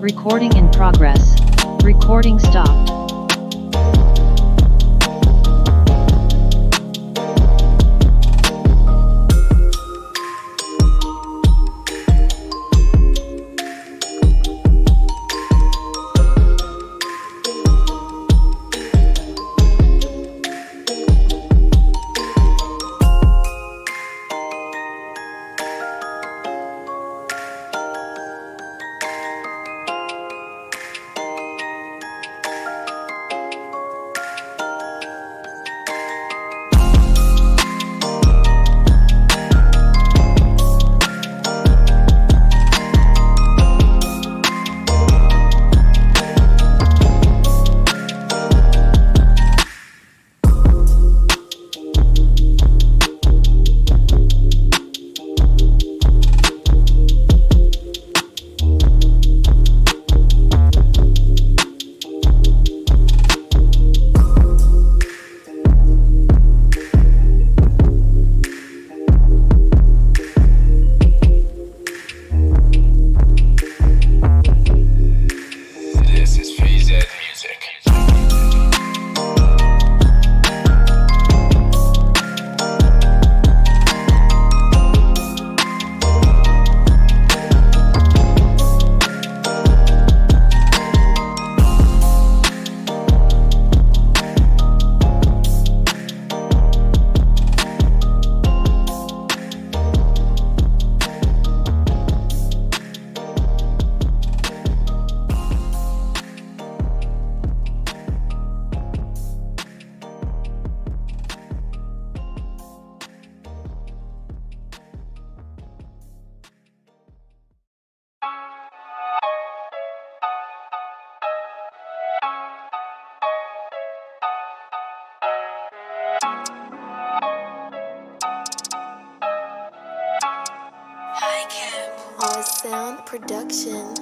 Recording in progress. Recording stopped. All sound production.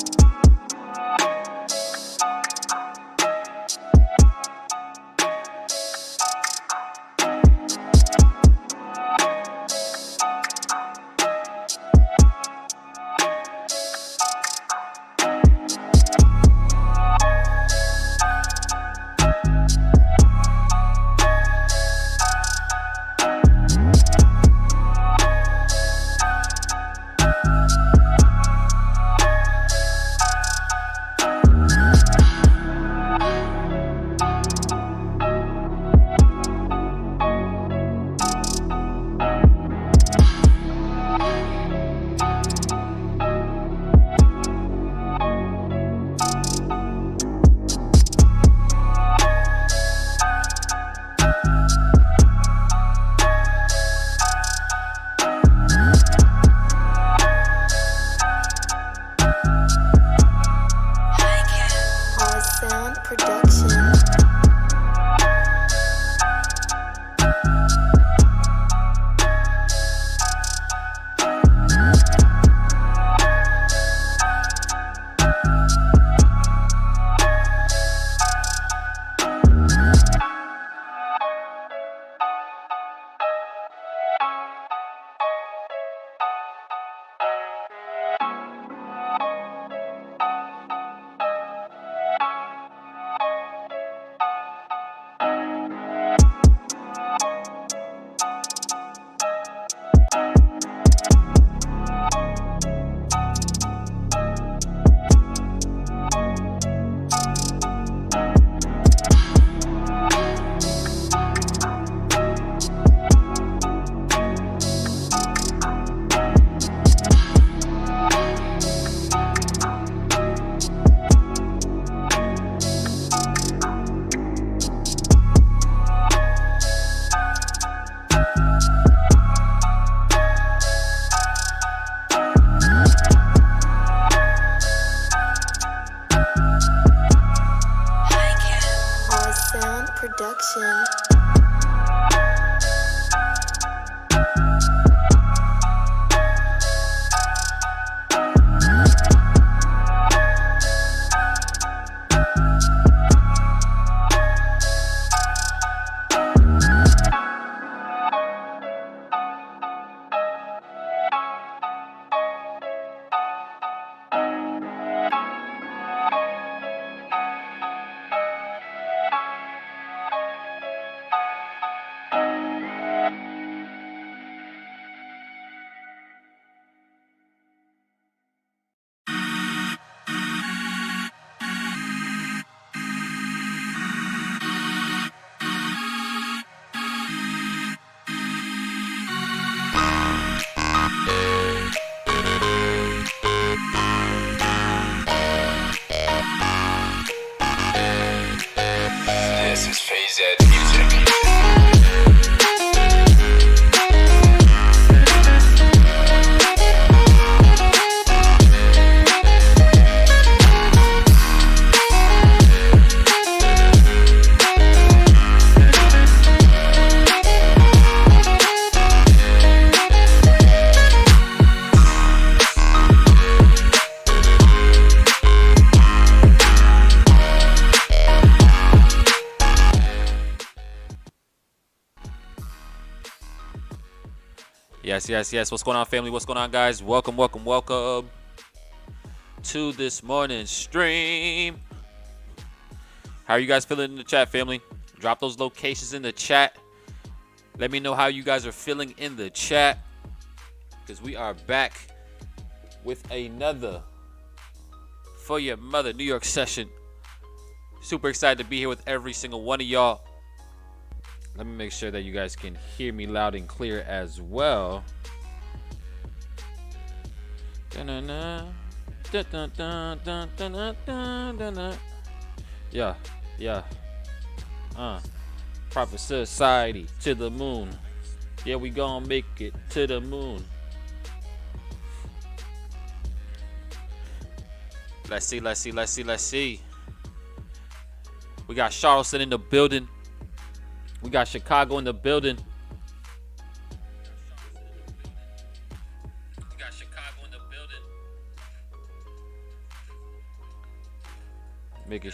Yes. What's going on, family? What's going on, guys? Welcome to this morning's stream. How are you guys feeling in the chat, family? Drop those locations in the chat. Let me know how you guys are feeling in the chat, because we are back with another For Your Mother New York session. Super excited to be here with every single one of y'all. Let me make sure that you guys can hear me loud and clear as well. Yeah. Prophet Society to the moon. Yeah, we gonna make it to the moon. Let's see. We got Charleston in the building. We got Chicago in the building. Making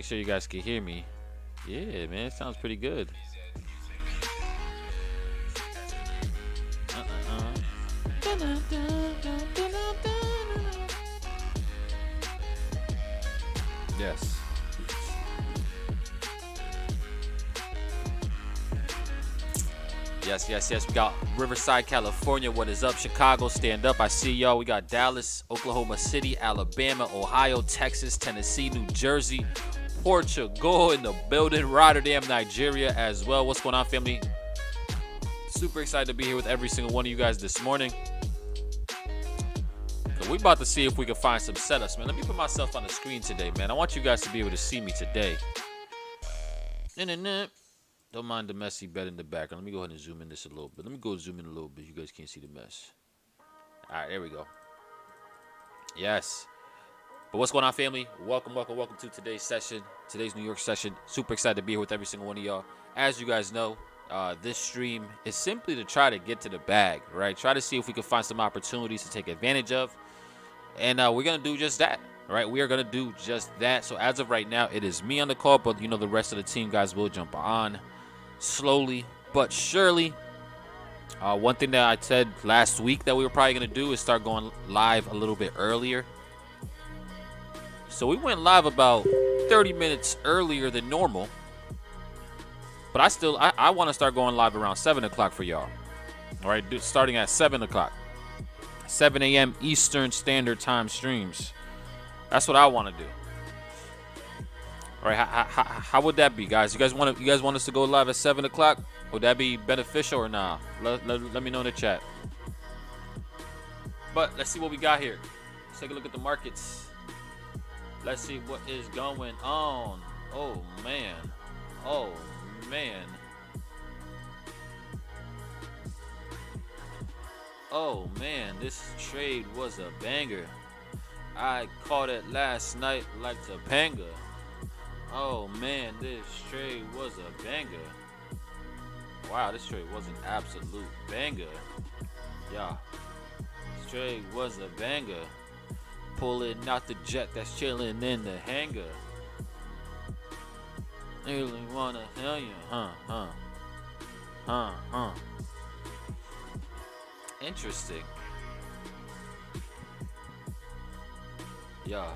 sure you guys can hear me. Yeah, man, it sounds pretty good. Yes. Yes. We got Riverside, California. What is up? Chicago, stand up. I see y'all. We got Dallas, Oklahoma City, Alabama, Ohio, Texas, Tennessee, New Jersey, Portugal in the building, Rotterdam, Nigeria as well. What's going on, family? Super excited to be here with every single one of you guys this morning. So we about to see if we can find some setups, man. Let me put myself on the screen today, man. I want you guys to be able to see me today. Don't mind the messy bed in the background. Let me go ahead and zoom in this a little bit. Let me go zoom in a little bit. You guys can't see the mess. All right, there we go. Yes. But what's going on, family? Welcome to today's session, today's New York session. Super excited to be here with every single one of y'all. As you guys know, this stream is simply to try to get to the bag, right? Try to see if we can find some opportunities to take advantage of. And we're going to do just that, right? We are going to do just that. So as of right now, it is me on the call, but, the rest of the team, guys, will jump on slowly but surely. One thing that I said last week that we were probably going to do is start going live a little bit earlier. So we went live about 30 minutes earlier than normal. But I want to start going live around 7 o'clock for y'all. All right, starting at 7 o'clock. 7 a.m. Eastern Standard Time streams. That's what I want to do. All right, how would that be, guys? You guys want us to go live at 7 o'clock? Would that be beneficial or nah? Let me know in the chat. But let's see what we got here. Let's take a look at the markets. Let's see what is going on. Oh man. Oh man, this trade was a banger. I caught it last night like Topanga. Oh man, this trade was a banger. Wow, this trade was an absolute banger. Yeah, this trade was a banger. Pulling out the jet that's chilling in the hangar. Really wanna tell you, Interesting. Yeah.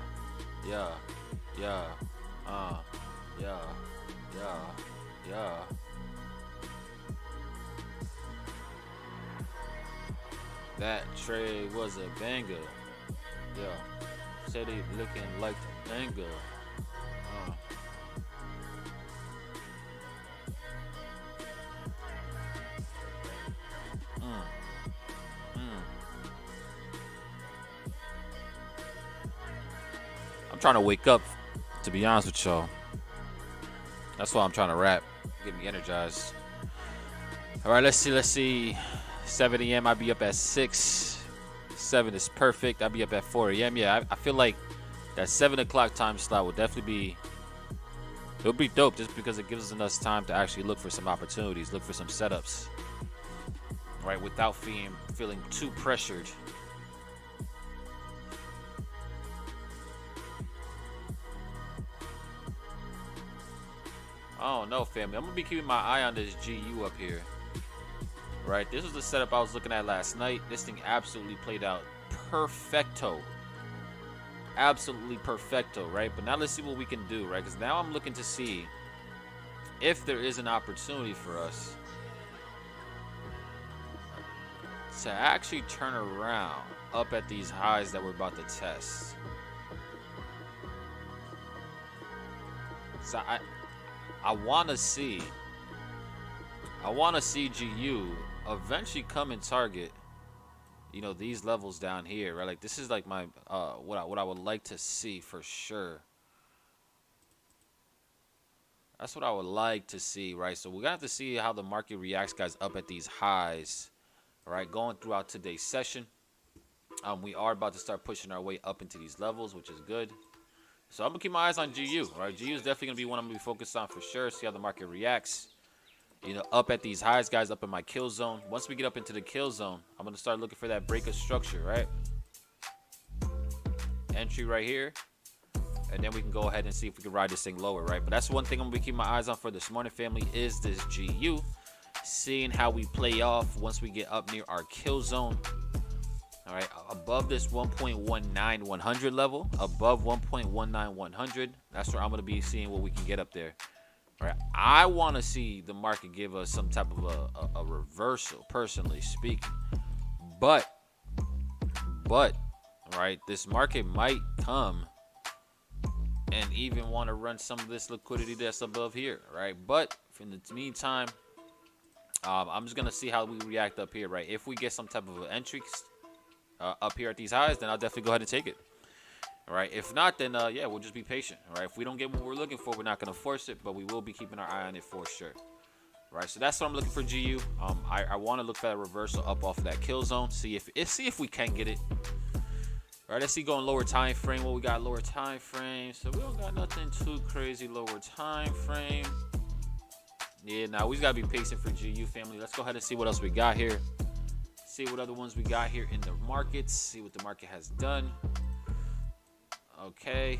That trade was a banger. Yeah. Said he looking like the banger. I'm trying to wake up, to be honest with y'all. That's why I'm trying to rap. Get me energized. All right, let's see. 7 a.m. I'll be up at 6. 7 is perfect. I'll be up at 4 a.m. Yeah, I feel like that 7 o'clock time slot will definitely be... It'll be dope just because it gives us enough time to actually look for some opportunities, look for some setups. Right, without feeling too pressured. I don't know, family. I'm going to be keeping my eye on this GU up here. right? This was the setup I was looking at last night. This thing absolutely played out perfecto. Absolutely perfecto, right? But now let's see what we can do, right? Because now I'm looking to see if there is an opportunity for us to actually turn around up at these highs that we're about to test. So I want to see GU eventually come and target, you know, these levels down here, right? Like this is like my what I would like to see for sure. That's what I would like to see, right? So we're gonna have to see how the market reacts, guys, up at these highs, all right, going throughout today's session. We are about to start pushing our way up into these levels, which is good. So I'm gonna keep my eyes on GU, all right? GU is definitely gonna be one I'm gonna be focused on for sure. See how the market reacts. You know, up at these highs, guys, up in my kill zone. Once we get up into the kill zone, I'm gonna start looking for that break of structure, right? Entry right here. And then we can go ahead and see if we can ride this thing lower, right? But that's one thing I'm gonna be keeping my eyes on for this morning, family, is this GU. Seeing how we play off once we get up near our kill zone. All right, above this 1.19100 level, above 1.19100, that's where I'm gonna be seeing what we can get up there. All right, I want to see the market give us some type of a reversal, personally speaking. But, right, this market might come and even want to run some of this liquidity that's above here, right? But in the meantime, I'm just gonna see how we react up here, right? If we get some type of an entry up here at these highs, then I'll definitely go ahead and take it. All right. If not, then yeah, we'll just be patient. All right. If we don't get what we're looking for, we're not gonna force it, but we will be keeping our eye on it for sure. All right. So that's what I'm looking for, GU. I want to look for that reversal up off of that kill zone. See if we can get it. All right, let's see going lower time frame. What we got lower time frame. So we don't got nothing too crazy lower time frame. Yeah, now we just gotta be patient for GU, family. Let's go ahead and see what else we got here. See what other ones we got here in the markets. See what the market has done. Okay.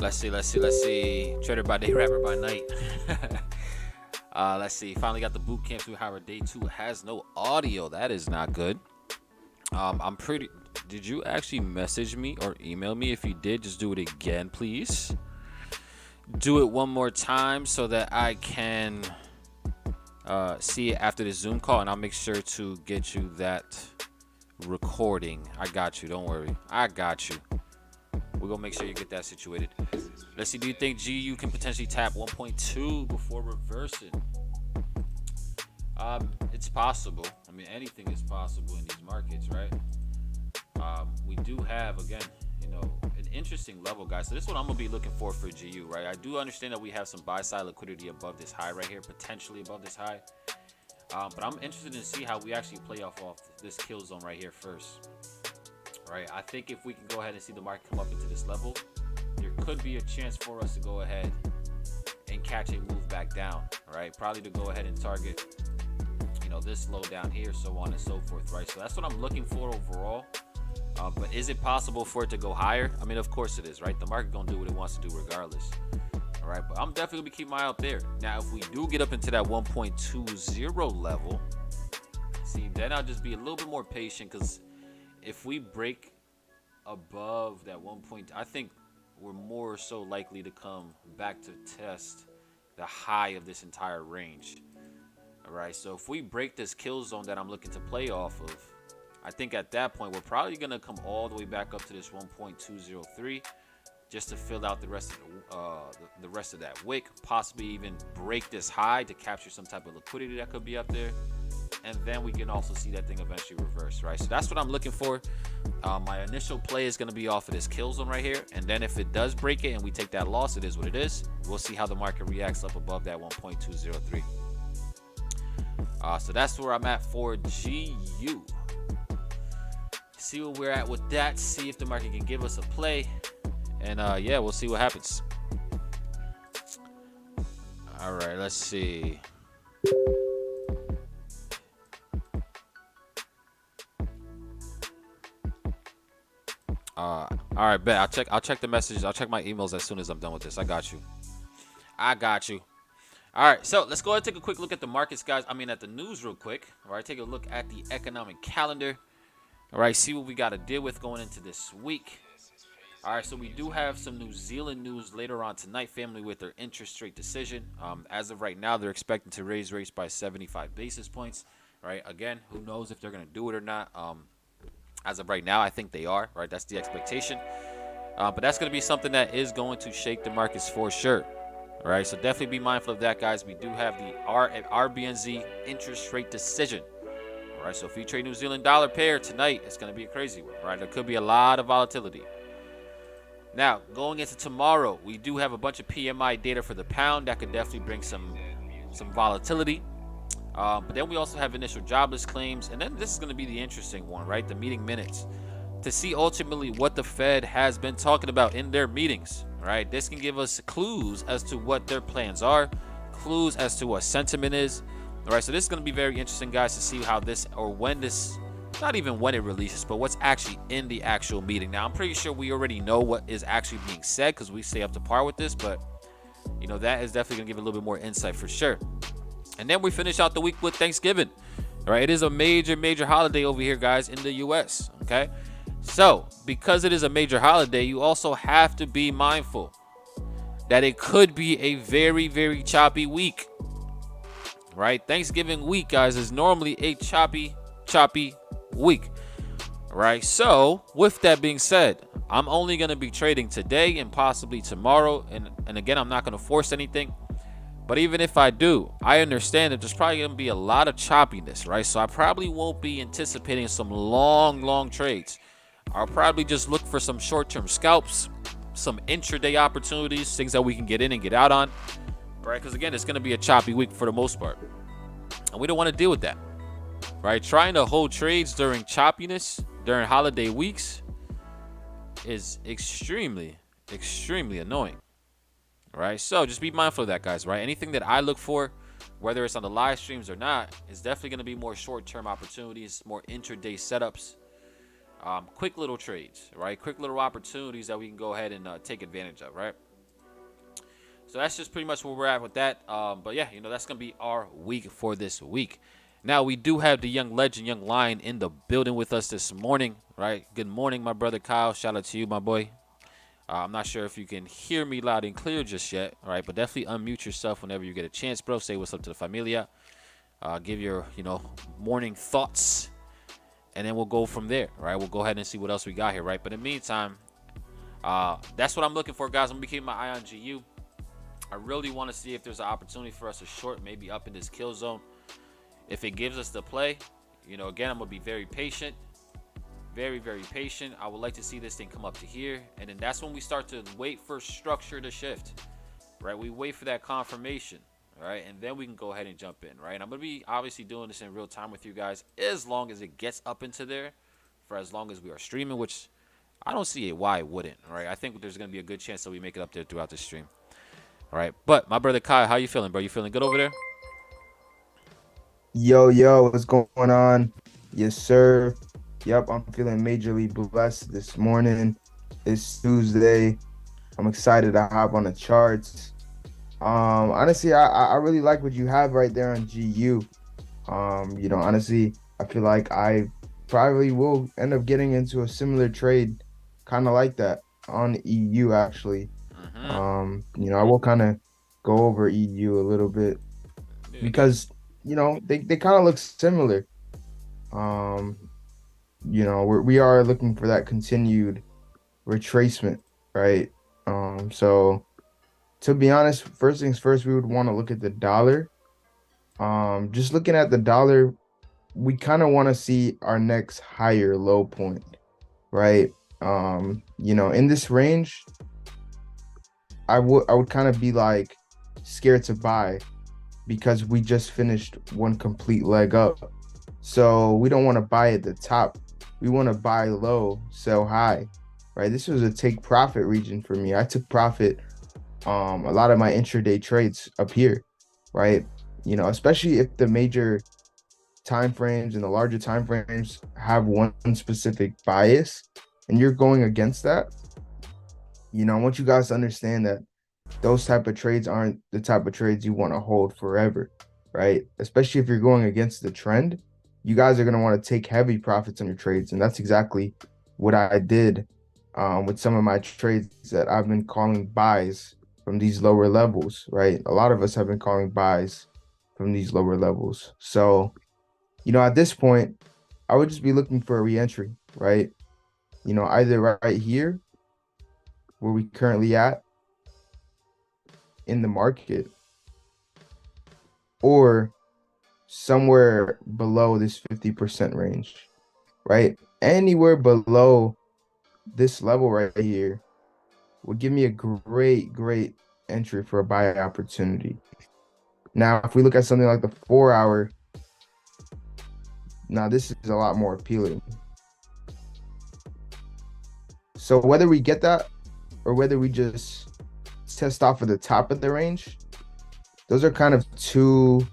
Let's see. Trader by day, rapper by night. Let's see. Finally got the boot camp through Howard. Day 2 has no audio. That is not good. I'm pretty. Did you actually message me or email me? If you did, just do it again, please. Do it one more time so that I can see it after the Zoom call, and I'll make sure to get you that recording. I got you. Don't worry. I got you. We're gonna make sure you get that situated. Let's see. Do you think GU can potentially tap 1.2 before reversing? It's possible. I mean, anything is possible in these markets, right? We do have, again, an interesting level, guys. So this is what I'm gonna be looking for GU, right? I do understand that we have some buy side liquidity above this high right here, potentially above this high. But I'm interested to see how we actually play off this kill zone right here first. Right, I think if we can go ahead and see the market come up into this level, there could be a chance for us to go ahead and catch a move back down. Right, probably to go ahead and target, this low down here, so on and so forth. Right, so that's what I'm looking for overall. But is it possible for it to go higher? I mean, of course it is. Right, the market gonna do what it wants to do regardless. All right, but I'm definitely gonna keep my eye out there. Now, if we do get up into that 1.20 level, see, then I'll just be a little bit more patient, because if we break above that 1 point, I think we're more so likely to come back to test the high of this entire range. All right, so if we break this kill zone that I'm looking to play off of, I think at that point we're probably gonna come all the way back up to this 1.203 just to fill out the rest of that wick, possibly even break this high to capture some type of liquidity that could be up there. And then we can also see that thing eventually reverse, right? So that's what I'm looking for. My initial play is going to be off of this kill zone right here. And then if it does break it and we take that loss, it is what it is. We'll see how the market reacts up above that 1.203. So that's where I'm at for GU. See where we're at with that. See if the market can give us a play. And yeah, we'll see what happens. All right, let's see. All right, bet. I'll check the messages. I'll check my emails as soon as I'm done with this. I got you. All right, so let's go ahead and take a quick look at the markets, guys. I mean, at the news real quick. All right, take a look at the economic calendar. All right, see what we got to deal with going into this week. All right, so we do have some New Zealand news later on tonight, family, with their interest rate decision. As of right now, they're expecting to raise rates by 75 basis points. Right, again, who knows if they're going to do it or not. As of right now, I think they are, right? That's the expectation. But that's going to be something that is going to shake the markets for sure. All right, so definitely be mindful of that, guys. We do have the RBNZ interest rate decision. All right, so if you trade New Zealand dollar pair tonight, it's going to be a crazy one, right? There could be a lot of volatility. Now, going into tomorrow, we do have a bunch of PMI data for the pound that could definitely bring some volatility. But then we also have initial jobless claims, and then this is going to be the interesting one, right? The meeting minutes, to see ultimately what the Fed has been talking about in their meetings, right? This can give us clues as to what their plans are, clues as to what sentiment is. All right, so this is going to be very interesting, guys, to see how this, or when this, not even when it releases, but what's actually in the actual meeting. Now, I'm pretty sure we already know what is actually being said because we stay up to par with this, but that is definitely going to give a little bit more insight for sure. And then we finish out the week with Thanksgiving. All right, it is a major holiday over here, guys, in the U.S. Okay, so because it is a major holiday, you also have to be mindful that it could be a very choppy week. Right, Thanksgiving week, guys, is normally a choppy week. Right, so with that being said, I'm only going to be trading today and possibly tomorrow, and again, I'm not going to force anything. But even if I do, I understand that there's probably going to be a lot of choppiness, right? So I probably won't be anticipating some long trades. I'll probably just look for some short-term scalps, some intraday opportunities, things that we can get in and get out on, right? Because again, it's going to be a choppy week for the most part. And we don't want to deal with that, right? Trying to hold trades during choppiness, during holiday weeks is extremely annoying. Right, so just be mindful of that, guys. Right, anything that I look for, whether it's on the live streams or not, is definitely going to be more short-term opportunities, more intraday setups, quick little trades, right? Quick little opportunities that we can go ahead and take advantage of, right? So that's just pretty much where we're at with that. But yeah, that's gonna be our week for this week. Now we do have the young legend, young lion, in the building with us this morning. Right? Good morning, my brother Kyle. Shout out to you, my boy. I'm not sure if you can hear me loud and clear just yet. All right, but definitely unmute yourself whenever you get a chance, bro. Say what's up to the familia. Give your morning thoughts, and then we'll go from there. Right? We'll go ahead and see what else we got here. Right? But in the meantime, that's what I'm looking for, guys. I'm gonna be keeping my eye on GU. I really want to see if there's an opportunity for us to short, maybe up in this kill zone. If it gives us the play, again, I'm going to be very patient. Very, very patient. I would like to see this thing come up to here. And then that's when we start to wait for structure to shift. Right? We wait for that confirmation. Right? And then we can go ahead and jump in. Right? And I'm going to be obviously doing this in real time with you guys as long as it gets up into there. For as long as we are streaming, which I don't see why it wouldn't. Right? I think there's going to be a good chance that we make it up there throughout the stream. All right, but my brother Kai, how you feeling, bro? You feeling good over there? Yo, what's going on? Yes, sir. Yep, I'm feeling majorly blessed this morning. It's Tuesday. I'm excited to hop on the charts. Honestly, I really like what you have right there on GU. Honestly, I feel like I probably will end up getting into a similar trade, kind of like that on EU actually. I will kind of go over EU a little bit because, they kind of look similar. We are looking for that continued retracement, right? So to be honest, first things first, we would want to look at the dollar. Just looking at the dollar, we kind of want to see our next higher low point, right? In this range, I would kind of be like scared to buy because we just finished one complete leg up. So we don't want to buy at the top. We want to buy low, sell high, right? This was a take profit region for me. I took profit a lot of my intraday trades up here, right? Especially if the major time frames and the larger time frames have one specific bias and you're going against that. I want you guys to understand that those type of trades aren't the type of trades you want to hold forever, right? Especially if you're going against the trend, you guys are going to want to take heavy profits on your trades. And that's exactly what I did with some of my trades that I've been calling buys from these lower levels, right? A lot of us have been calling buys from these lower levels. So, at this point, I would just be looking for a re-entry, right? Either right here, where we currently at in the market, or somewhere below this 50% range, right? Anywhere below this level right here would give me a great entry for a buy opportunity. Now, if we look at something like the 4-hour, now this is a lot more appealing. So whether we get that or whether we just test off at the top of the range, those are kind of two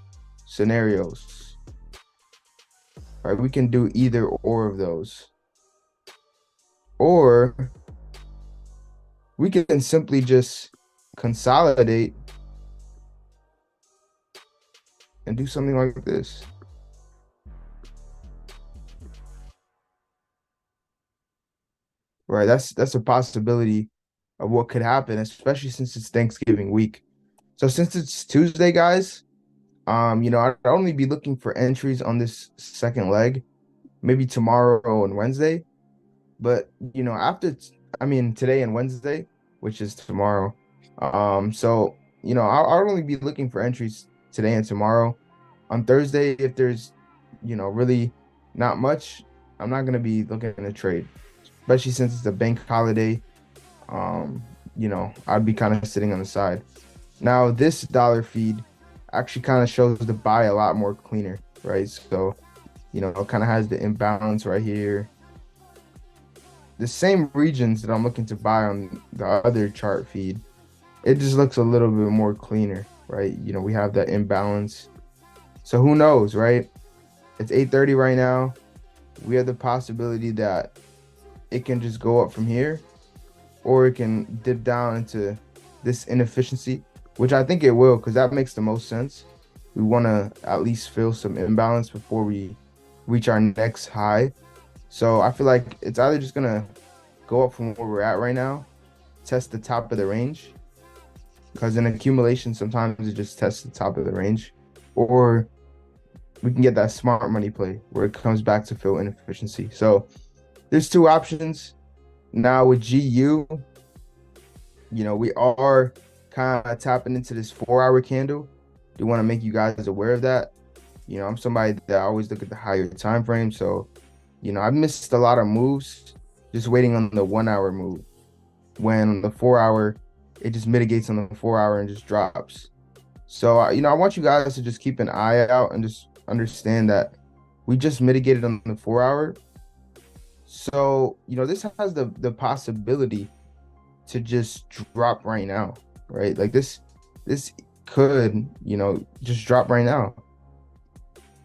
scenarios, right? We can do either or of those, or we can simply just consolidate and do something like this. Right, that's a possibility of what could happen, especially since it's Thanksgiving week. So since it's Tuesday, guys, I'd only be looking for entries on this second leg, maybe tomorrow and Wednesday. But today and Wednesday, which is tomorrow. I'll only be looking for entries today and tomorrow. On Thursday, if there's, really not much, I'm not gonna be looking to trade, especially since it's a bank holiday. I'd be kind of sitting on the side. Now, this dollar feed actually kind of shows the buy a lot more cleaner, right? So, it kind of has the imbalance right here. The same regions that I'm looking to buy on the other chart feed, it just looks a little bit more cleaner, right? We have that imbalance. So who knows, right? It's 8:30 right now. We have the possibility that it can just go up from here, or it can dip down into this inefficiency which I think it will, because that makes the most sense. We want to at least fill some imbalance before we reach our next high. So I feel like it's either just gonna go up from where we're at right now, test the top of the range, because in accumulation sometimes it just tests the top of the range, or we can get that smart money play where it comes back to fill inefficiency. So there's two options. Now with GU, we are kind of tapping into this 4-hour candle. Do want to make you guys aware of that. I'm somebody that always look at the higher time frame. So, I missed a lot of moves just waiting on the 1-hour move. When on the 4-hour, it just mitigates on the 4-hour and just drops. So, I want you guys to just keep an eye out and just understand that we just mitigated on the 4-hour. So, this has the possibility to just drop right now, right? Like this could, just drop right now.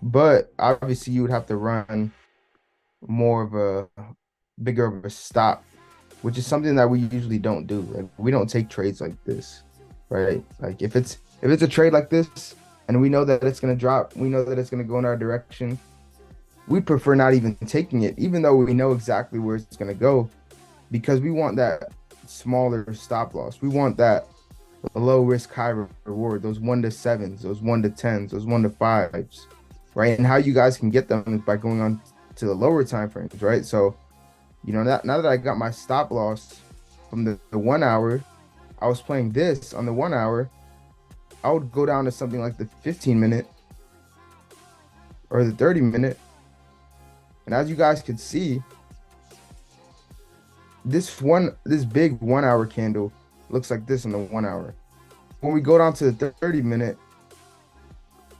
But obviously you would have to run more of a bigger of a stop, which is something that we usually don't do. Like we don't take trades like this, right? Like if it's a trade like this and we know that it's going to drop, we know that it's going to go in our direction, we prefer not even taking it, even though we know exactly where it's going to go, because we want that smaller stop loss. We want that low risk, high reward, those 1 to 7s, those 1 to 10s, those 1 to 5s, right? And how you guys can get them is by going on to the lower time frames, right? So, now that I got my stop loss from the 1 hour, I was playing this on the 1 hour, I would go down to something like the 15-minute or the 30-minute. And as you guys could see, this big 1 hour candle looks like this on the 1 hour. When we go down to the 30-minute,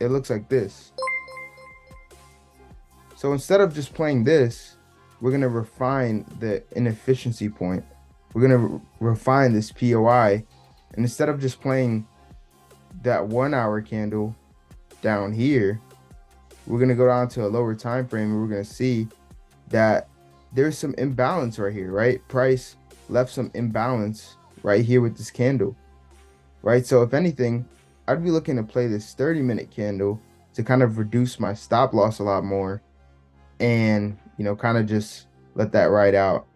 it looks like this. So instead of just playing this, we're going to refine the inefficiency point. We're going to refine this POI. And instead of just playing that 1 hour candle down here, we're going to go down to a lower time frame and we're going to see that there's some imbalance right here, right? Price left some imbalance right here with this candle, right? So if anything, I'd be looking to play this 30-minute candle to kind of reduce my stop loss a lot more and, kind of just let that ride out.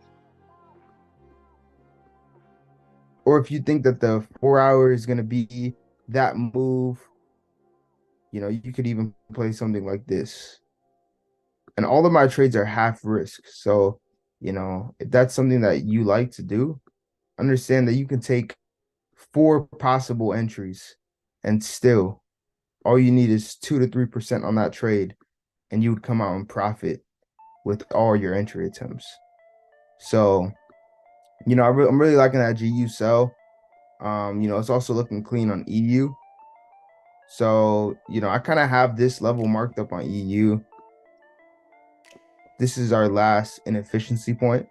Or if you think that the 4 hour is going to be that move, you could even play something like this. And all of my trades are half risk. So, if that's something that you like to do, understand that you can take 4 possible entries and still all you need is 2 to 3% on that trade and you would come out and profit with all your entry attempts. So, I'm really liking that GU sell. It's also looking clean on EU. So, I kind of have this level marked up on EU. This is our last inefficiency point.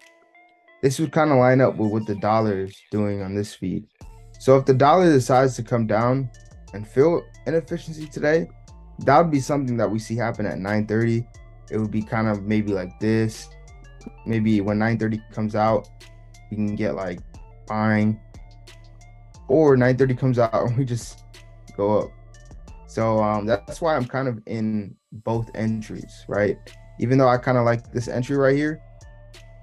This would kind of line up with what the dollar is doing on this feed. So if the dollar decides to come down and fill inefficiency today, that would be something that we see happen at 9:30. It would be kind of maybe like this. Maybe when 9:30 comes out, we can get like buying, or 9:30 comes out and we just go up. So that's why I'm kind of in both entries, right? Even though I kind of like this entry right here,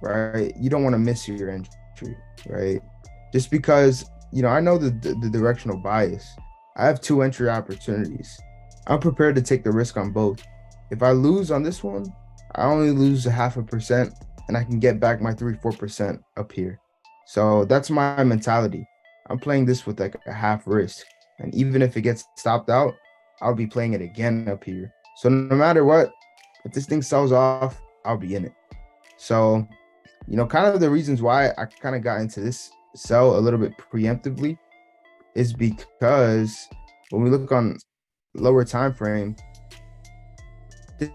right? You don't want to miss your entry, right? Just because, I know the directional bias. I have 2 entry opportunities. I'm prepared to take the risk on both. If I lose on this one, I only lose 0.5% and I can get back my 3-4% up here. So that's my mentality. I'm playing this with like a half risk. And even if it gets stopped out, I'll be playing it again up here. So no matter what, if this thing sells off, I'll be in it. So, kind of the reasons why I kind of got into this sell a little bit preemptively is because when we look on lower time frame,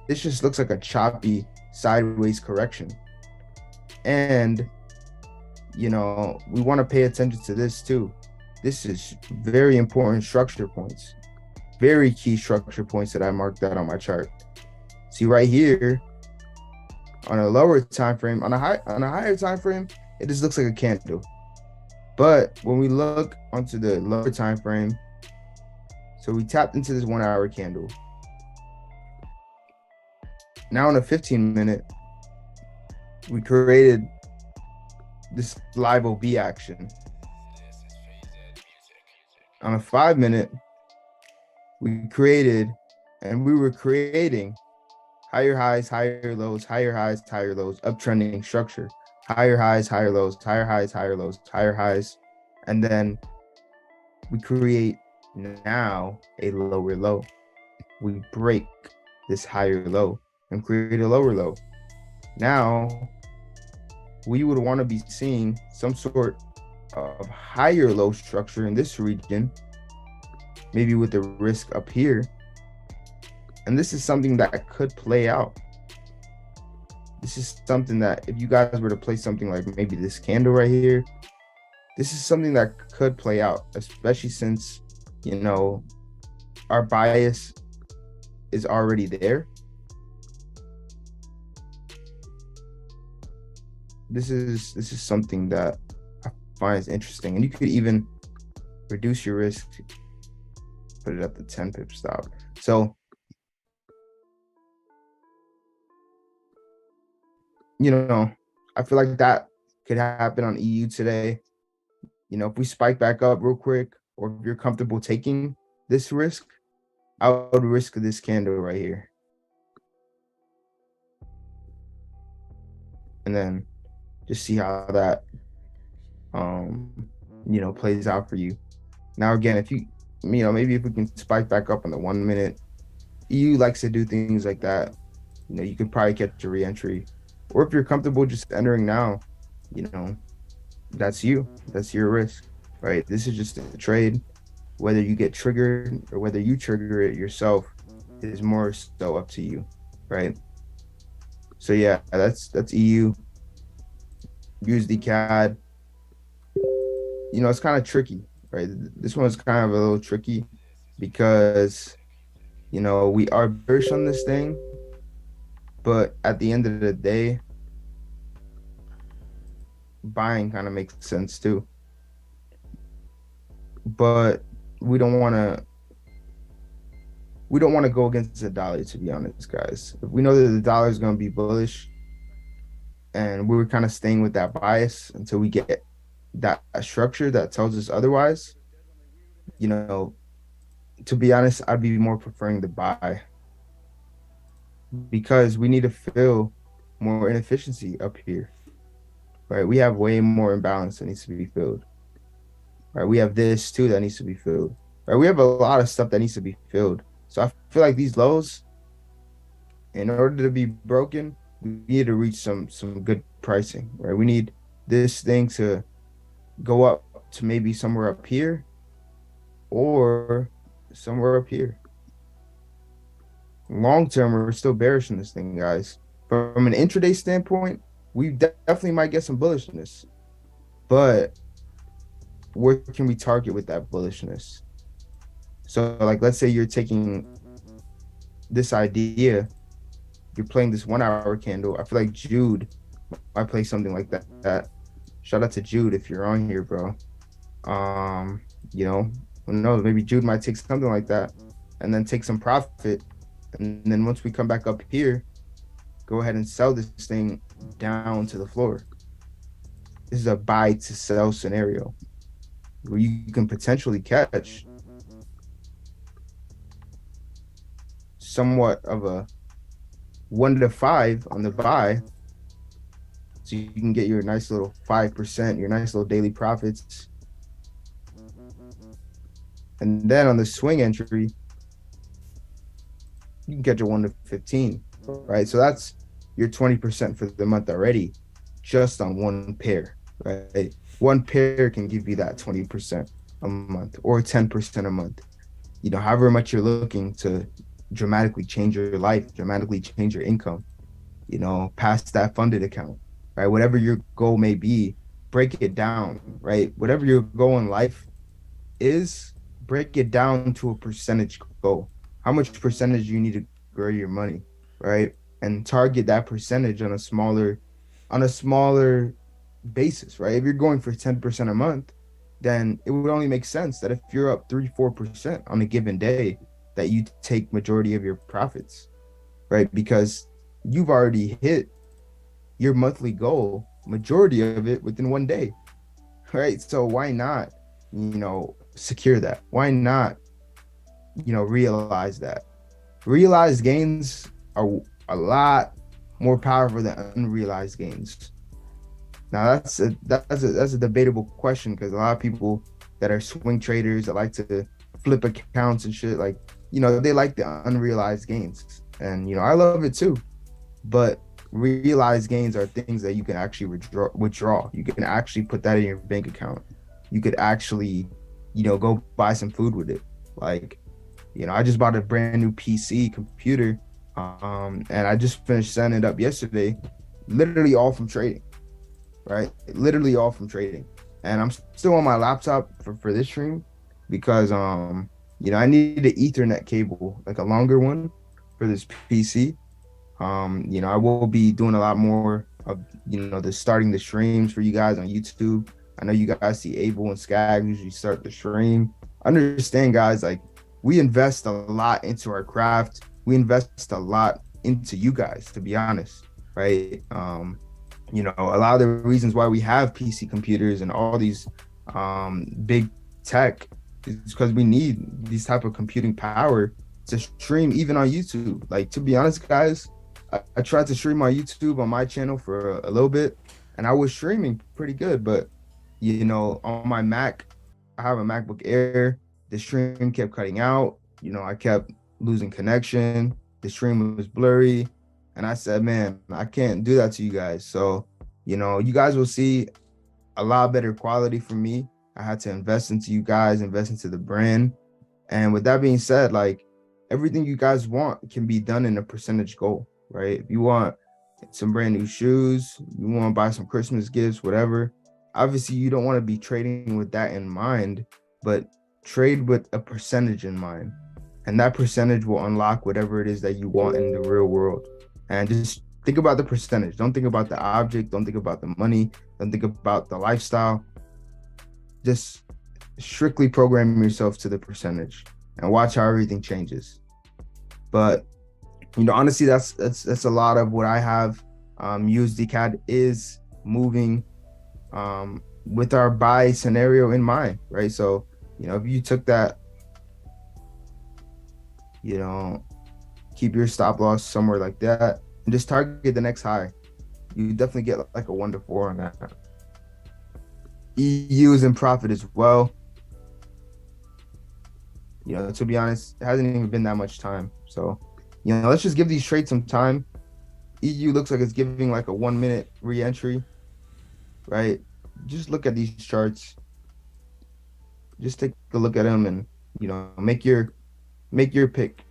this just looks like a choppy sideways correction. And, we want to pay attention to this too. This is very important structure points, very key structure points that I marked out on my chart. See right here on a lower time frame, on a higher time frame, it just looks like a candle. But when we look onto the lower time frame, So we tapped into this 1 hour candle. Now in a 15-minute, we created this live OB action. On a 5-minute, we created, and we were creating higher highs, higher lows, higher highs, higher lows, uptrending structure, higher highs, higher lows, higher highs, higher lows, higher highs. And then we create now a lower low. We break this higher low and create a lower low. Now we would want to be seeing some sort of higher low structure in this region, maybe with the risk up here. And this is something that could play out. This is something that if you guys were to play something like maybe this candle right here, this is something that could play out, especially since, you know, our bias is already there. This is something that I find is interesting. And you could even reduce your risk, put it up to 10 pip stop. So, you know, I feel like that could happen on EU today. You know, if we spike back up real quick, or if you're comfortable taking this risk, I would risk this candle right here. And then just see how that, you know, plays out for you. Now, again, if you know, maybe if we can spike back up on the 1 minute, EU likes to do things like that. You know, you could probably catch a re-entry. Or if you're comfortable just entering now, you know, that's you. That's your risk, right? This is just a trade. Whether you get triggered or whether you trigger it yourself is more so up to you, right? So yeah, that's EU. USD CAD. You know, it's kind of tricky, right? This one's kind of a little tricky because, you know, we are bearish on this thing, but at the end of the day, buying kind of makes sense too. But we don't want to go against the dollar, to be honest, guys. If we know that the dollar is going to be bullish, and we were kind of staying with that bias until we get that structure that tells us otherwise, you know, to be honest, I'd be more preferring the buy, because we need to fill more inefficiency up here, right? We have way more imbalance that needs to be filled, right? We have this too that needs to be filled, right? We have a lot of stuff that needs to be filled. So I feel like these lows, in order to be broken, we need to reach some good pricing, right? We need this thing to go up to maybe somewhere up here or somewhere up here. Long term, we're still bearish in this thing, guys. From an intraday standpoint, we definitely might get some bullishness, but where can we target with that bullishness? So like, let's say you're taking this idea, you're playing this 1 hour candle. I feel like Jude might play something like that. Shout out to Jude if you're on here, bro. You know, who knows, maybe Jude might take something like that and then take some profit. And then once we come back up here, go ahead and sell this thing down to the floor. This is a buy to sell scenario where you can potentially catch somewhat of a 1 to 5 on the buy, so you can get your nice little 5%, your nice little daily profits. And then on the swing entry, you can catch a 1 to 15, right? So that's your 20% for the month already, just on one pair, right? One pair can give you that 20% a month or 10% a month. You know, however much you're looking to dramatically change your life, dramatically change your income, you know, past that funded account, right? Whatever your goal may be, break it down, right? Whatever your goal in life is, break it down to a percentage goal. How much percentage you need to grow your money, right? And target that percentage on a smaller basis, right? If you're going for 10% a month, then it would only make sense that if you're up 3-4% on a given day, that you take majority of your profits, right? Because you've already hit your monthly goal, majority of it within one day, right? So why not, secure that? Why not, realize that? Realized gains are a lot more powerful than unrealized gains. Now that's a debatable question, because a lot of people that are swing traders that like to flip accounts and shit, like, they like the unrealized gains, and I love it too. But realized gains are things that you can actually withdraw. You can actually put that in your bank account. You could actually, go buy some food with it. Like, I just bought a brand new PC computer, and I just finished setting it up yesterday, literally all from trading, right? Literally all from trading. And I'm still on my laptop for this stream because, I needed an Ethernet cable, like a longer one for this PC. I will be doing a lot more of, the starting the streams for you guys on YouTube. I know you guys see Abel and Skag usually start the stream. Understand, guys, like, we invest a lot into our craft. We invest a lot into you guys, to be honest, right? A lot of the reasons why we have PC computers and all these big tech is because we need these type of computing power to stream even on YouTube. Like, to be honest, guys, I tried to stream on YouTube on my channel for a little bit, and I was streaming pretty good. But, on my Mac, I have a MacBook Air. The stream kept cutting out. I kept losing connection. The stream was blurry. And I said, man, I can't do that to you guys. So, you guys will see a lot better quality from me. I had to invest into you guys, invest into the brand. And with that being said, like, everything you guys want can be done in a percentage goal, right? If you want some brand new shoes, you want to buy some Christmas gifts, whatever, obviously you don't want to be trading with that in mind, but trade with a percentage in mind. And that percentage will unlock whatever it is that you want in the real world. And just think about the percentage. Don't think about the object. Don't think about the money. Don't think about the lifestyle. Just strictly program yourself to the percentage and watch how everything changes. But, honestly, that's a lot of what I have. USD CAD is moving with our buy scenario in mind, right? So, if you took that, keep your stop loss somewhere like that and just target the next high, you definitely get like a 1 to 4 on that. EU is in profit as well. To be honest, it hasn't even been that much time. So, let's just give these trades some time. EU looks like it's giving like a 1 minute re-entry, right? Just look at these charts. Just take a look at them and, make your pick.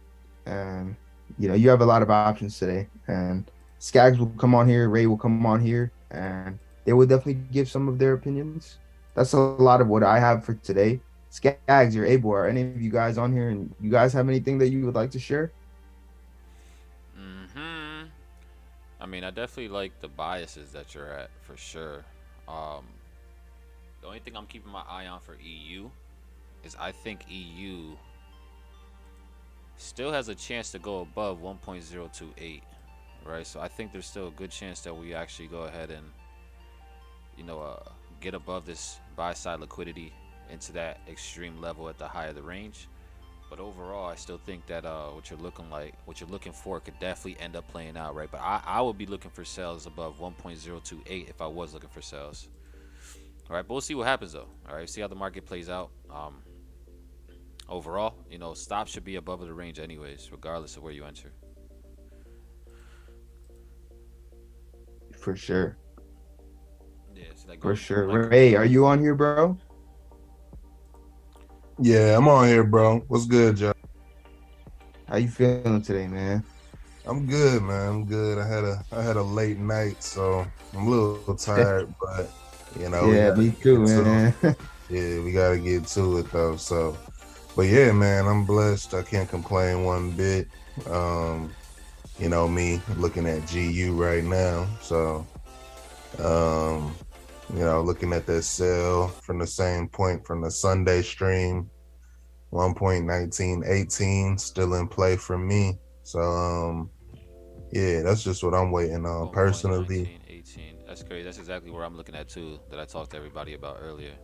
And, you have a lot of options today. And Skaggs will come on here, Ray will come on here, and they will definitely give some of their opinions. That's a lot of what I have for today. Skaggs, you're able. Are any of you guys on here, and you guys have anything that you would like to share? I mean, I definitely like the biases that you're at, for sure. The only thing I'm keeping my eye on for EU is I think EU still has a chance to go above 1.028, right? So I think there's still a good chance that we actually go ahead and, get above this buy side liquidity into that extreme level at the high of the range. But overall, I still think that what you're looking for could definitely end up playing out, right? But I would be looking for sales above 1.028 if I was looking for sales. All right, but we'll see what happens though. All right, see how the market plays out. Overall, stops should be above the range anyways, regardless of where you enter. For sure. Yeah, so for sure. Ray, are you on here, bro? Yeah, I'm on here, bro. What's good, Joe? How you feeling today, man? I'm good, man. I'm good. I had a late night, so I'm a little tired, but yeah, me too, man. Yeah, we gotta get to it though. So, but yeah, man, I'm blessed. I can't complain one bit. Me looking at GU right now, so You know, looking at that sell from the same point from the Sunday stream, 1.1918 still in play for me. So yeah, that's just what I'm waiting on personally. 1.1918. That's crazy. That's exactly where I'm looking at too. That I talked to everybody about earlier.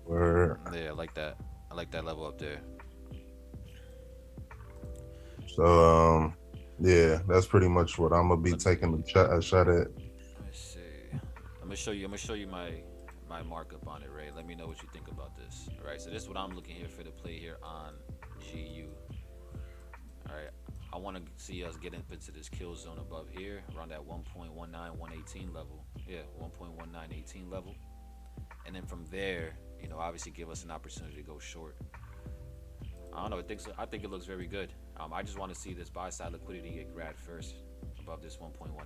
Where Yeah, I like that. I like that level up there. so yeah, that's pretty much what I'm gonna be taking a shot at. Let me see. I'm gonna show you. I'm gonna show you my markup on it, Ray. Let me know what you think about this. All right. So this is what I'm looking here for the play here on GU. All right. I want to see us get up into this kill zone above here, around that 1.19118 level. Yeah, 1.1918 level. And then from there, you know, obviously give us an opportunity to go short. I don't know. I think it looks very good. I just want to see this buy side liquidity get grabbed first above this 1.19.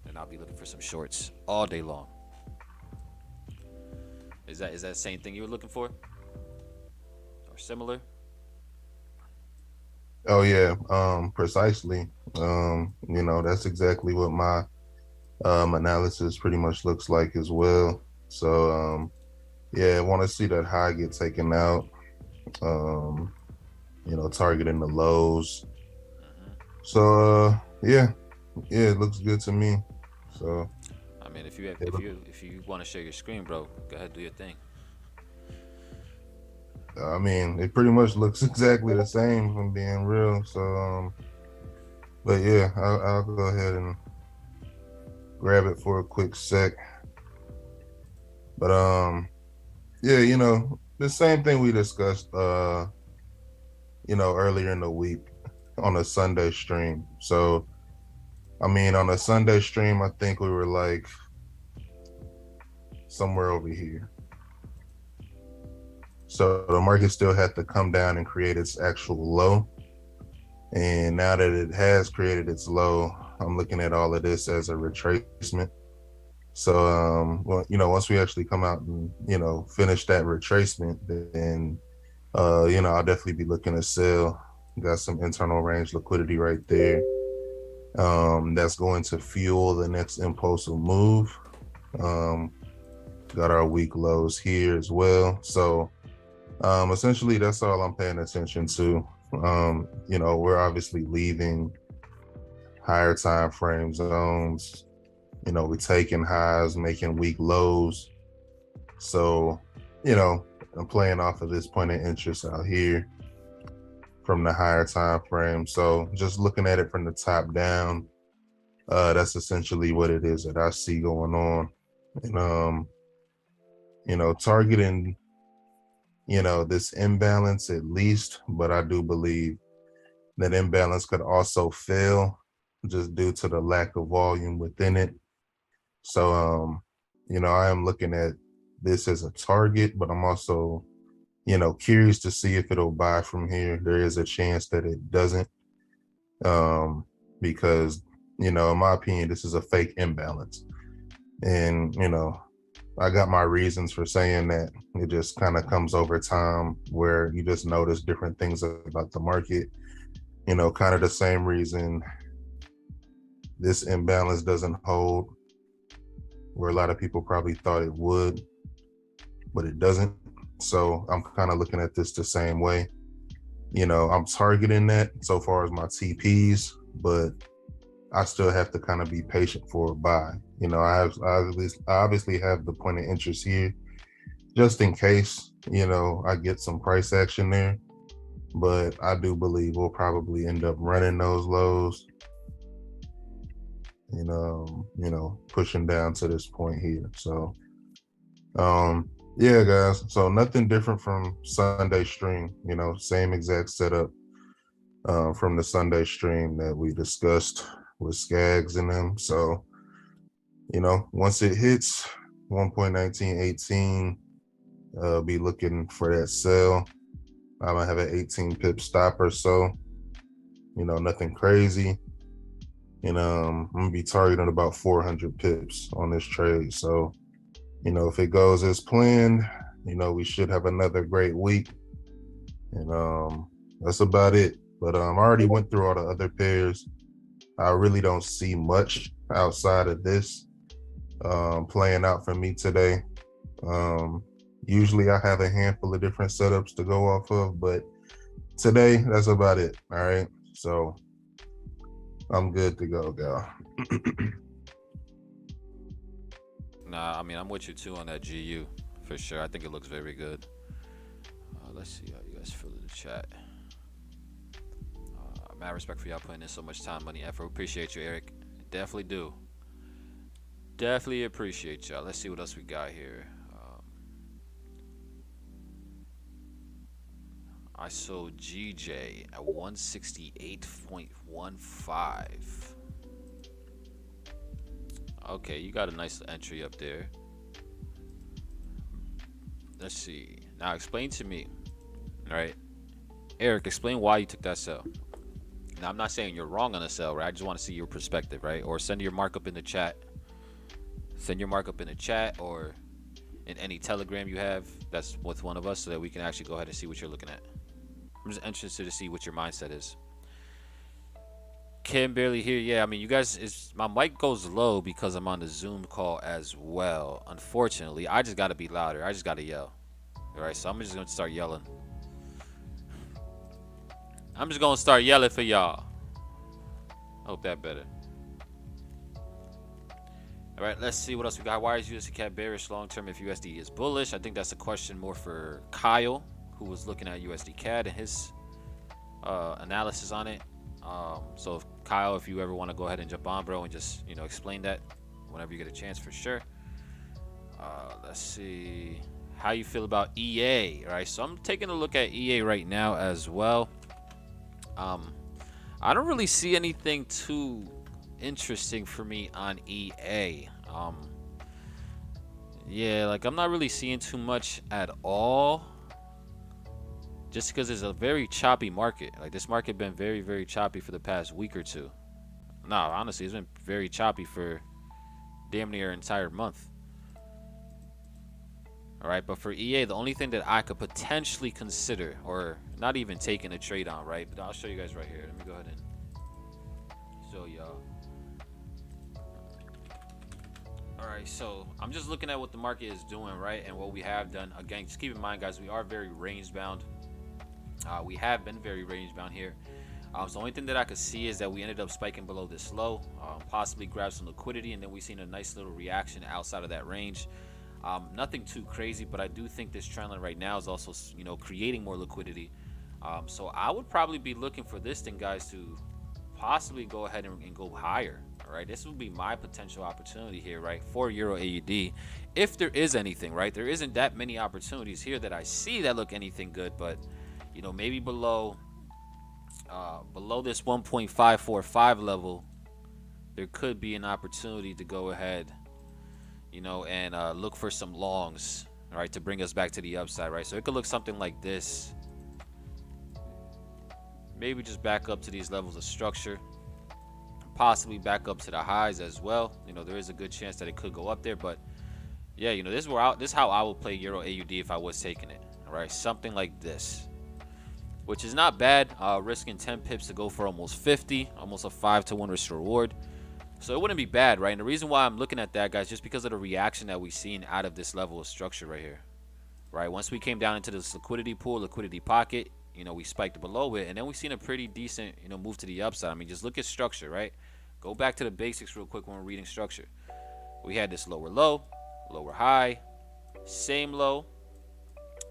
Then I'll be looking for some shorts all day long. Is that the same thing you were looking for, or similar? Oh yeah, precisely. You know, that's exactly what my analysis pretty much looks like as well. So yeah, I want to see that high get taken out. You know, targeting the lows. So yeah, it looks good to me. So I mean, if you want to share your screen, bro, go ahead, do your thing. I mean, it pretty much looks exactly the same, if I'm being real. So but yeah, I'll go ahead and grab it for a quick sec. But yeah, you know, the same thing we discussed you know, earlier in the week on a Sunday stream. So I mean, on a Sunday stream, I think we were like somewhere over here. So the market still had to come down and create its actual low. And now that it has created its low, I'm looking at all of this as a retracement. So, well, you know, once we actually come out and, you know, finish that retracement, then, you know, I'll definitely be looking to sell. Got some internal range liquidity right there. That's going to fuel the next impulsive move. Got our weak lows here as well. So, essentially, that's all I'm paying attention to. You know, we're obviously leaving higher time frame zones. You know, we're taking highs, making weak lows. So, you know, I'm playing off of this point of interest out here from the higher time frame. So just looking at it from the top down, that's essentially what it is that I see going on. And you know, targeting, you know, this imbalance at least, but I do believe that imbalance could also fail just due to the lack of volume within it. So you know, I am looking at this as a target, but I'm also, you know, curious to see if it'll buy from here. There is a chance that it doesn't, because, you know, in my opinion, this is a fake imbalance. And, you know, I got my reasons for saying that. It just kind of comes over time where you just notice different things about the market. You know, kind of the same reason this imbalance doesn't hold, where a lot of people probably thought it would, but it doesn't. So I'm kind of looking at this the same way. You know, I'm targeting that so far as my TPs, but I still have to kind of be patient for a buy. You know, I obviously have the point of interest here just in case, you know, I get some price action there. But I do believe we'll probably end up running those lows and, you know, pushing down to this point here. So, yeah, guys. So nothing different from Sunday stream, you know, same exact setup from the Sunday stream that we discussed with Skags and them. So, you know, once it hits 1.1918, be looking for that sell. I'm gonna have an 18 pip stop or so, you know, nothing crazy. And I'm gonna be targeting about 400 pips on this trade. So, you know, if it goes as planned, you know, we should have another great week. And that's about it. But I already went through all the other pairs. I really don't see much outside of this. playing out for me today. Usually I have a handful of different setups to go off of, but today that's about it. All right. So I'm good to go, gal. Nah, I mean, I'm with you too on that GU for sure. I think it looks very good. Let's see how you guys feel in the chat. Mad respect for y'all putting in so much time, money, effort. Appreciate you, Eric. Definitely do. Definitely appreciate y'all. Let's see what else we got here. I sold GJ at 168.15. Okay, you got a nice entry up there. Let's see. Now explain to me. All right, Eric, explain why you took that sell. Now I'm not saying you're wrong on the sell, right? I just want to see your perspective, right? Or send your markup in the chat. Send your markup in the chat or in any Telegram you have that's with one of us, so that we can actually go ahead and see what you're looking at. I'm just interested to see what your mindset is. Can barely hear. Yeah, I mean, you guys, my mic goes low because I'm on the Zoom call as well. Unfortunately, I just got to be louder. I just got to yell. All right, so I'm just going to start yelling. I'm just going to start yelling for y'all. Hope that better. All right, let's see what else we got. Why is USD CAD bearish long term if USD is bullish? I think that's a question more for Kyle, who was looking at USD CAD and his analysis on it. So if Kyle, if you ever want to go ahead and jump on, bro, and just, you know, explain that whenever you get a chance, for sure. Let's see how you feel about EA. All right, so I'm taking a look at EA right now as well. I don't really see anything too interesting for me on EA. Yeah, like I'm not really seeing too much at all, just because it's a very choppy market. Like this market been very, very choppy for the past week or two. No, honestly, it's been very choppy for damn near an entire month. All right, but for EA, the only thing that I could potentially consider, or not even taking a trade on, right? But I'll show you guys right here. Let me go ahead and show y'all. All right, so I'm just looking at what the market is doing, right? And what we have done. Again, just keep in mind, guys, we are very range bound. We have been very range bound here. So the only thing that I could see is that we ended up spiking below this low, possibly grab some liquidity, and then we've seen a nice little reaction outside of that range. Nothing too crazy, but I do think this trend line right now is also, you know, creating more liquidity. So I would probably be looking for this thing, guys, to possibly go ahead and go higher. All right, this would be my potential opportunity here, right, for Euro AUD, if there is anything, right? There isn't that many opportunities here that I see that look anything good, but you know, maybe below this 1.545 level, there could be an opportunity to go ahead, you know, and look for some longs, all right, to bring us back to the upside, right? So it could look something like this. Maybe just back up to these levels of structure, possibly back up to the highs as well. You know, there is a good chance that it could go up there, but yeah, you know, this is how I would play Euro AUD if I was taking it, all right? Something like this, which is not bad, risking 10 pips to go for almost 50, almost a 5-to-1 risk reward. So it wouldn't be bad, right? And the reason why I'm looking at that, guys, just because of the reaction that we've seen out of this level of structure right here, right? Once we came down into this liquidity pool, liquidity pocket, you know, we spiked below it, and then we've seen a pretty decent, you know, move to the upside. I mean, just look at structure, right? Go back to the basics real quick when we're reading structure. We had this lower low, lower high, same low,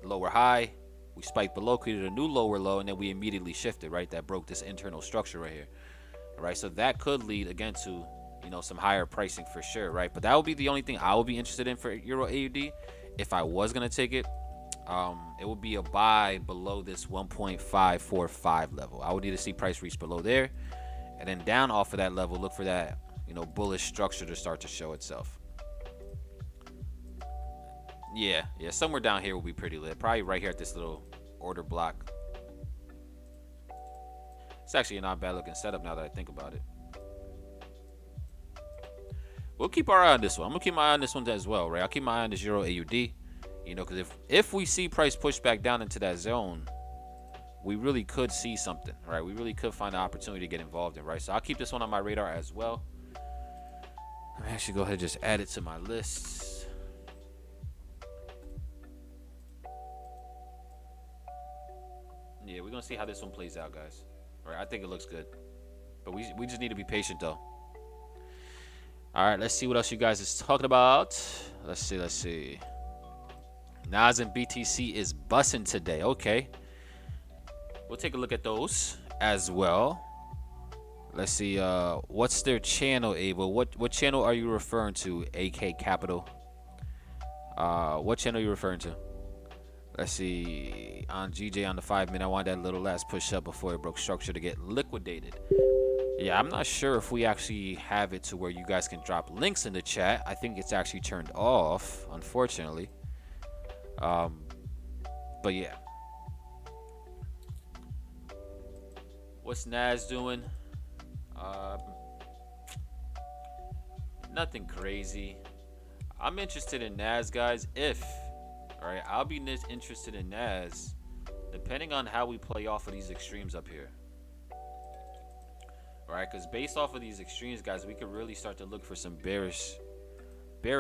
lower high. We spiked below, created a new lower low, and then we immediately shifted, right? That broke this internal structure right here. All right, so that could lead again to, you know, some higher pricing for sure, right? But that would be the only thing I would be interested in for Euro AUD if I was gonna take it. It would be a buy below this 1.545 level. I would need to see price reach below there, and then down off of that level, look for that, you know, bullish structure to start to show itself. Yeah, somewhere down here will be pretty lit. Probably right here at this little order block. It's actually a not bad looking setup now that I think about it. We'll keep our eye on this one. I'm gonna keep my eye on this one as well, right? I'll keep my eye on this Euro AUD. You know, because if we see price push back down into that zone, we really could see something, right? We really could find an opportunity to get involved in, right? So I'll keep this one on my radar as well. Let me actually go ahead and just add it to my list. Yeah, we're gonna see how this one plays out, guys. All right, I think it looks good, but we just need to be patient though. All right, let's see what else you guys is talking about. Let's see. Nas and BTC is bussing today. Okay, we'll take a look at those as well. Let's see. What's their channel, Ava? What channel are you referring to? AK Capital. What channel are you referring to? Let's see. On GJ on the 5 minute, I want that little last push up before it broke structure to get liquidated. Yeah, I'm not sure if we actually have it to where you guys can drop links in the chat. I think it's actually turned off, unfortunately. But yeah. What's NAS doing? Nothing crazy. I'm interested in NAS, guys. Alright, I'll be interested in NAS depending on how we play off of these extremes up here. Alright, because based off of these extremes, guys, we could really start to look for some bearish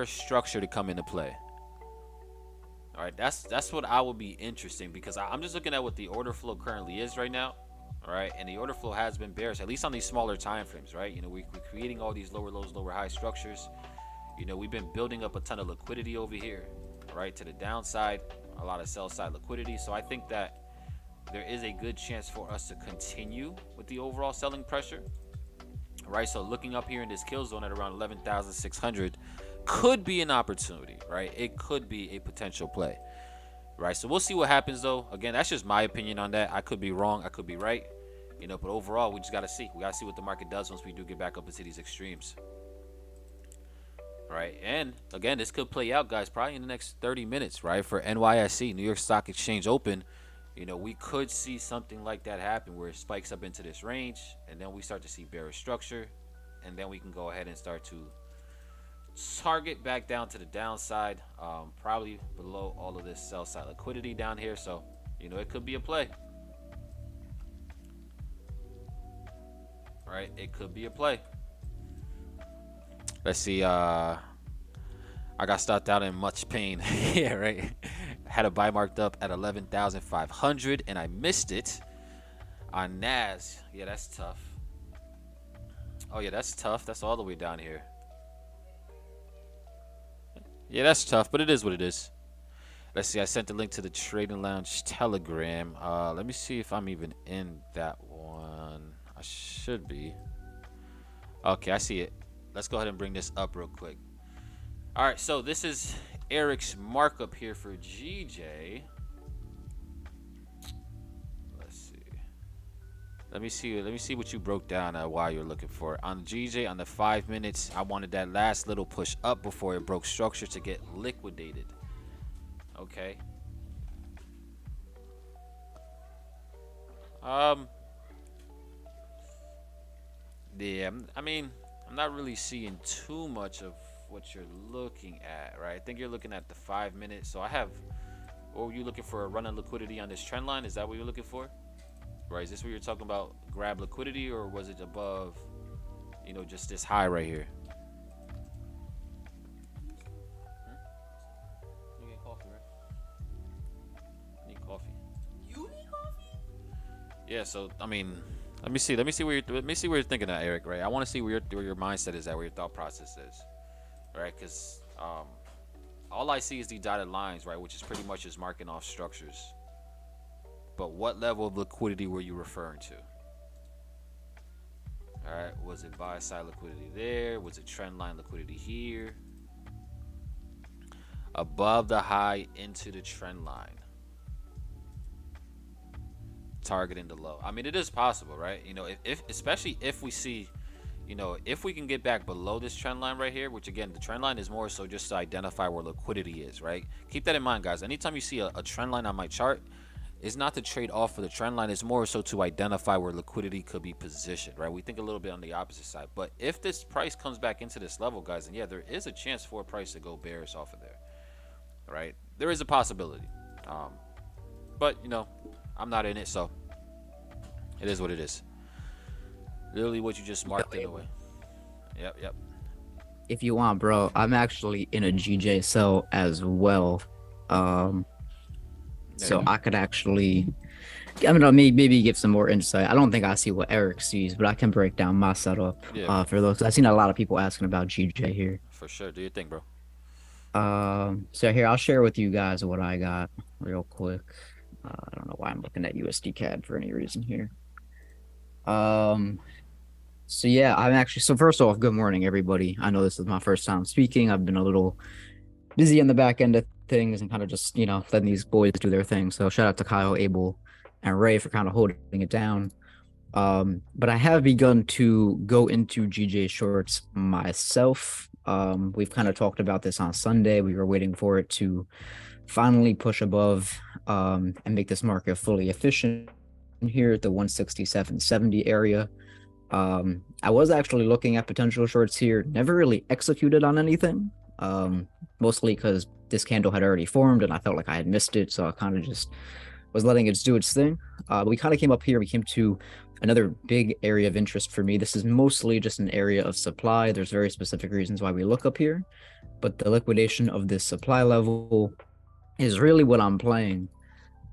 structure to come into play. Alright, that's what I would be interesting, because I'm just looking at what the order flow currently is right now. Alright, and the order flow has been bearish, at least on these smaller time frames, right? You know, we're creating all these lower lows, lower high structures. You know, we've been building up a ton of liquidity over here, right, to the downside, a lot of sell side liquidity. So I think that there is a good chance for us to continue with the overall selling pressure, right? So looking up here in this kill zone at around 11,600 could be an opportunity, right? It could be a potential play, right? So we'll see what happens, though. Again, that's just my opinion on that. I could be wrong, I could be right, you know, but overall we just got to see. We got to see what the market does once we do get back up into these extremes. Right, and again, this could play out, guys, probably in the next 30 minutes, right? For NYSE, New York Stock Exchange Open, you know, we could see something like that happen where it spikes up into this range, and then we start to see bearish structure, and then we can go ahead and start to target back down to the downside, probably below all of this sell side liquidity down here. So, you know, it could be a play. Right, it could be a play. Let's see. I got stopped out in much pain. Yeah, right. Had a buy marked up at 11,500 and I missed it on NAS. Yeah, that's tough. Oh yeah, that's tough. That's all the way down here. Yeah, that's tough, but it is what it is. Let's see. I sent the link to the Trading Lounge Telegram. Let me see if I'm even in that one. I should be. Okay, I see it. Let's go ahead and bring this up real quick. All right, so this is Eric's markup here for GJ. Let's see. Let me see what you broke down while you're looking for it. On GJ, on the 5 minutes, I wanted that last little push up before it broke structure to get liquidated. Okay. Yeah, I mean, I'm not really seeing too much of what you're looking at, right? I think you're looking at the 5 minutes. So I have, or were you looking for a run on liquidity on this trend line? Is that what you're looking for? Right, is this what you're talking about, grab liquidity, or was it above, you know, just this high right here? You get coffee, right? Need coffee. You need coffee? Yeah, so I mean, let me see where you're thinking at, Eric. Right, I want to see where your mindset is at, where your thought process is, right? Because all I see is the dotted lines, right, which is pretty much just marking off structures. But what level of liquidity were you referring to? All right, was it buy side liquidity there? Was it trend line liquidity here? Above the high into the trend line, targeting the low. I mean, it is possible, right? You know, if especially if we see, you know, if we can get back below this trend line right here, which again, the trend line is more so just to identify where liquidity is, right? Keep that in mind, guys. Anytime you see a trend line on my chart, it's not to trade off for the trend line. It's more so to identify where liquidity could be positioned, right? We think a little bit on the opposite side. But if this price comes back into this level, guys, and yeah, there is a chance for a price to go bearish off of there, right? There is a possibility. But, you know, I'm not in it, so it is what it is. Literally what you just marked in a way. Yep. if you want, bro, I'm actually in a GJ cell as well. Um, There so you go. I could actually, I mean, maybe give some more insight. I don't think I see what Eric sees, but I can break down my setup Yeah, for those. I've seen a lot of people asking about GJ here. for sure. Do your thing, bro. So here I'll share with you guys what I got real quick. I don't know why I'm looking at USD CAD for any reason here. Um, so yeah, I'm actually, so first off, good morning, everybody. I know this is my first time speaking. I've been a little busy on the back end of things and kind of just, letting these boys do their thing. So shout out to Kyle, Abel, and Ray for kind of holding it down. But I have begun to go into GJ shorts myself. We've kind of talked about this on Sunday. We were waiting for it to finally push above and make this market fully efficient here at the 167.70 area. I was actually looking at potential shorts here, never really executed on anything, mostly because this candle had already formed and I felt like I had missed it, so I kind of just was letting it do its thing. But we kind of came up here, we came to another big area of interest for me. This is mostly just an area of supply. There's very specific reasons why we look up here, but the liquidation of this supply level is really what I'm playing.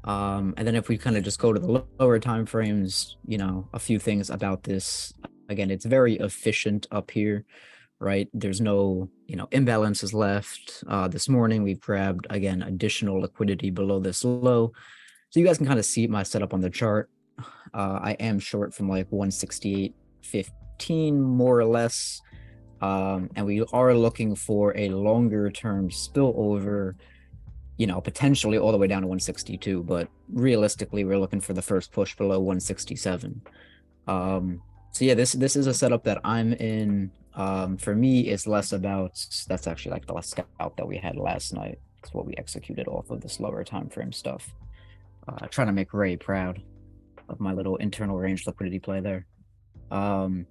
And then if we kind of just go to the lower time frames, a few things about this. Again, it's very efficient up here, right? There's no, imbalances left. This morning we've grabbed, again, additional liquidity below this low. So you guys can kind of see my setup on the chart. I am short from like 168.15 more or less. And we are looking for a longer term spillover, potentially all the way down to 162, but realistically, we're looking for the first push below 167. So yeah, this is a setup that I'm in. For me, it's less about, that's actually like the last scalp that we had last night. It's what we executed off of this lower time frame stuff. Trying to make Ray proud of my little internal range liquidity play there. But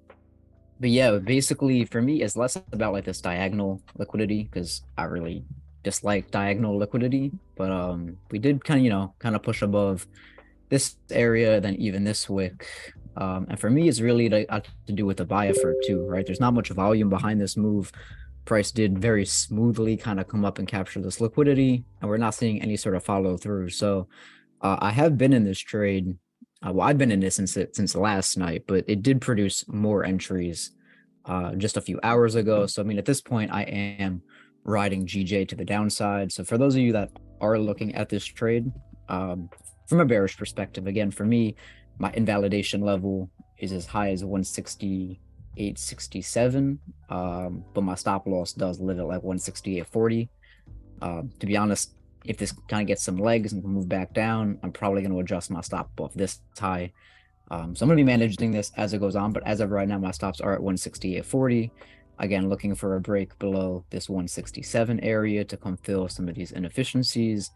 yeah, basically for me, it's less about like this diagonal liquidity because I really dislike diagonal liquidity. But we did kind of push above this area, then even this wick. And for me, it's really to do with the buy effort too, right? There's not much volume behind this move. Price did very smoothly kind of come up and capture this liquidity, and we're not seeing any sort of follow through. So I have been in this trade. Well, I've been in this since last night, but it did produce more entries just a few hours ago. So, I mean, at this point, I am riding GJ to the downside. So for those of you that are looking at this trade, from a bearish perspective, again, for me, my invalidation level is as high as 168.67, but my stop loss does live at like 168.40. To be honest, if this kind of gets some legs and can move back down, I'm probably going to adjust my stop off this high. So I'm going to be managing this as it goes on, but as of right now, my stops are at 168.40. Again, looking for a break below this 167 area to come fill some of these inefficiencies.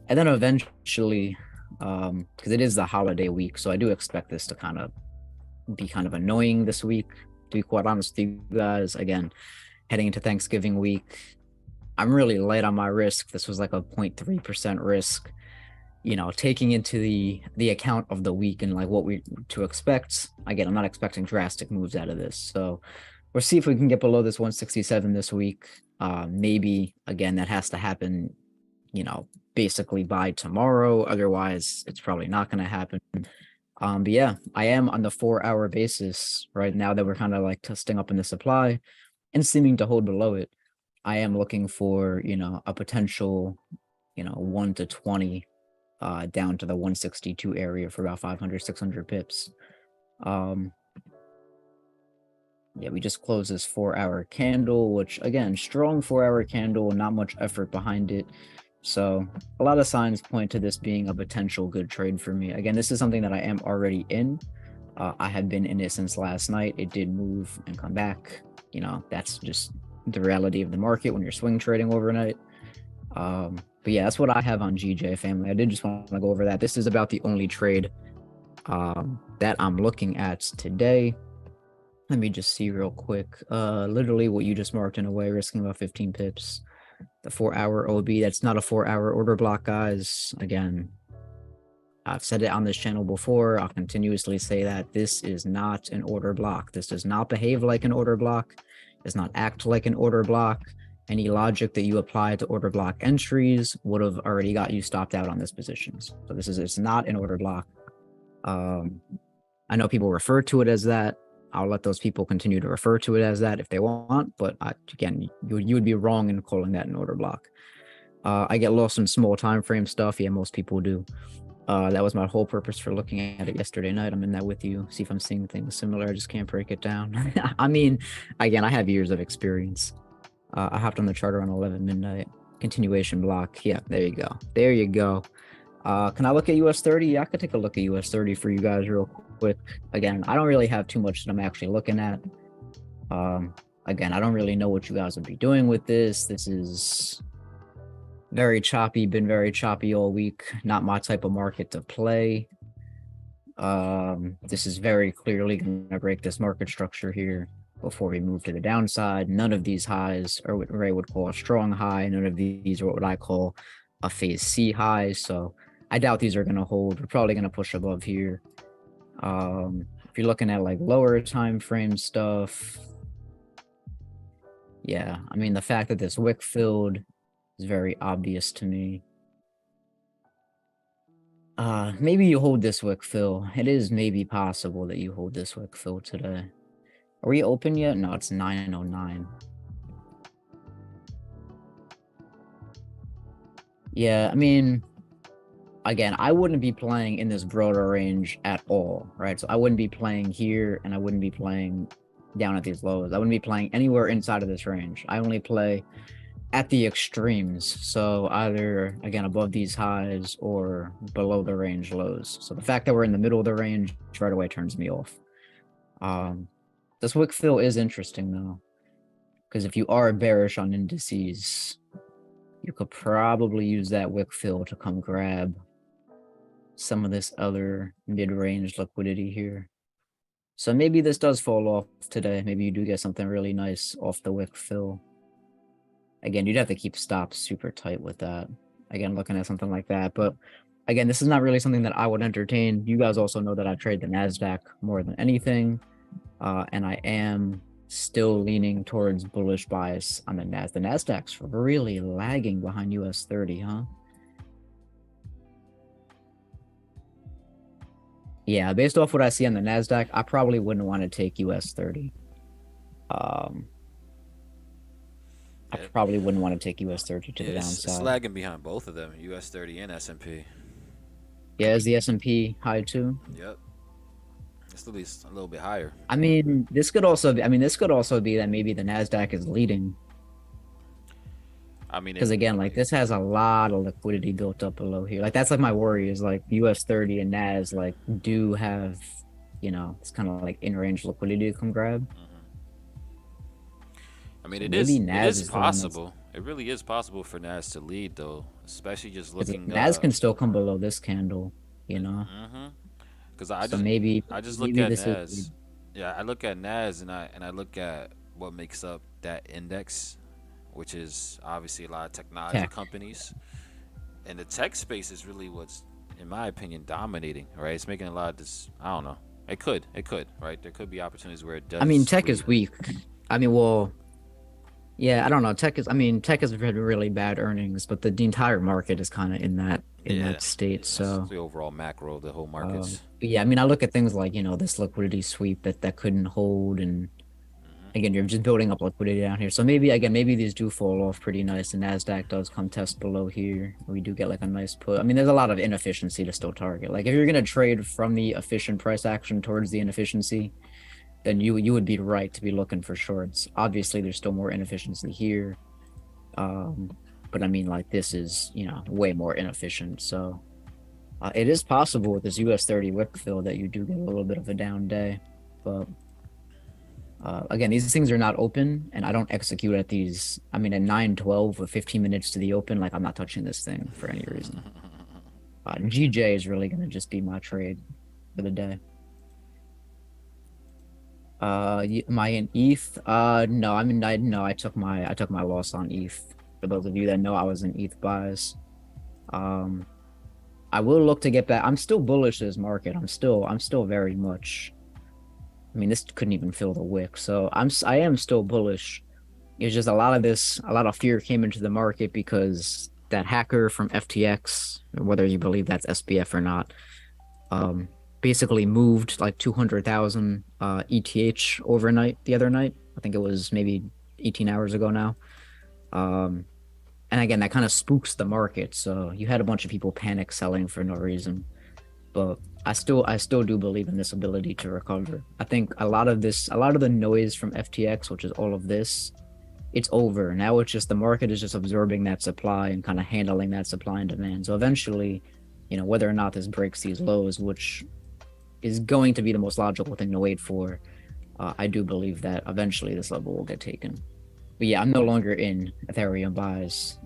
And then eventually, because it is the holiday week, so I do expect this to kind of be kind of annoying this week, to be quite honest with you guys. Again, heading into Thanksgiving week, I'm really light on my risk. This was like a 0.3% risk, taking into the account of the week and like what we to expect. Again, I'm not expecting drastic moves out of this. So we'll see if we can get below this 167 this week. Maybe, again, that has to happen, basically by tomorrow. Otherwise, it's probably not going to happen. But yeah, I am on the 4-hour basis right now that we're kind of like testing up in the supply and seeming to hold below it. I am looking for, a potential, 1 to 20 down to the 162 area for about 500, 600 pips. Yeah, we just closed this 4-hour candle, which again, strong 4-hour candle, not much effort behind it. So a lot of signs point to this being a potential good trade for me. Again, this is something that I am already in. I had been in it since last night. It did move and come back. That's just the reality of the market when you're swing trading overnight. But yeah, that's what I have on GJ family. I did just want to go over that. This is about the only trade that I'm looking at today. Let me just see real quick. Literally what you just marked in a way, risking about 15 pips. The 4-hour OB, that's not a 4-hour order block, guys. Again, I've said it on this channel before. I'll continuously say that this is not an order block. This does not behave like an order block. does not act like an order block. Any logic that you apply to order block entries would have already got you stopped out on this position. So it's not an order block. I know people refer to it as that. I'll let those people continue to refer to it as that if they want, but again, you would be wrong in calling that an order block. I get lost in small time frame stuff. Yeah, most people do. That was my whole purpose for looking at it yesterday night. I'm in that with you. See if I'm seeing things similar. I just can't break it down. I mean, again, I have years of experience. I hopped on the chart around 11 midnight. Continuation block. Yeah, there you go. There you go. Can I look at US 30? Yeah, I could take a look at US 30 for you guys real quick. Again, I don't really have too much that I'm actually looking at. Again, I don't really know what you guys would be doing with this. This is very choppy, been very choppy all week. Not my type of market to play. This is very clearly going to break this market structure here before we move to the downside. None of these highs are what Ray would call a strong high. None of these are what I call a phase C high. So I doubt these are going to hold. We're probably going to push above here. If you're looking at like lower time frame stuff, yeah, I mean, the fact that this wick filled is very obvious to me. Maybe you hold this wick fill. It is maybe possible that you hold this wick fill today. Are we open yet? No, it's 9:09. Yeah, I mean, again, I wouldn't be playing in this broader range at all, right? So I wouldn't be playing here, and I wouldn't be playing down at these lows. I wouldn't be playing anywhere inside of this range. I only play at the extremes. So either, again, above these highs or below the range lows. So the fact that we're in the middle of the range right away turns me off. This wick fill is interesting, though, because if you are bearish on indices, you could probably use that wick fill to come grab some of this other mid-range liquidity here. So maybe this does fall off today. Maybe you do get something really nice off the wick fill. Again, you'd have to keep stops super tight with that. Again, looking at something like that. But again, this is not really something that I would entertain. You guys also know that I trade the NASDAQ more than anything. And I am still leaning towards bullish bias on the NASDAQ. The NASDAQ's really lagging behind US 30, huh? Yeah, based off what I see on the NASDAQ, I probably wouldn't want to take US 30. I probably wouldn't want to take US 30 to the downside. It's lagging behind both of them, US 30 and S&P. Yeah, is the S&P high too? Yep. It's at least a little bit higher. I mean, this could also be, that maybe the NASDAQ is leading. I mean, because again, like this has a lot of liquidity built up below here. Like that's like my worry is like US 30 and NAS like do have, you know, it's kind of like in range liquidity to come grab. I mean, it is possible. It really is possible for NAS to lead though, especially just looking. NAS can still come below this candle, you know. Because I just look at NAS. Yeah, I look at NAS and I look at what makes up that index, which is obviously a lot of technology companies, and the tech space is really what's, in my opinion, dominating. Right, it's making a lot of this. I don't know. It could. Right, there could be opportunities where it does. I mean, tech is weak. I mean, well. Yeah, I don't know. Tech has had really bad earnings, but the entire market is kind of in that state. So the overall macro, the whole markets. Yeah, I mean, I look at things like, you know, this liquidity sweep that couldn't hold, and again, you're just building up liquidity down here. So maybe these do fall off pretty nice. The NASDAQ does come test below here. We do get like a nice put. I mean, there's a lot of inefficiency to still target. Like if you're gonna trade from the efficient price action towards the inefficiency, then you would be right to be looking for shorts. Obviously, there's still more inefficiency here. But I mean, like, this is, you know, way more inefficient. So it is possible with this US 30 wick fill that you do get a little bit of a down day. But again, these things are not open, and I don't execute at these. I mean, at 9:12 with 15 minutes to the open, like, I'm not touching this thing for any reason. GJ is really going to just be my trade for the day. Am I in ETH? No, I took my loss on ETH. For those of you that know, I was in ETH buys. I will look to get back. I'm still bullish this market. I'm still very much I mean, this couldn't even fill the wick. So I am still bullish. It's just a lot of fear came into the market because that hacker from FTX, whether you believe that's SBF or not, basically moved like 200,000 ETH overnight the other night. I think it was maybe 18 hours ago now. And again, that kind of spooks the market. So you had a bunch of people panic selling for no reason. But I still do believe in this ability to recover. I think a lot of the noise from FTX, which is all of this, it's over. Now it's just the market is just absorbing that supply and kind of handling that supply and demand. So eventually, whether or not this breaks these lows, which is going to be the most logical thing to wait for, I do believe that eventually this level will get taken. But yeah, I'm no longer in Ethereum buys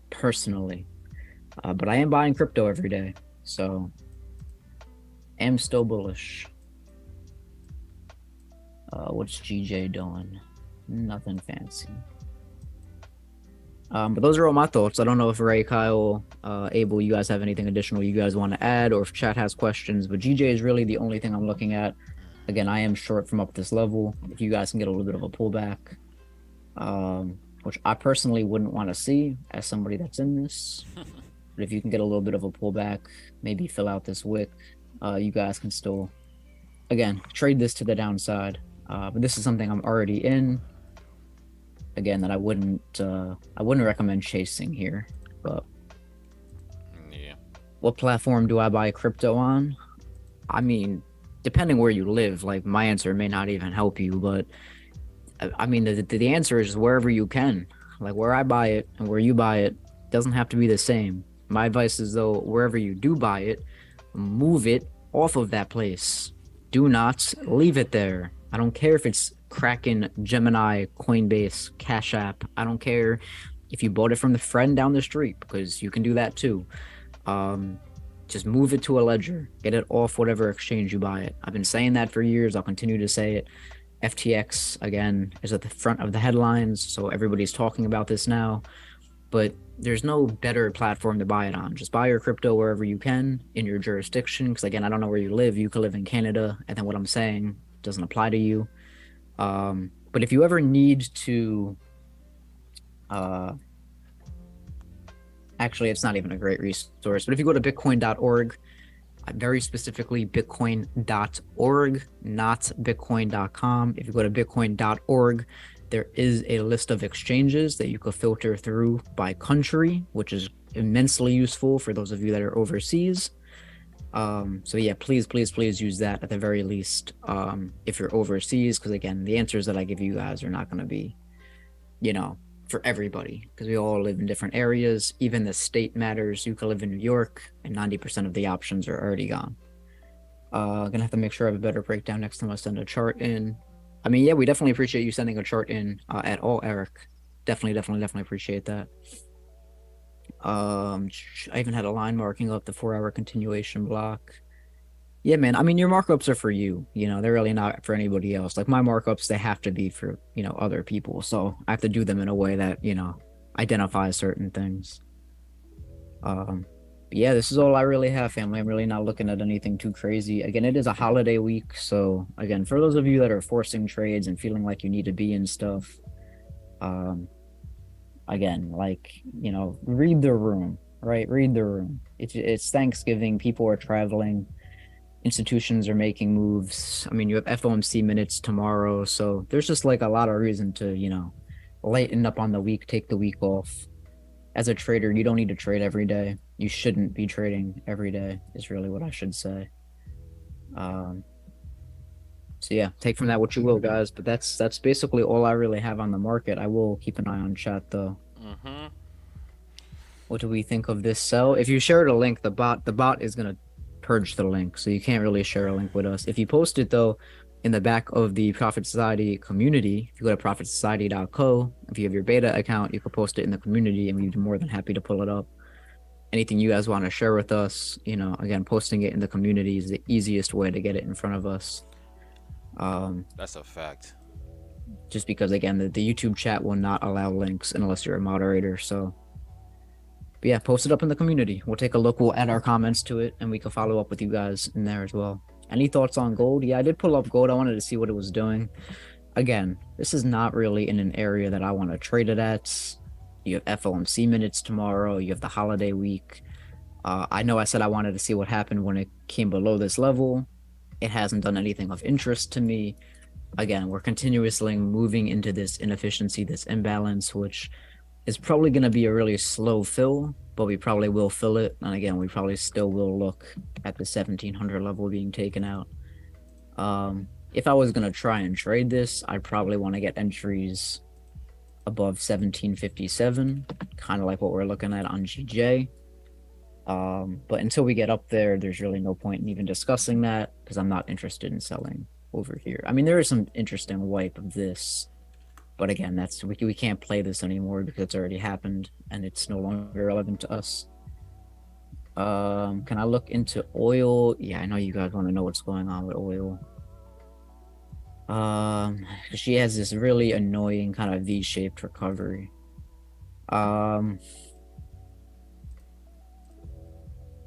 personally, but I am buying crypto every day, so am still bullish. What's GJ doing? Nothing fancy. But those are all my thoughts. I don't know if Ray, Kyle, Abel, you guys have anything additional you guys want to add, or if chat has questions. But GJ is really the only thing I'm looking at. Again, I am short from up this level. If you guys can get a little bit of a pullback, which I personally wouldn't want to see as somebody that's in this. But if you can get a little bit of a pullback, maybe fill out this wick, you guys can still, again, trade this to the downside. But this is something I'm already in. Again, that I wouldn't recommend chasing here. But yeah, what platform do I buy crypto on? I mean, depending where you live, like my answer may not even help you, but I mean, the answer is wherever you can. Like where I buy it and where you buy it doesn't have to be the same. My advice is, though, wherever you do buy it, move it off of that place. Do not leave it there. I don't care if it's Kraken, Gemini, Coinbase, Cash App. I don't care if you bought it from the friend down the street, because you can do that too. Just move it to a ledger. Get it off whatever exchange you buy it. I've been saying that for years. I'll continue to say it. FTX, again, is at the front of the headlines, so everybody's talking about this now. But there's no better platform to buy it on. Just buy your crypto wherever you can in your jurisdiction, because again, I don't know where you live. You could live in Canada, and then what I'm saying doesn't apply to you. But if you ever need to, actually, it's not even a great resource, but if you go to bitcoin.org, very specifically bitcoin.org, not bitcoin.com. If you go to bitcoin.org, there is a list of exchanges that you could filter through by country, which is immensely useful for those of you that are overseas. So yeah, please use that at the very least, if you're overseas, because again, the answers that I give you guys are not going to be, for everybody, because we all live in different areas. Even the state matters. You could live in New York and 90% of the options are already gone. Gonna have to make sure I have a better breakdown next time I send a chart in. I mean, yeah, we definitely appreciate you sending a chart in at all, Eric. Definitely appreciate that. I even had a line marking up the 4-hour continuation block. Yeah, man. I mean, your markups are for you. They're really not for anybody else. Like my markups, they have to be for, other people. So I have to do them in a way that, identifies certain things. Yeah, this is all I really have, family. I'm really not looking at anything too crazy. Again, it is a holiday week. So again, for those of you that are forcing trades and feeling like you need to be in stuff, again, read the room, right? Read the room. It's Thanksgiving. People are traveling. Institutions are making moves. I mean, you have FOMC minutes tomorrow, so there's just like a lot of reason to, lighten up on the week, take the week off. As a trader, you don't need to trade every day. You shouldn't be trading every day, is really what I should say. So yeah, take from that what you will, guys. But that's basically all I really have on the market. I will keep an eye on chat though. Mm-hmm. What do we think of this sell? If you shared a link, the bot is gonna purge the link, so you can't really share a link with us. If you post it though in the back of the Profit Society community, if you go to profitsociety.co, if you have your beta account, you can post it in the community and we'd be more than happy to pull it up. Anything you guys want to share with us, again, posting it in the community is the easiest way to get it in front of us. That's a fact. Just because again, the YouTube chat will not allow links unless you're a moderator. So but yeah, post it up in the community. We'll take a look. We'll add our comments to it, and we can follow up with you guys in there as well. Any thoughts on gold? Yeah, I did pull up gold. I wanted to see what it was doing. Again, this is not really in an area that I want to trade it at. You have FOMC minutes tomorrow. You have the holiday week. I know I said I wanted to see what happened when it came below this level. It hasn't done anything of interest to me. Again, we're continuously moving into this inefficiency, this imbalance, which is probably going to be a really slow fill, but we probably will fill it. And again, we probably still will look at the 1700 level being taken out. If I was going to try and trade this, I'd probably want to get entries above 1757, kind of like what we're looking at on GJ. But until we get up there, there's really no point in even discussing that because I'm not interested in selling over here. I mean, there is some interesting wipe of this, but again, that's we can't play this anymore because it's already happened and it's no longer relevant to us. Can I look into oil? Yeah, I know you guys want to know what's going on with oil. She has this really annoying kind of V-shaped recovery.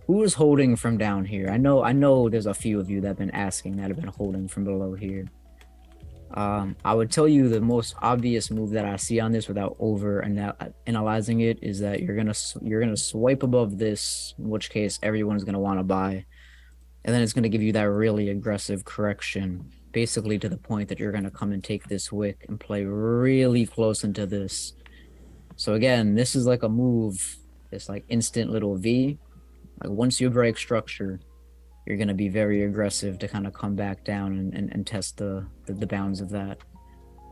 Who is holding from down here? I know there's a few of you that have been asking that have been holding from below here. I would tell you the most obvious move that I see on this without over analyzing it is that you're gonna swipe above this, in which case everyone's gonna want to buy, and then it's gonna give you that really aggressive correction, basically to the point that you're gonna come and take this wick and play really close into this. So again, this is like a move, this like instant little V. Like once you break structure, you're going to be very aggressive to kind of come back down and test the bounds of that.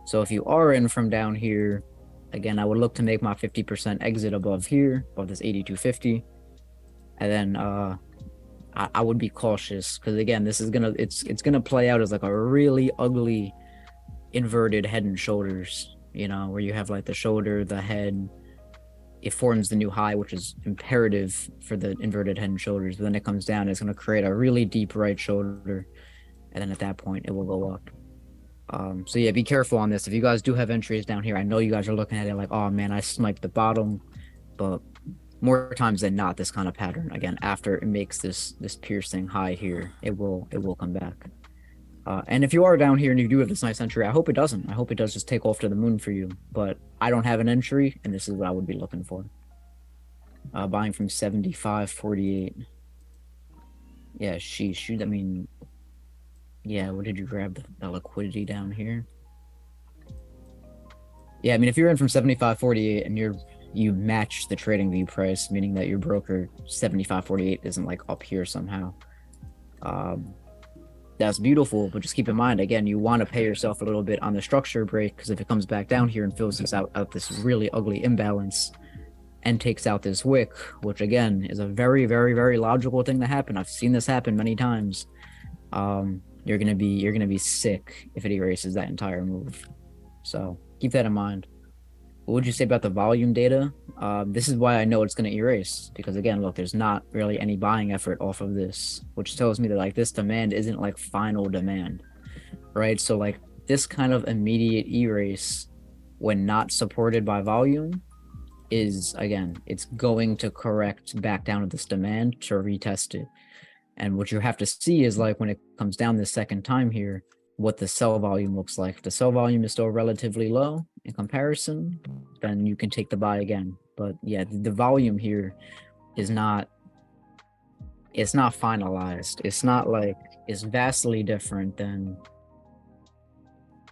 So if you are in from down here, again, I would look to make my 50% exit above here, above this 8250. And then I would be cautious because again, this is it's gonna play out as like a really ugly inverted head and shoulders, you know, where you have like the shoulder, the head. It forms the new high, which is imperative for the inverted head and shoulders. But then it comes down, it's going to create a really deep right shoulder. And then at that point, it will go up. So yeah, be careful on this. If you guys do have entries down here, I know you guys are looking at it like, oh man, I sniped the bottom. But more times than not, this kind of pattern, again, after it makes this piercing high here, it will come back. And if you are down here and you do have this nice entry, I hope it doesn't. I hope it does just take off to the moon for you. But I don't have an entry, and this is what I would be looking for. Buying from 75.48. Yeah, sheesh. I mean, yeah, what did you grab? The liquidity down here? Yeah, I mean, if you're in from 75.48 and you match the trading view price, meaning that your broker 75.48 isn't like up here somehow. That's beautiful, but just keep in mind, again, you want to pay yourself a little bit on the structure break, because if it comes back down here and fills this out this really ugly imbalance and takes out this wick, which again is a very, very, very logical thing to happen. I've seen this happen many times. You're gonna be sick if it erases that entire move. So keep that in mind. What would you say about the volume data? This is why I know it's going to erase, because again, look, there's not really any buying effort off of this, which tells me that like this demand isn't like final demand, right? So like this kind of immediate erase when not supported by volume is, again, it's going to correct back down to this demand to retest it. And what you have to see is like when it comes down this second time here, what the sell volume looks like. If the sell volume is still relatively low in comparison, then you can take the buy again. But yeah, the volume here is not, it's not finalized. It's not like, it's vastly different than,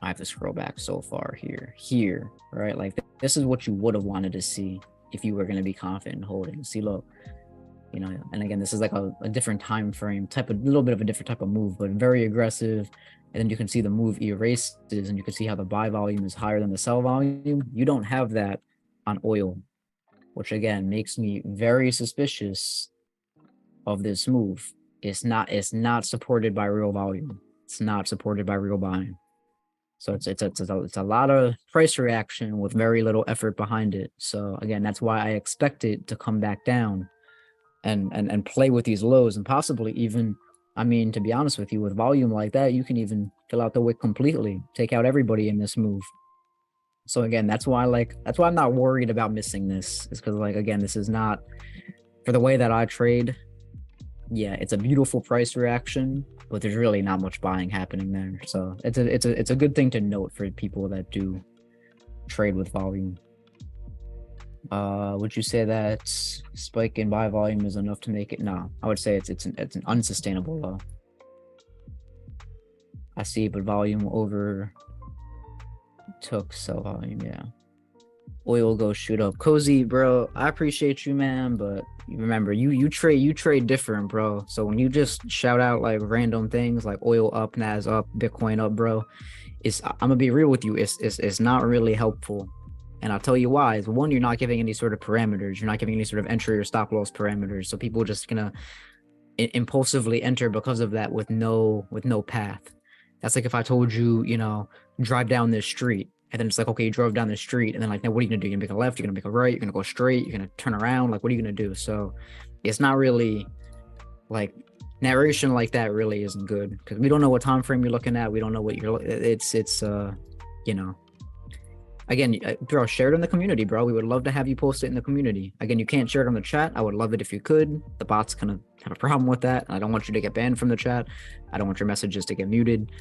I have to scroll back so far here, right? Like this is what you would have wanted to see if you were going to be confident in holding. See, look, you know, and again, this is like a different time frame type of, little bit of a different type of move, but very aggressive. And then you can see the move erases, and you can see how the buy volume is higher than the sell volume. You don't have that on oil, which again makes me very suspicious of this move. It's not supported by real volume. It's not supported by real buying. So it's a lot of price reaction with very little effort behind it. So again, that's why I expect it to come back down and play with these lows, and possibly even, I mean, to be honest with you, with volume like that, you can even fill out the wick completely, take out everybody in this move. So again, that's why I'm not worried about missing this, is because like, again, this is not, for the way that I trade, yeah, it's a beautiful price reaction, but there's really not much buying happening there. So it's a good thing to note for people that do trade with volume. Would you say that spike in buy volume is enough to make it? No, I would say it's an unsustainable low. I see, but volume over took sell volume, yeah. Oil go shoot up. Cozy, bro, I appreciate you, man, but remember, you trade different, bro. So when you just shout out like random things like oil up, NAS up, Bitcoin up, bro, I'm gonna be real with you, it's not really helpful. And I'll tell you why. Is one, you're not giving any sort of parameters. You're not giving any sort of entry or stop loss parameters. So people are just gonna impulsively enter because of that with no path. That's like if I told you, drive down this street, and then it's like, okay, you drove down the street, and then like, now what are you gonna do? You're gonna make a left, you're gonna make a right, you're gonna go straight, you're gonna turn around. Like, what are you gonna do? So it's not really like narration like that really isn't good because we don't know what time frame you're looking at. We don't know what it's again, bro, share it in the community, bro. We would love to have you post it in the community. Again, you can't share it on the chat. I would love it if you could. The bot's gonna have a problem with that. I don't want you to get banned from the chat. I don't want your messages to get muted.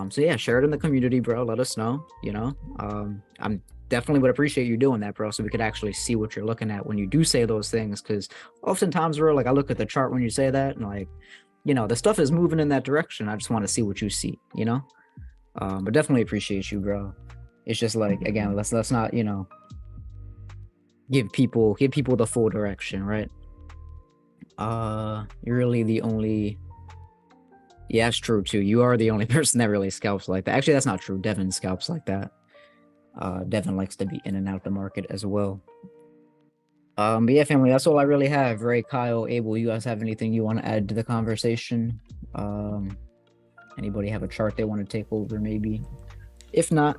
So yeah, share it in the community, bro. Let us know. I'm definitely would appreciate you doing that, bro, so we could actually see what you're looking at when you do say those things. Because oftentimes, bro, like I look at the chart when you say that, and like, the stuff is moving in that direction. I just want to see what you see, but definitely appreciate you, bro. It's just like, again, let's not, give people the full direction, right? You're really the only. Yeah, it's true too. You are the only person that really scalps like that. Actually, that's not true. Devin scalps like that. Devin likes to be in and out the market as well. But yeah, family, that's all I really have. Ray, Kyle, Abel, you guys have anything you want to add to the conversation? Anybody have a chart they want to take over, maybe? If not,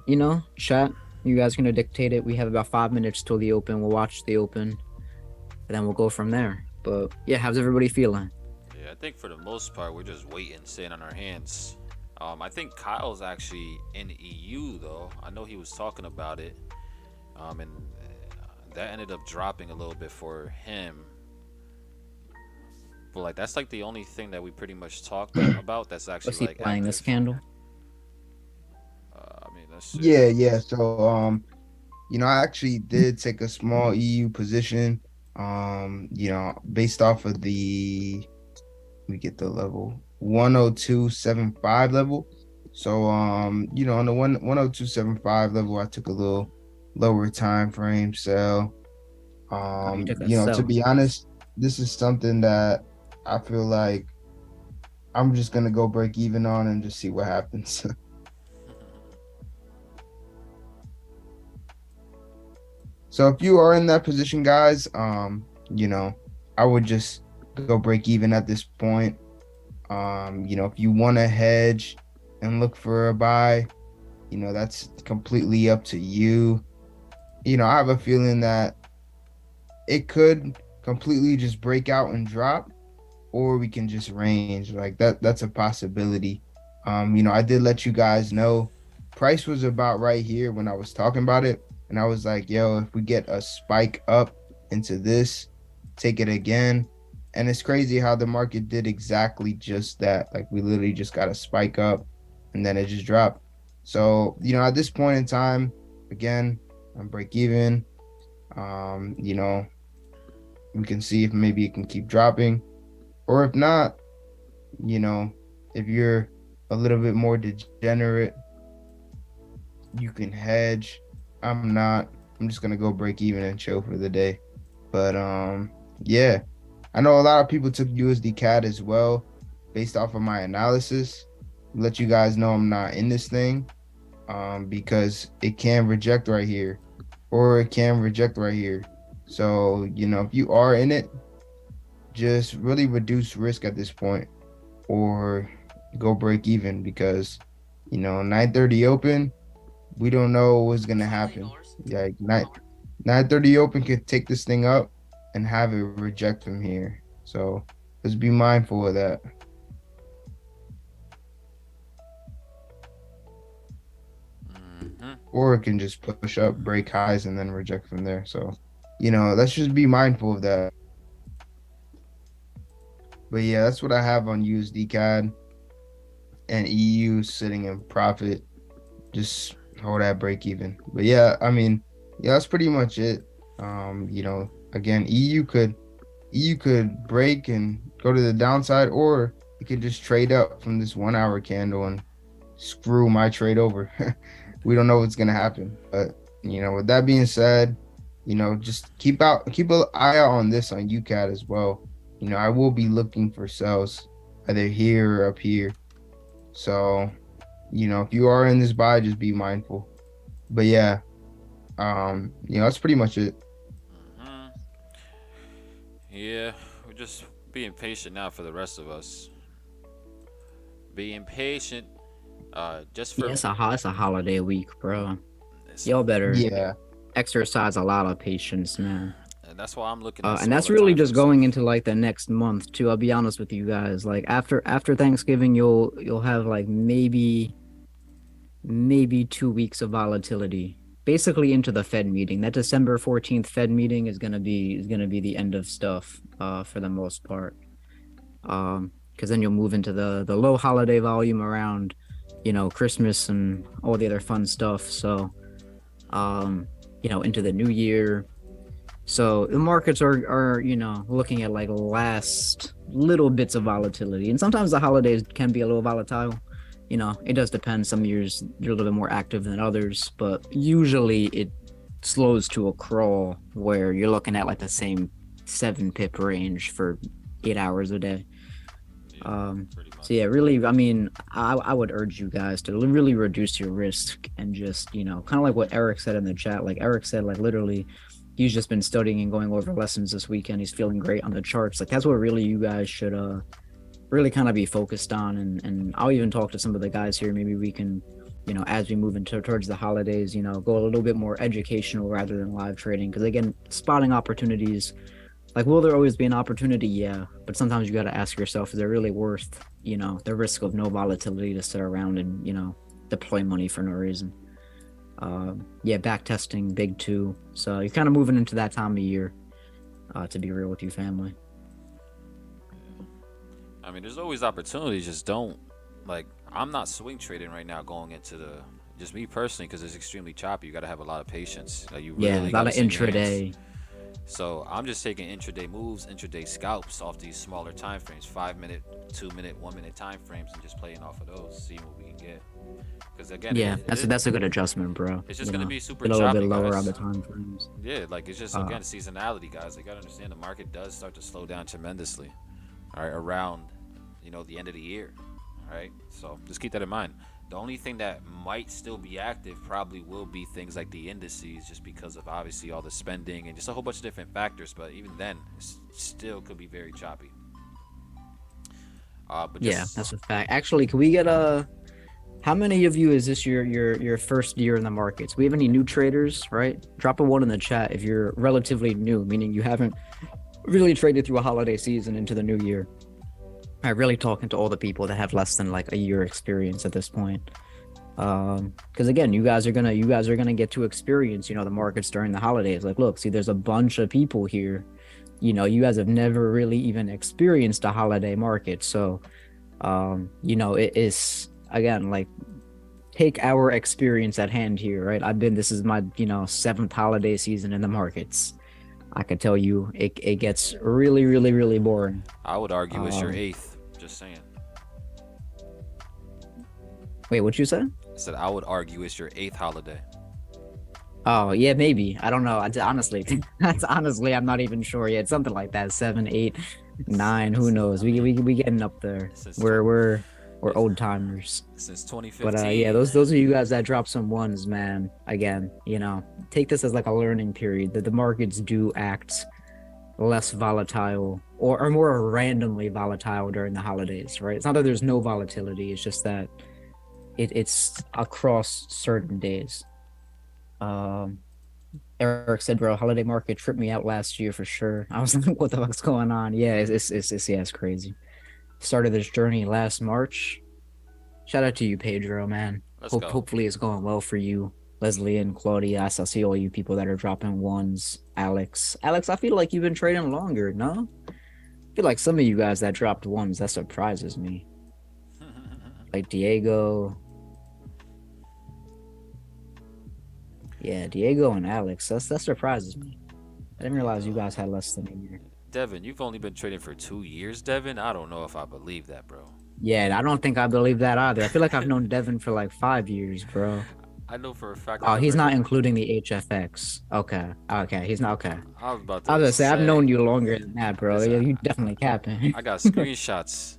chat. You guys gonna dictate it. We have about 5 minutes till the open. We'll watch the open, and then we'll go from there. But yeah, how's everybody feeling? Yeah, I think for the most part, we're just waiting, sitting on our hands. I think Kyle's actually in the EU, though. I know he was talking about it, and that ended up dropping a little bit for him. But like, that's like the only thing that we pretty much talked about. That's actually What's he like playing active. this candle? I mean, that's Yeah. So I actually did take a small EU position. Based off of we get the level 102.75 level. So on the 102.75 level, I took a little lower time frame sell. To be honest, this is something that I feel like I'm just gonna go break even on and just see what happens. So if you are in that position, guys, I would just go break even at this point. If you want to hedge and look for a buy, that's completely up to you. I have a feeling that it could completely just break out and drop, or we can just range like that. That's a possibility. I did let you guys know price was about right here when I was talking about it. And I was like, yo, if we get a spike up into this, take it again. And it's crazy how the market did exactly just that. Like we literally just got a spike up and then it just dropped. So, at this point in time, again, I'm break even. We can see if maybe it can keep dropping. Or if not, if you're a little bit more degenerate, you can hedge. I'm not. I'm just gonna go break even and chill for the day. But yeah, I know a lot of people took USD CAD as well, based off of my analysis. Let you guys know I'm not in this thing, because it can reject right here, or it can reject right here. So if you are in it, just really reduce risk at this point, or go break even because 9:30 open. We don't know what's gonna happen. Like 9:30 open could take this thing up and have it reject from here. So let's be mindful of that. Or it can just push up, break highs, and then reject from there. So let's just be mindful of that. But yeah, that's what I have on USD CAD and EU sitting in profit. Just hold that break even. But yeah, I mean, yeah, that's pretty much it. Again, EU could break and go to the downside, or it could just trade up from this 1 hour candle and screw my trade over. We don't know what's gonna happen. But with that being said, just keep an eye out on this on UCAD as well. I will be looking for sells either here or up here. So, if you are in this buy, just be mindful. But yeah, that's pretty much it. Mhm. Yeah, we're just being patient now for the rest of us. Being patient. Just for Yeah, it's a holiday week, bro. it's, Y'all better Yeah. exercise a lot of patience, man. and that's why I'm looking at And that's smaller really time just frames going stuff. into like the next month too. I'll be honest with you guys. Like after Thanksgiving, you'll have like maybe 2 weeks of volatility. Basically into the Fed meeting. That December 14th Fed meeting is gonna be the end of stuff, for the most part. Because then you'll move into the low holiday volume around, Christmas and all the other fun stuff. So, into the new year. So the markets are looking at like last little bits of volatility, and sometimes the holidays can be a little volatile. It does depend. Some years you're a little bit more active than others, but usually it slows to a crawl where you're looking at like the same 7 pip range for 8 hours a day. Pretty much. So yeah, really, I mean, I would urge you guys to really reduce your risk and just, kind of like what Eric said in the chat. Like Eric said, like literally, he's just been studying and going over lessons this weekend. He's feeling great on the charts. Like that's what really you guys should really kind of be focused on. And I'll even talk to some of the guys here. Maybe we can, as we move into towards the holidays, go a little bit more educational rather than live trading. Because again, spotting opportunities. Like, will there always be an opportunity? Yeah. But sometimes you got to ask yourself, is it really worth, the risk of no volatility to sit around and, deploy money for no reason? Yeah, backtesting, big too. So you're kind of moving into that time of year, to be real with you, family. I mean, there's always opportunities. Just don't like. I'm not swing trading right now going into the. Just me personally, because it's extremely choppy. You got to have a lot of patience. Like you really Yeah, a lot gotta of sit in your hands. intraday. So I'm just taking intraday moves, intraday scalps off these smaller time frames, 5 minute, 2 minute, 1 minute time frames, and just playing off of those, seeing what we can get. Because again, Yeah, that's a good adjustment, bro. it's just gonna be super Get a little choppy, bit lower guys. on the time frames. Yeah, like it's just again seasonality, guys. You gotta understand the market does start to slow down tremendously. All right, around the end of the year. All right, so just keep that in mind. The only thing that might still be active probably will be things like the indices, just because of obviously all the spending and just a whole bunch of different factors. But even then, it still could be very choppy. But Yeah, just, that's a fact. Actually, can we get how many of you is this your first year in the markets? We have any new traders, right? Drop a 1 in the chat if you're relatively new, meaning you haven't really traded through a holiday season into the new year. I'm really talking to all the people that have less than like a year experience at this point. Because again, you guys are gonna get to experience, the markets during the holidays. Like, look, see, there's a bunch of people here. You guys have never really even experienced a holiday market, so it is again like take our experience at hand here, right? This is my 7th holiday season in the markets. I could tell you it gets really, really, really boring. I would argue it's your 8th. Just saying. Wait, what you said? I said I would argue it's your 8th holiday. Oh yeah, maybe. I don't know. Honestly, I'm not even sure yet. Something like that. 7, 8, 9. Who knows? We getting up there. We're old timers. Since 2015. But yeah, those are you guys that drop some 1s, man. Again, take this as like a learning period. That the markets do act less volatile or more randomly volatile during the holidays, right? It's not that there's no volatility. It's just that it's across certain days. Eric said, bro, holiday market tripped me out last year for sure. I was like, what the fuck's going on? Yeah, it's crazy. Started this journey last March. Shout out to you, Pedro, man. Hopefully it's going well for you. Leslie and Claudia, I see all you people that are dropping 1s. Alex, I feel like you've been trading longer, no? feel like some of you guys that dropped ones, that surprises me. Like Diego. Yeah, Diego and Alex. That surprises me. I didn't realize you guys had less than a year. Devin, you've only been trading for 2 years, Devin. I don't know if I believe that, bro. Yeah, I don't think I believe that either. I feel like I've known Devin for like 5 years, bro. I know for a fact. Oh, he's not including the HFX. Okay. He's not okay. I was about I was to gonna say I've known you longer than that, bro. Listen, You definitely capping. I got screenshots.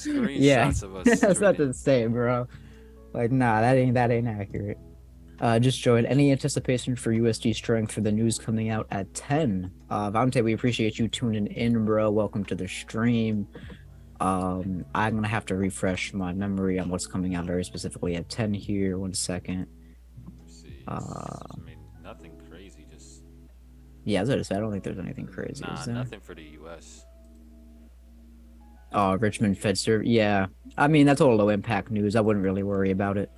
Yeah, Screenshots of us. that's not trading. to say, bro. Like, nah, that ain't accurate. Just joined. Any anticipation for USD strength for the news coming out at 10? Vante, we appreciate you tuning in, bro. Welcome to the stream. I'm gonna have to refresh my memory on what's coming out very specifically at 10 here. 1 second. I mean, nothing crazy. Just yeah, as I said, I don't think there's anything crazy. nah, Is there? nothing for the U.S. Oh, Richmond Fed Serve. Yeah, I mean that's all low impact news. I wouldn't really worry about it.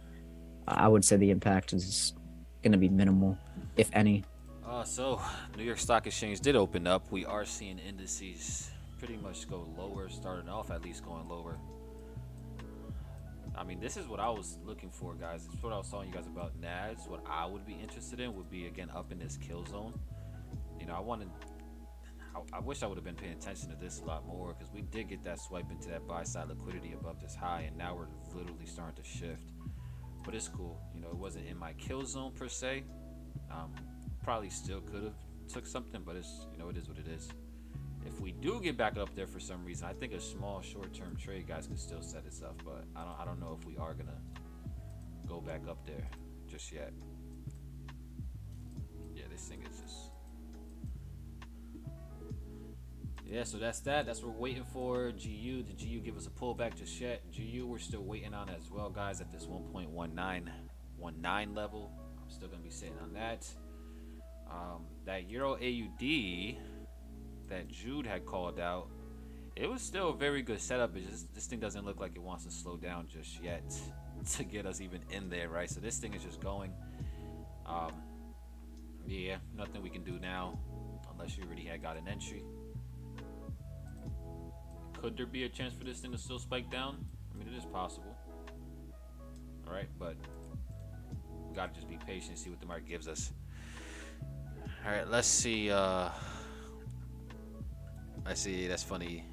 I would say the impact is gonna be minimal, if any. So New York Stock Exchange did open up. We are seeing indices pretty much go lower, starting off at least going lower. I mean, this is what I was looking for, guys. This is what I was telling you guys about NAS. What I would be interested in would be, again, up in this kill zone. You know, I wish I would have been paying attention to this a lot more, because we did get that swipe into that buy side liquidity above this high, and now we're literally starting to shift. But it's cool. You know, it wasn't in my kill zone per se. Probably still could have took something, but it's, you know, it is what it is. If we do get back up there for some reason, I think a small short-term trade, guys, can still set us up. But I don't know if we are gonna go back up there just yet. Yeah, this thing is just. Yeah, so that's that. That's what we're waiting for. GU, did GU give us a pullback just yet? GU, we're still waiting on as well, guys, at this 1.1919 level. I'm still gonna be sitting on that. That Euro AUD that Jude had called out, it was still a very good setup. It's just this thing doesn't look like it wants to slow down just yet to get us even in there, right? So this thing is just going. Yeah, nothing we can do now unless you already had got an entry. Could there be a chance for this thing to still spike down? I mean, it is possible. All right, but we gotta just be patient and see what the market gives us. All right, let's see. I see. That's funny.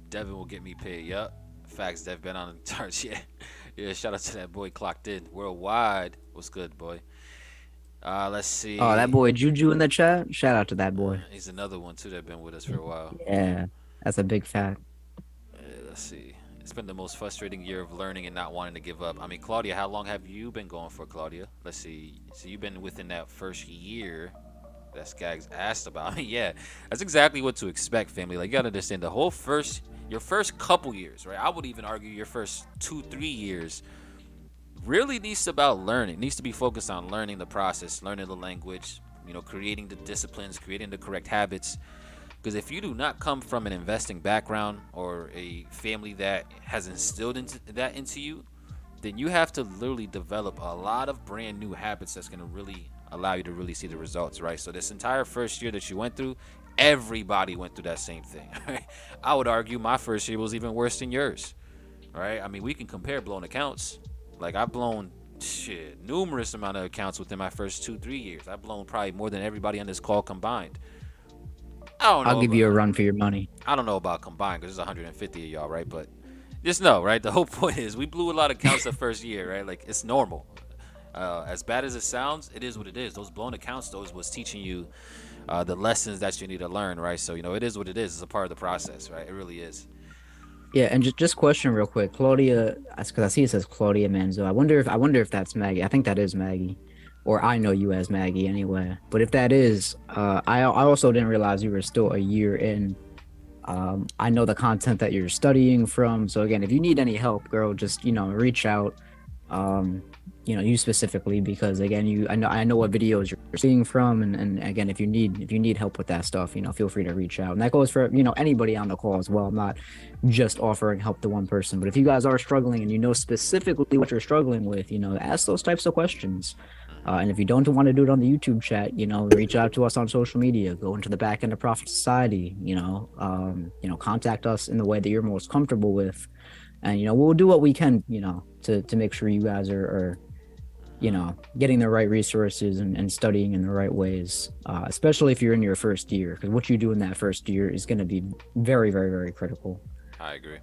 Devin will get me paid. Yup. Facts. Dev been on the charts. Yeah. Yeah. Shout out to that boy clocked in worldwide. What's good, boy? Let's see. Oh, that boy Juju in the chat. Shout out to that boy. He's another one too that been with us for a while. Yeah, that's a big fact. Let's see. It's been the most frustrating year of learning and not wanting to give up. I mean, Claudia, how long have you been going for, Claudia? Let's see. So you've been within that first year that Skaggs asked about. I mean, yeah, that's exactly what to expect, family. Like, you gotta understand the whole your first couple years, right? I would even argue your first 2-3 years really needs to be focused on learning the process, learning the language, you know, creating the disciplines, creating the correct habits. Because if you do not come from an investing background or a family that has instilled into you, then you have to literally develop a lot of brand new habits that's going to really allow you to really see the results, right? So this entire first year that you went through, everybody went through that same thing, right? I would argue my first year was even worse than yours, right? I mean, we can compare blown accounts. Like, I've blown numerous amount of accounts within my first 2-3 years. I've blown probably more than everybody on this call combined. I don't know. I'll give you a run for your money. I don't know about combined because there's 150 of y'all, right? But just know, right? The whole point is we blew a lot of accounts the first year, right? Like, it's normal. As bad as it sounds, it is what it is. Those blown accounts, those was teaching you the lessons that you need to learn, right? So, you know, it is what it is. It's a part of the process, right? It really is. Yeah, and just question real quick, Claudia, because I see it says Claudia Manzo. I wonder if that's Maggie. I think that is Maggie, or I know you as Maggie anyway. But if that is, I also didn't realize you were still a year in. I know the content that you're studying from. So again, if you need any help, girl, just, you know, reach out. You know, you specifically, because again, I know what videos you're seeing from, and again, if you need help with that stuff, you know, feel free to reach out. And that goes for, you know, anybody on the call as well. I'm not just offering help to one person, but if you guys are struggling and you know specifically what you're struggling with, you know, ask those types of questions. And if you don't want to do it on the YouTube chat, reach out to us on social media, go into the back end of Profit Society, contact us in the way that you're most comfortable with. And, we'll do what we can, to make sure you guys are getting the right resources and studying in the right ways, especially if you're in your first year, because what you do in that first year is going to be very, very, very critical. I agree.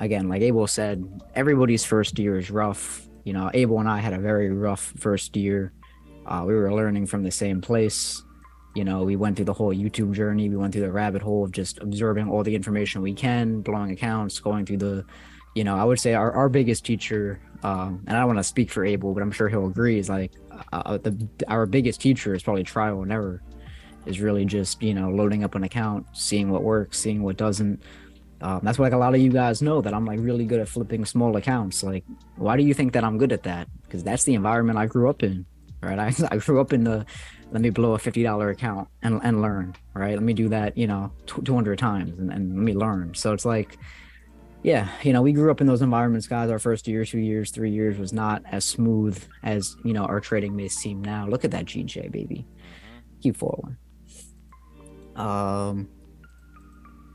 Again, like Abel said, everybody's first year is rough. Abel and I had a very rough first year. We were learning from the same place. We went through the whole YouTube journey. We went through the rabbit hole of just absorbing all the information we can, blowing accounts, going through the, I would say our biggest teacher, and I don't want to speak for Abel, but I'm sure he'll agree, is like our biggest teacher is probably trial and error, is really just, loading up an account, seeing what works, seeing what doesn't. That's why, like, a lot of you guys know that I'm like really good at flipping small accounts. Like, why do you think that I'm good at that? Because that's the environment I grew up in, right? I grew up in the, let me blow a $50 account and learn, right? Let me do that, 200 times and let me learn. So it's like, yeah, we grew up in those environments, guys. Our first year, 2 years, 3 years was not as smooth as, our trading may seem now. Look at that GJ, baby. Keep forward.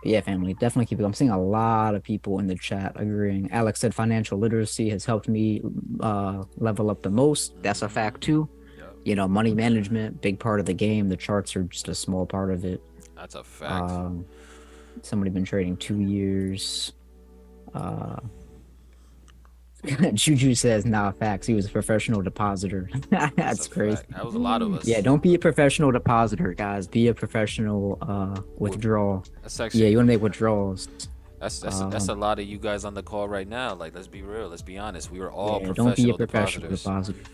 Yeah, family, definitely keep it. I'm seeing a lot of people in the chat agreeing. Alex said financial literacy has helped me level up the most. That's a fact too. Yep. Money management, big part of the game. The charts are just a small part of it. That's a fact. Somebody been trading 2 years. Juju says, nah, facts. He was a professional depositor. That's crazy. Fact. That was a lot of us. Yeah, don't be a professional depositor, guys. Be a professional withdrawal. That's actually, yeah, you want to make withdrawals. That's a lot of you guys on the call right now. Like, let's be real. Let's be honest. We were all professional don't be a professional depositors. depositor.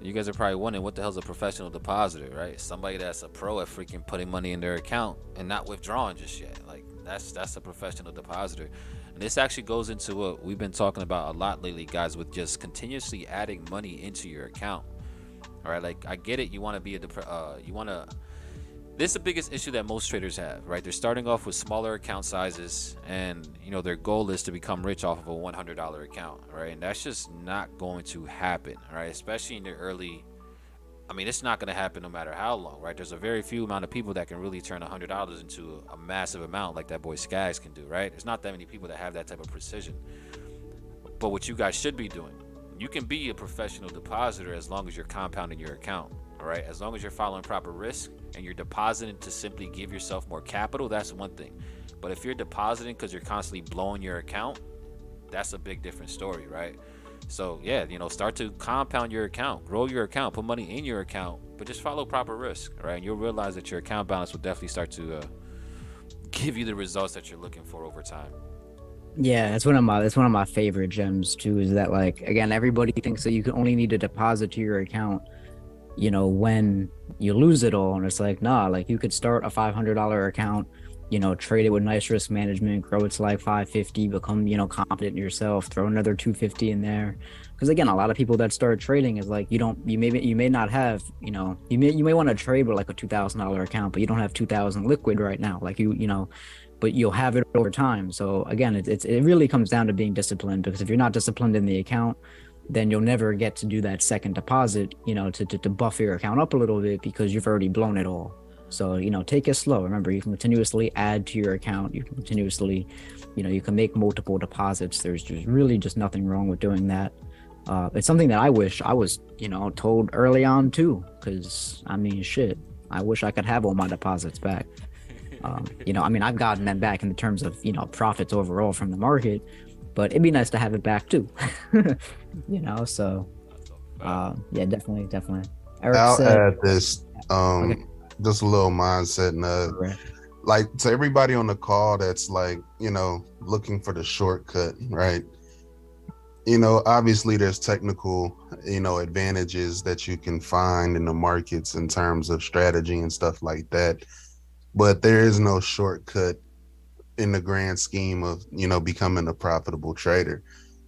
You guys are probably wondering, what the hell's a professional depositor, right? Somebody that's a pro at freaking putting money in their account and not withdrawing just yet. Like, that's a professional depositor. And this actually goes into what we've been talking about a lot lately, guys, with just continuously adding money into your account. All right, like, I get it. You want to be this is the biggest issue that most traders have, right? They're starting off with smaller account sizes, and their goal is to become rich off of a $100 account, right? And that's just not going to happen, right? Especially in the early. I mean, it's not going to happen no matter how long, right? There's a very few amount of people that can really turn $100 into a massive amount like that boy Skags can do, right? There's not that many people that have that type of precision. But what you guys should be doing, you can be a professional depositor as long as you're compounding your account, all right? As long as you're following proper risk and you're depositing to simply give yourself more capital, that's one thing. But if you're depositing because you're constantly blowing your account, that's a big different story, right? So yeah, start to compound your account, grow your account, put money in your account, but just follow proper risk, right? And you'll realize that your account balance will definitely start to give you the results that you're looking for over time. Yeah, that's one of my favorite gems too. Is that, like, again, everybody thinks that you can only need to deposit to your account, when you lose it all, and it's like, nah, like, you could start a $500 account, trade it with nice risk management, grow it to like 550, become, confident in yourself, throw another 250 in there. Because again, a lot of people that start trading is like, you may not have, you may want to trade with like a $2,000 account, but you don't have 2,000 liquid right now, like but you'll have it over time. So again, it really comes down to being disciplined, because if you're not disciplined in the account, then you'll never get to do that second deposit, to buff your account up a little bit, because you've already blown it all. So, take it slow. Remember, you can continuously add to your account. You can continuously, you can make multiple deposits. There's really just nothing wrong with doing that. It's something that I wish I was, told early on too, because I mean, shit, I wish I could have all my deposits back. I've gotten them back in the terms of, profits overall from the market, but it'd be nice to have it back too. So yeah, definitely. Eric I'll said, add this, okay. just a little mindset nudge. Right. Like, to everybody on the call that's like, looking for the shortcut, right? Obviously there's technical, advantages that you can find in the markets in terms of strategy and stuff like that. But there is no shortcut in the grand scheme of, becoming a profitable trader.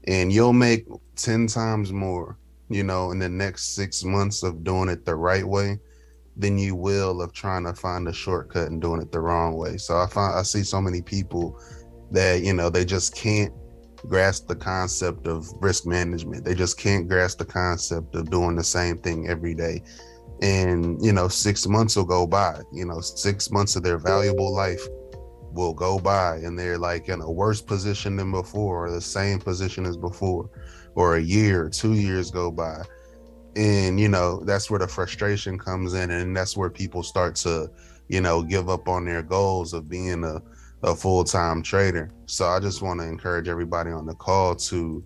And you'll make 10 times more, in the next 6 months of doing it the right way than you will of trying to find a shortcut and doing it the wrong way. So I see so many people that, they just can't grasp the concept of risk management. They just can't grasp the concept of doing the same thing every day. And, 6 months will go by, 6 months of their valuable life will go by, and they're like in a worse position than before, or the same position as before, or a year or 2 years go by. And, that's where the frustration comes in. And that's where people start to, give up on their goals of being a full-time trader. So I just want to encourage everybody on the call to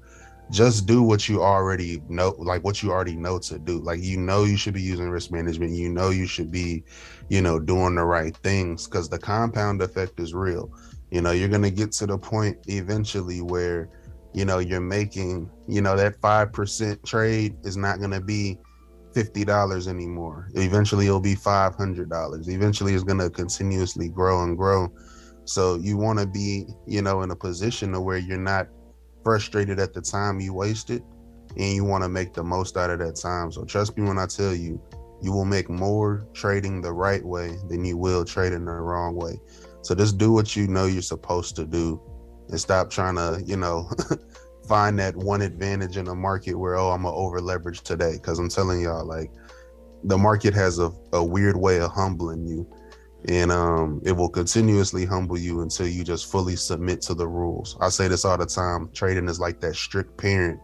just do what you already know, like what you already know to do. Like, you should be using risk management. You should be, doing the right things, because the compound effect is real. You're going to get to the point eventually where, you're making, that 5% trade is not going to be $50 anymore. Eventually it'll be $500. Eventually it's going to continuously grow and grow. So you want to be, in a position to where you're not frustrated at the time you wasted, and you want to make the most out of that time. So trust me when I tell you, you will make more trading the right way than you will trading the wrong way. So just do what you know you're supposed to do, and stop trying to, find that one advantage in the market where, I'm gonna over leverage today. Because I'm telling y'all, like, the market has a weird way of humbling you. And it will continuously humble you until you just fully submit to the rules. I say this all the time. Trading is like that strict parent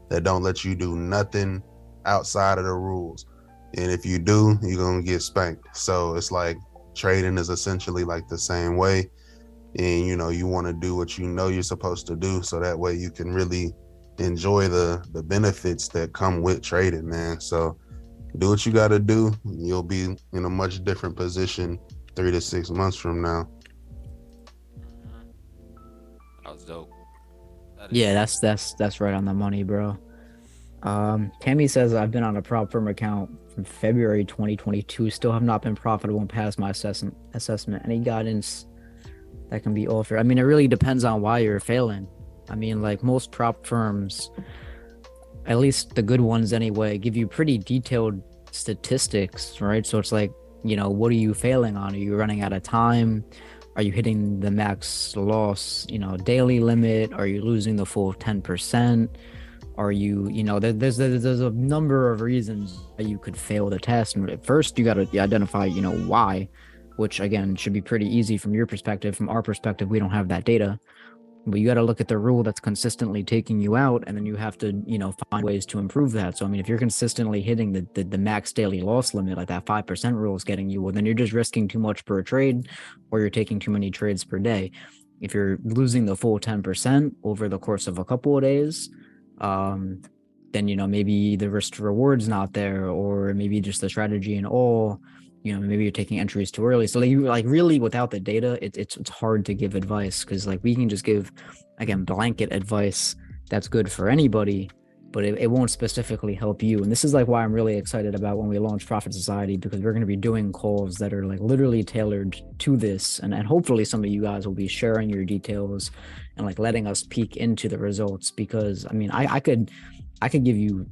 that don't let you do nothing outside of the rules. And if you do, you're going to get spanked. So it's like trading is essentially like the same way. And, you want to do what you know you're supposed to do, so that way you can really enjoy the benefits that come with trading, man. So do what you got to do. You'll be in a much different position 3 to 6 months from now. That was dope. Yeah, that's right on the money, bro. Tammy says, I've been on a prop firm account from February 2022, still have not been profitable and passed my assessment. Any guidance that can be offered? I mean, it really depends on why you're failing. I mean, like, most prop firms, at least the good ones anyway, give you pretty detailed statistics, right? So it's like, what are you failing on? Are you running out of time? Are you hitting the max loss, daily limit? Are you losing the full 10%? Are you, there's a number of reasons that you could fail the test. And at first you got to identify, why, which again should be pretty easy from your perspective. From our perspective, we don't have that data. But you got to look at the rule that's consistently taking you out, and then you have to, find ways to improve that. So, I mean, if you're consistently hitting the max daily loss limit, like that 5% rule is getting you, well, then you're just risking too much per trade, or you're taking too many trades per day. If you're losing the full 10% over the course of a couple of days, then, maybe the risk to reward's not there, or maybe just the strategy and all, maybe you're taking entries too early. So like really without the data, it's hard to give advice, because like we can just give, again, blanket advice that's good for anybody, but it won't specifically help you. And this is like why I'm really excited about when we launch Profit Society, because we're going to be doing calls that are like literally tailored to this. And hopefully some of you guys will be sharing your details and like letting us peek into the results, because I mean, I could give you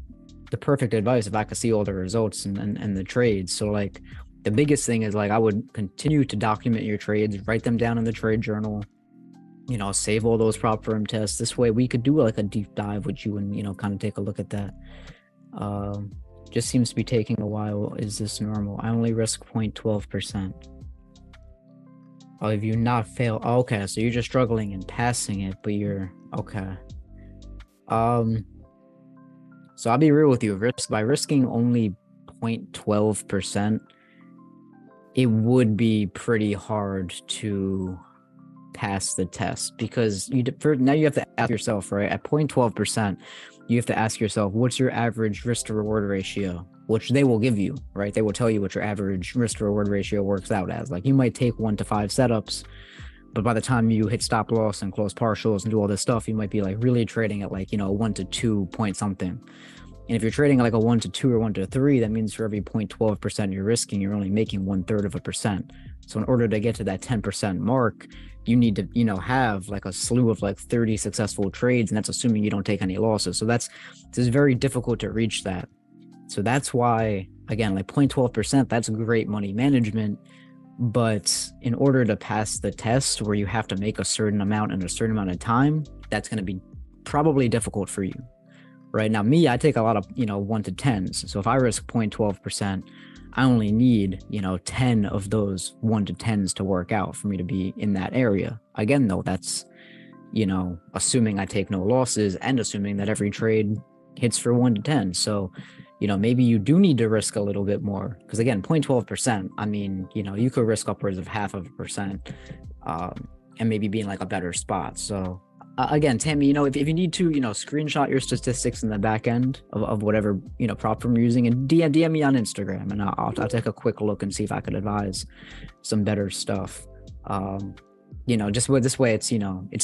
the perfect advice if I could see all the results and the trades. So like, the biggest thing is like, I would continue to document your trades, write them down in the trade journal, save all those prop firm tests. This way we could do like a deep dive with you and, kind of take a look at that. Just seems to be taking a while. Is this normal? I only risk 0.12%. Oh, if you not fail. Oh, okay. So you're just struggling and passing it, but you're okay. So I'll be real with you. By risking only 0.12%, it would be pretty hard to pass the test, because now you have to ask yourself, right? At 0.12%, you have to ask yourself, what's your average risk to reward ratio, which they will give you, right? They will tell you what your average risk to reward ratio works out as. Like, you might take 1 to 5 setups, but by the time you hit stop loss and close partials and do all this stuff, you might be like really trading at like, 1 to 2 point something. And if you're trading like a 1 to 2 or 1 to 3, that means for every 0.12% you're risking, you're only making 1/3%. So in order to get to that 10% mark, you need to, have like a slew of like 30 successful trades, and that's assuming you don't take any losses. So it's very difficult to reach that. So that's why, again, like 0.12%, that's great money management. But in order to pass the test where you have to make a certain amount in a certain amount of time, that's going to be probably difficult for you. Right now, me, I take a lot of 1 to 10s. So if I risk 0.12%, I only need 10 of those 1 to 10s to work out for me to be in that area. Again, though, that's assuming I take no losses and assuming that every trade hits for 1 to 10. So maybe you do need to risk a little bit more, because again, 0.12%, I mean, you could risk upwards of 0.5%, and maybe be in like a better spot. So again, Tammy, if you need to, screenshot your statistics in the back end of whatever, prop firm you're using, and DM me on Instagram, and I'll take a quick look and see if I could advise some better stuff. Just this way, it's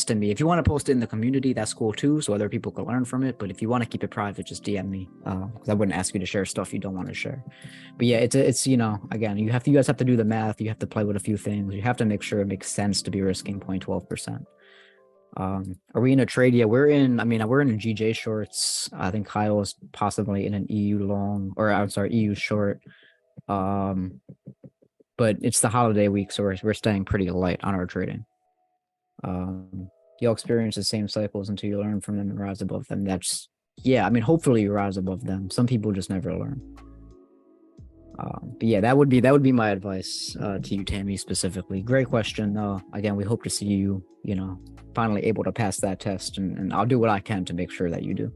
to me. If you want to post it in the community, that's cool too, so other people can learn from it. But if you want to keep it private, just DM me, because I wouldn't ask you to share stuff you don't want to share. But yeah, it's again, you guys have to do the math. You have to play with a few things. You have to make sure it makes sense to be risking 0.12%. Are we in a trade? Yeah, we're in a GJ shorts. I think Kyle is possibly in an EU long, or I'm sorry, EU short. But it's the holiday week, so we're staying pretty light on our trading. You'll experience the same cycles until you learn from them and rise above them. Hopefully you rise above them. Some people just never learn. But yeah, that would be my advice to you, Tammy, specifically. Great question, though. Again, we hope to see you, finally able to pass that test, and I'll do what I can to make sure that you do.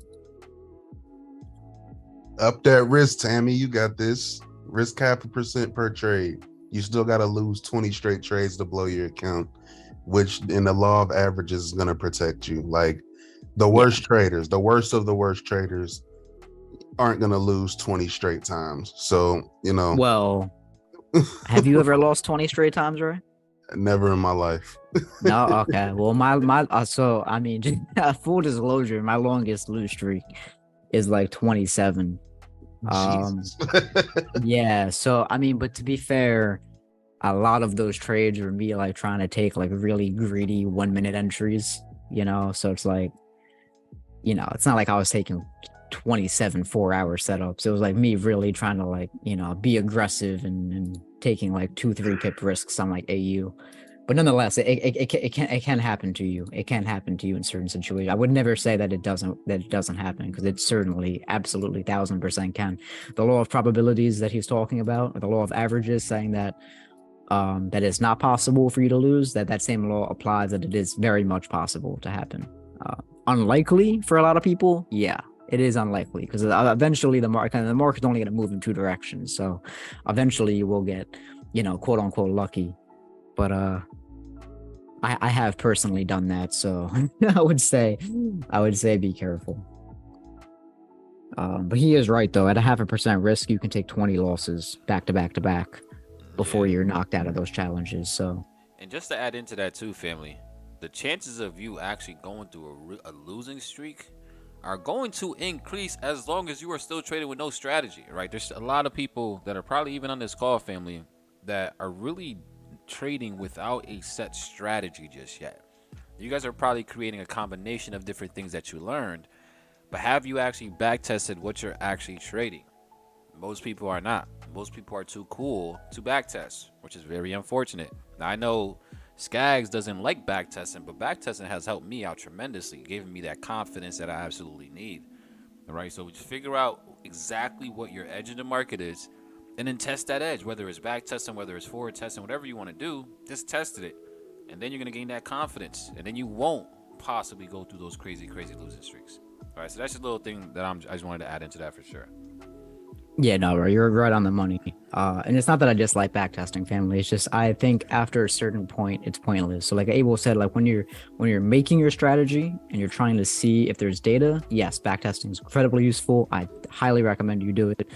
Up that risk, Tammy. You got this. Risk 0.5% per trade. You still got to lose 20 straight trades to blow your account, which in the law of averages is going to protect you. Like the worst traders, the worst of the worst traders aren't going to lose 20 straight times. So, Well, have you ever lost 20 straight times, Roy? Never in my life. No, okay. Well, so I mean, full disclosure, my longest lose streak is like 27. Yeah. So I mean, but to be fair, a lot of those trades were me like trying to take like really greedy 1-minute entries. So it's like, it's not like I was taking 27 4-hour setups. It was like me really trying to like be aggressive and taking like 2-3 pip risks on like AU. But nonetheless, it can happen to you. It can happen to you in certain situations. I would never say that it doesn't happen, because it certainly absolutely 1000% can. The law of probabilities that he's talking about, or the law of averages, saying that that it's not possible for you to lose, that same law applies, that it is very much possible to happen. Unlikely for a lot of people, yeah. It is unlikely, because eventually the market's only going to move in 2 directions. So eventually you will get, quote unquote lucky. But I have personally done that, so I would say be careful. But he is right, though. At a 0.5% risk, you can take 20 losses back to back to back before you're knocked out of those challenges. So, and just to add into that too, family, the chances of you actually going through a losing streak are going to increase as long as you are still trading with no strategy, right? There's a lot of people that are probably even on this call, family, that are really trading without a set strategy just yet. You guys are probably creating a combination of different things that you learned, but have you actually back tested what you're actually trading? Most people are not. Most people are too cool to back test, which is very unfortunate. Now I know Skaggs doesn't like back testing, but back testing has helped me out tremendously, giving me that confidence that I absolutely need. All right, so just figure out exactly what your edge in the market is, and then test that edge, whether it's back testing, whether it's forward testing, whatever you want to do, just test it. And then you're going to gain that confidence, and then you won't possibly go through those crazy losing streaks. All right, so that's a little thing that I just wanted to add into that for sure. Yeah, no, you're right on the money. And it's not that I dislike backtesting, family. It's just I think after a certain point, it's pointless. So like Abel said, like when you're making your strategy and you're trying to see if there's data, yes, backtesting is incredibly useful. I highly recommend you do it.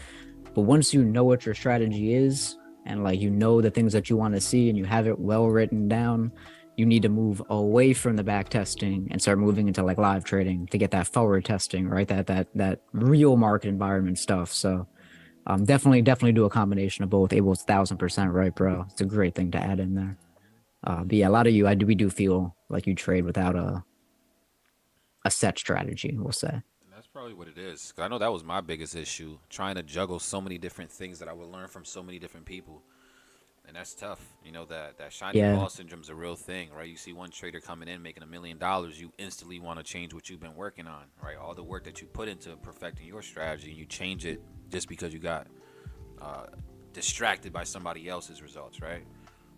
But once you know what your strategy is, and like the things that you want to see, and you have it well written down, you need to move away from the back testing and start moving into like live trading to get that forward testing, right? That real market environment stuff. So definitely do a combination of both. Abel's 1000% right, bro. It's a great thing to add in there. But yeah, a lot of you, we do feel like you trade without a set strategy, we'll say. That's probably what it is. 'Cause I know that was my biggest issue, trying to juggle so many different things that I would learn from so many different people. And that's tough. You know that shiny Yeah. ball syndrome's a real thing, right? You see one trader coming in making $1 million, you instantly want to change what you've been working on, right? All the work that you put into perfecting your strategy, you change it just because you got uh, distracted by somebody else's results, right?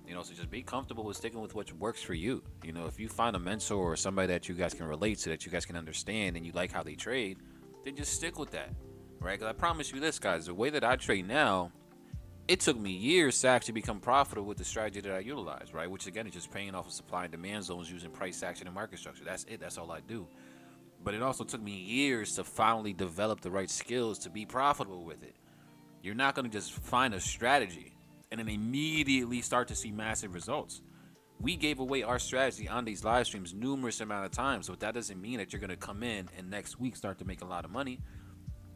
You know, so just be comfortable with sticking with what works for you. You know, if you find a mentor or somebody that you guys can relate to, that you guys can understand, and you like how they trade, then just stick with that, right? Because I promise you this, guys, the way that I trade now, it took me years to actually become profitable with the strategy that I utilize, right? Which again is just paying off of supply and demand zones using price action and market structure. That's it. That's all I do. But it also took me years to finally develop the right skills to be profitable with it. You're not going to just find a strategy and then immediately start to see massive results. We gave away our strategy on these live streams numerous amount of times, so that doesn't mean that you're going to come in and next week start to make a lot of money.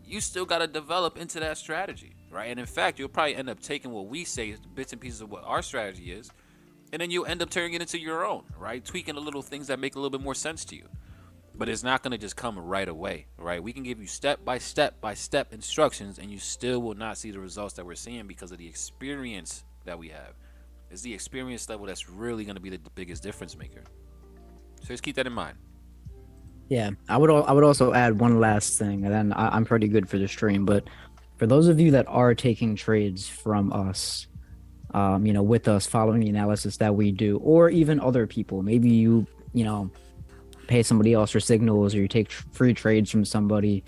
You still got to develop into that strategy, right? And in fact, you'll probably end up taking what we say, bits and pieces of what our strategy is, and then you'll end up turning it into your own, right? Tweaking the little things that make a little bit more sense to you. But it's not going to just come right away, right? We can give you step by step instructions, and you still will not see the results that we're seeing because of the experience that we have. It's the experience level that's really going to be the biggest difference maker. So just keep that in mind. Yeah, I would also add one last thing, and then I'm pretty good for the stream. But for those of you that are taking trades from us, you know, with us, following the analysis that we do, or even other people, maybe you know, pay somebody else for signals, or you take free trades from somebody.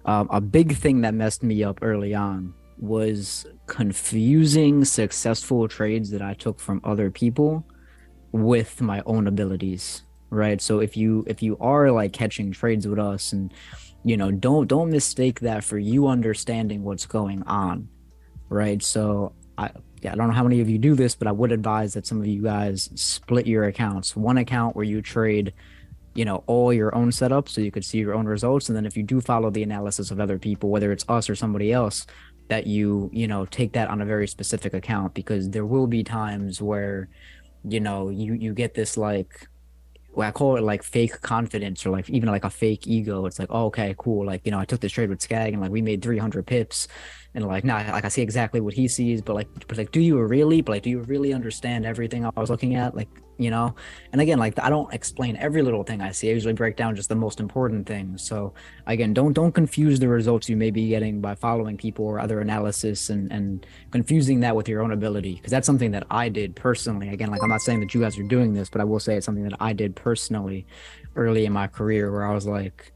A big thing that messed me up early on was confusing successful trades that I took from other people with my own abilities. Right. So if you are like catching trades with us, and you know, don't mistake that for you understanding what's going on. Right. So I don't know how many of you do this, but I would advise that some of you guys split your accounts. One account where you trade, you know, all your own setups so you could see your own results. And then if you do follow the analysis of other people, whether it's us or somebody else, that you know, take that on a very specific account, because there will be times where, you know, you get this like, well, I call it like fake confidence, or like even like a fake ego. It's like, oh, okay, cool. Like, you know, I took this trade with Skag and like we made 300 pips, and like, nah, like I see exactly what he sees, but like, do you really? But like, do you really understand everything I was looking at? Like, you know, and again, like I don't explain every little thing I see. I usually break down just the most important things. So again, don't confuse the results you may be getting by following people or other analysis and confusing that with your own ability, because that's something that I did personally. Again, like I'm not saying that you guys are doing this, but I will say it's something that I did personally early in my career, where I was like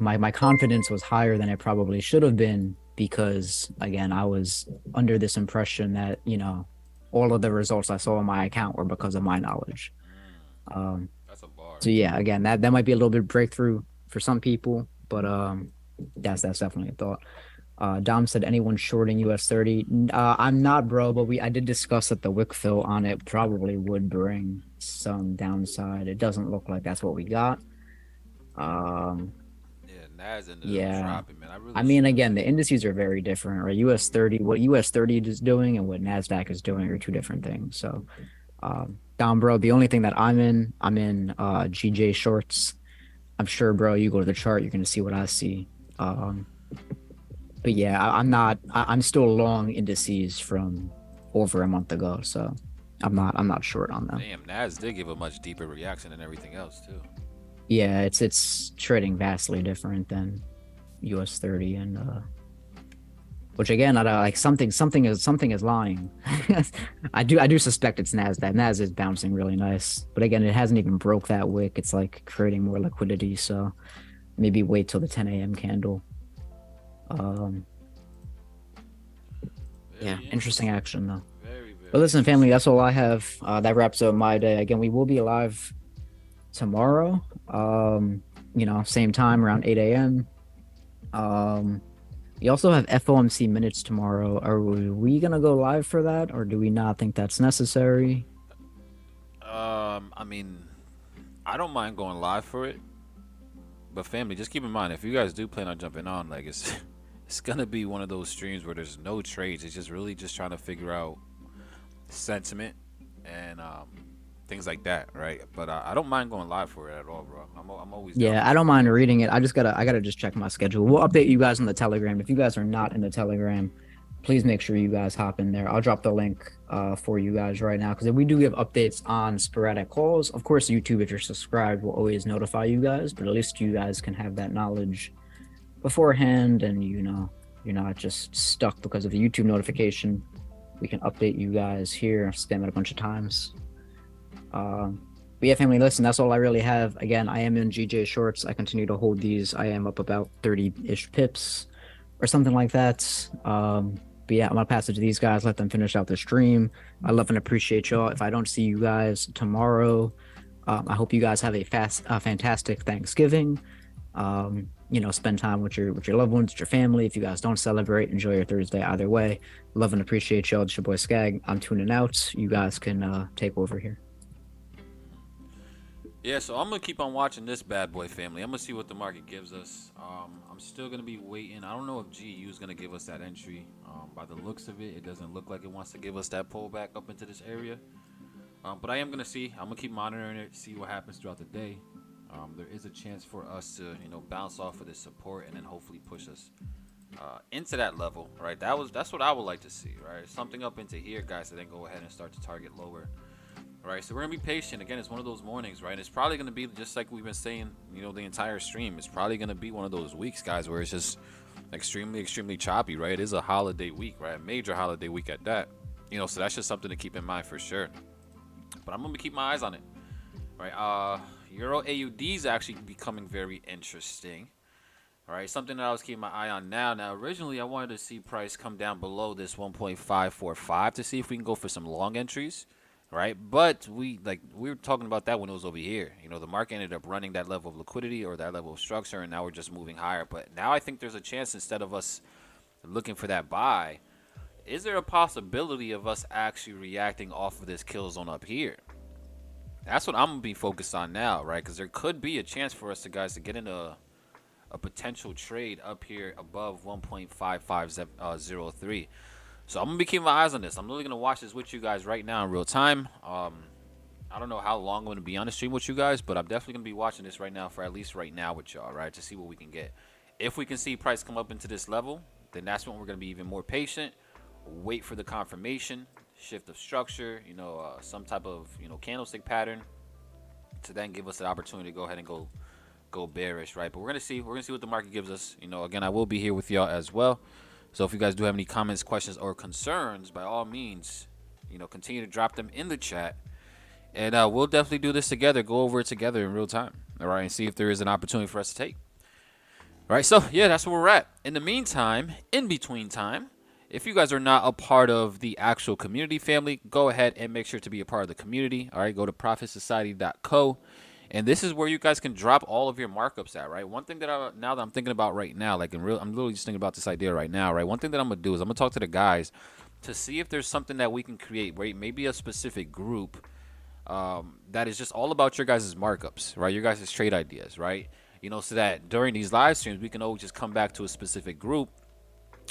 my confidence was higher than it probably should have been, because again, I was under this impression that, you know, all of the results I saw on my account were because of my knowledge. That's a bar. So yeah, again, that might be a little bit breakthrough for some people, but that's definitely a thought. Dom said, anyone shorting US30? I'm not, bro, but I did discuss that the wick fill on it probably would bring some downside. It doesn't look like that's what we got. Yeah, NAS ended Yeah. up dropping, man. I mean, again, the indices are very different, right? US30, what US30 is doing and what NASDAQ is doing are two different things. So, Dom, bro, the only thing that I'm in GJ shorts. I'm sure, bro, you go to the chart, you're going to see what I see. But yeah, I'm still long indices from over a month ago. So I'm not short on them. Damn, NAS did give a much deeper reaction than everything else, too. Yeah, it's trading vastly different than US30, and which again, I like something is lying. I do suspect it's NASDAQ. NAS is bouncing really nice, but again, it hasn't even broke that wick. It's like creating more liquidity, so maybe wait till the 10 a.m. candle. Yeah, interesting action though. Very, But listen, family, that's all I have. That wraps up my day. Again, we will be live tomorrow. You know, same time around 8 a.m. We also have FOMC minutes tomorrow. Are we gonna go live for that, or do we not think that's necessary? I mean, I don't mind going live for it, but family, just keep in mind, if you guys do plan on jumping on, like it's gonna be one of those streams where there's no trades. It's just really just trying to figure out sentiment and things like that, right? But I don't mind going live for it at all, bro. I'm always down. Yeah, I don't mind reading it. I gotta just check my schedule. We'll update you guys on the Telegram. If you guys are not in the Telegram, please make sure you guys hop in there. I'll drop the link for you guys right now, because we do give updates on sporadic calls. Of course, YouTube, if you're subscribed, will always notify you guys, but at least you guys can have that knowledge beforehand, and you know, you're not just stuck because of the YouTube notification. We can update you guys here. I've spam it a bunch of times. But yeah, family, listen, that's all I really have. Again, I am in GJ shorts. I continue to hold these. I am up about 30-ish pips or something like that. But yeah, I'm gonna pass it to these guys, let them finish out the stream. I love and appreciate y'all. If I don't see you guys tomorrow, I hope you guys have a fantastic Thanksgiving. You know, spend time with your loved ones, with your family. If you guys don't celebrate, enjoy your Thursday either way. Love and appreciate y'all. It's your boy Skag. I'm tuning out. You guys can take over here. Yeah, so I'm gonna keep on watching this bad boy, family. I'm gonna see what the market gives us. I'm still gonna be waiting. I don't know if GU is gonna give us that entry. By the looks of it, it doesn't look like it wants to give us that pullback up into this area. But I am gonna see. I'm gonna keep monitoring it, see what happens throughout the day. There is a chance for us to, you know, bounce off of this support and then hopefully push us into that level, right? That's what I would like to see, right? Something up into here, guys, and then go ahead and start to target lower. Right, so we're gonna be patient. Again, it's one of those mornings, right? It's probably gonna be just like we've been saying, you know, the entire stream. It's probably gonna be one of those weeks, guys, where it's just extremely choppy, right? It is a holiday week, right? A major holiday week at that. You know, so that's just something to keep in mind for sure. But I'm gonna keep my eyes on it, right? Euro AUD is actually becoming very interesting. All right, something that I was keeping my eye on now. Now, originally, I wanted to see price come down below this 1.545 to see if we can go for some long entries. Right, but we were talking about that when it was over here. You know, the market ended up running that level of liquidity or that level of structure, and now we're just moving higher. But now I think there's a chance, instead of us looking for that buy, is there a possibility of us actually reacting off of this kill zone up here? That's what I'm gonna be focused on now, right? Because there could be a chance for us to get into a potential trade up here above 1.5503. So I'm gonna be keeping my eyes on this. I'm really gonna watch this with you guys right now in real time. I don't know how long I'm gonna be on the stream with you guys, but I'm definitely gonna be watching this right now, for at least right now with y'all, right, to see what we can get. If we can see price come up into this level, then that's when we're gonna be even more patient. Wait for the confirmation, shift of structure, you know, some type of, you know, candlestick pattern to then give us the opportunity to go ahead and go bearish, right? But we're gonna see what the market gives us. You know, again, I will be here with y'all as well. So if you guys do have any comments, questions, or concerns, by all means, you know, continue to drop them in the chat. And we'll definitely do this together, go over it together in real time, all right, and see if there is an opportunity for us to take. All right, so, yeah, that's where we're at. In the meantime, in between time, if you guys are not a part of the actual community family, go ahead and make sure to be a part of the community, all right? Go to profitsociety.co. And this is where you guys can drop all of your markups at, right? One thing that now that I'm thinking about right now, like I'm literally just thinking about this idea right now, right? One thing that I'm gonna do is I'm gonna talk to the guys to see if there's something that we can create, right? Maybe a specific group that is just all about your guys' markups, right? Your guys' trade ideas, right? You know, so that during these live streams we can always just come back to a specific group,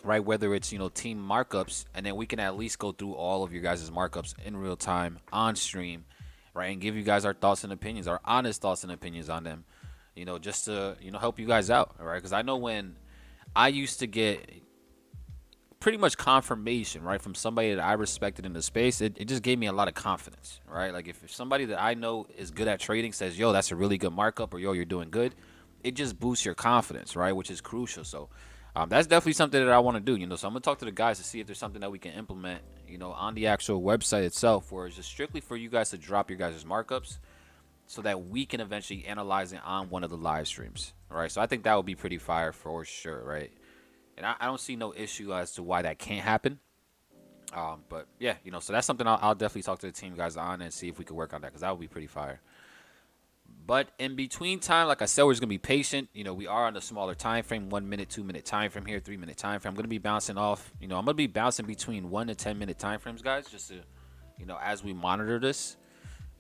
right? Whether it's, you know, team markups, and then we can at least go through all of your guys' markups in real time on stream. Right, and give you guys our thoughts and opinions, our honest thoughts and opinions on them, you know, just to, you know, help you guys out, all right? Because I know when I used to get pretty much confirmation, right, from somebody that I respected in the space, it just gave me a lot of confidence, right? Like if somebody that I know is good at trading says, yo, that's a really good markup, or yo, you're doing good, it just boosts your confidence, right, which is crucial. So that's definitely something that I want to do, you know. So I'm gonna talk to the guys to see if there's something that we can implement, you know, on the actual website itself, where it's just strictly for you guys to drop your guys' markups, so that we can eventually analyze it on one of the live streams. All right, so I think that would be pretty fire for sure, right? And I don't see no issue as to why that can't happen. But yeah, you know, so that's something I'll definitely talk to the team guys on and see if we could work on that, because that would be pretty fire. But in between time, like I said, we're just gonna be patient. You know, we are on the smaller time frame, 1 minute, 2 minute time frame here, 3 minute time frame. I'm gonna be bouncing off. You know, I'm gonna be bouncing between 1 to 10 minute time frames, guys, just to, you know, as we monitor this.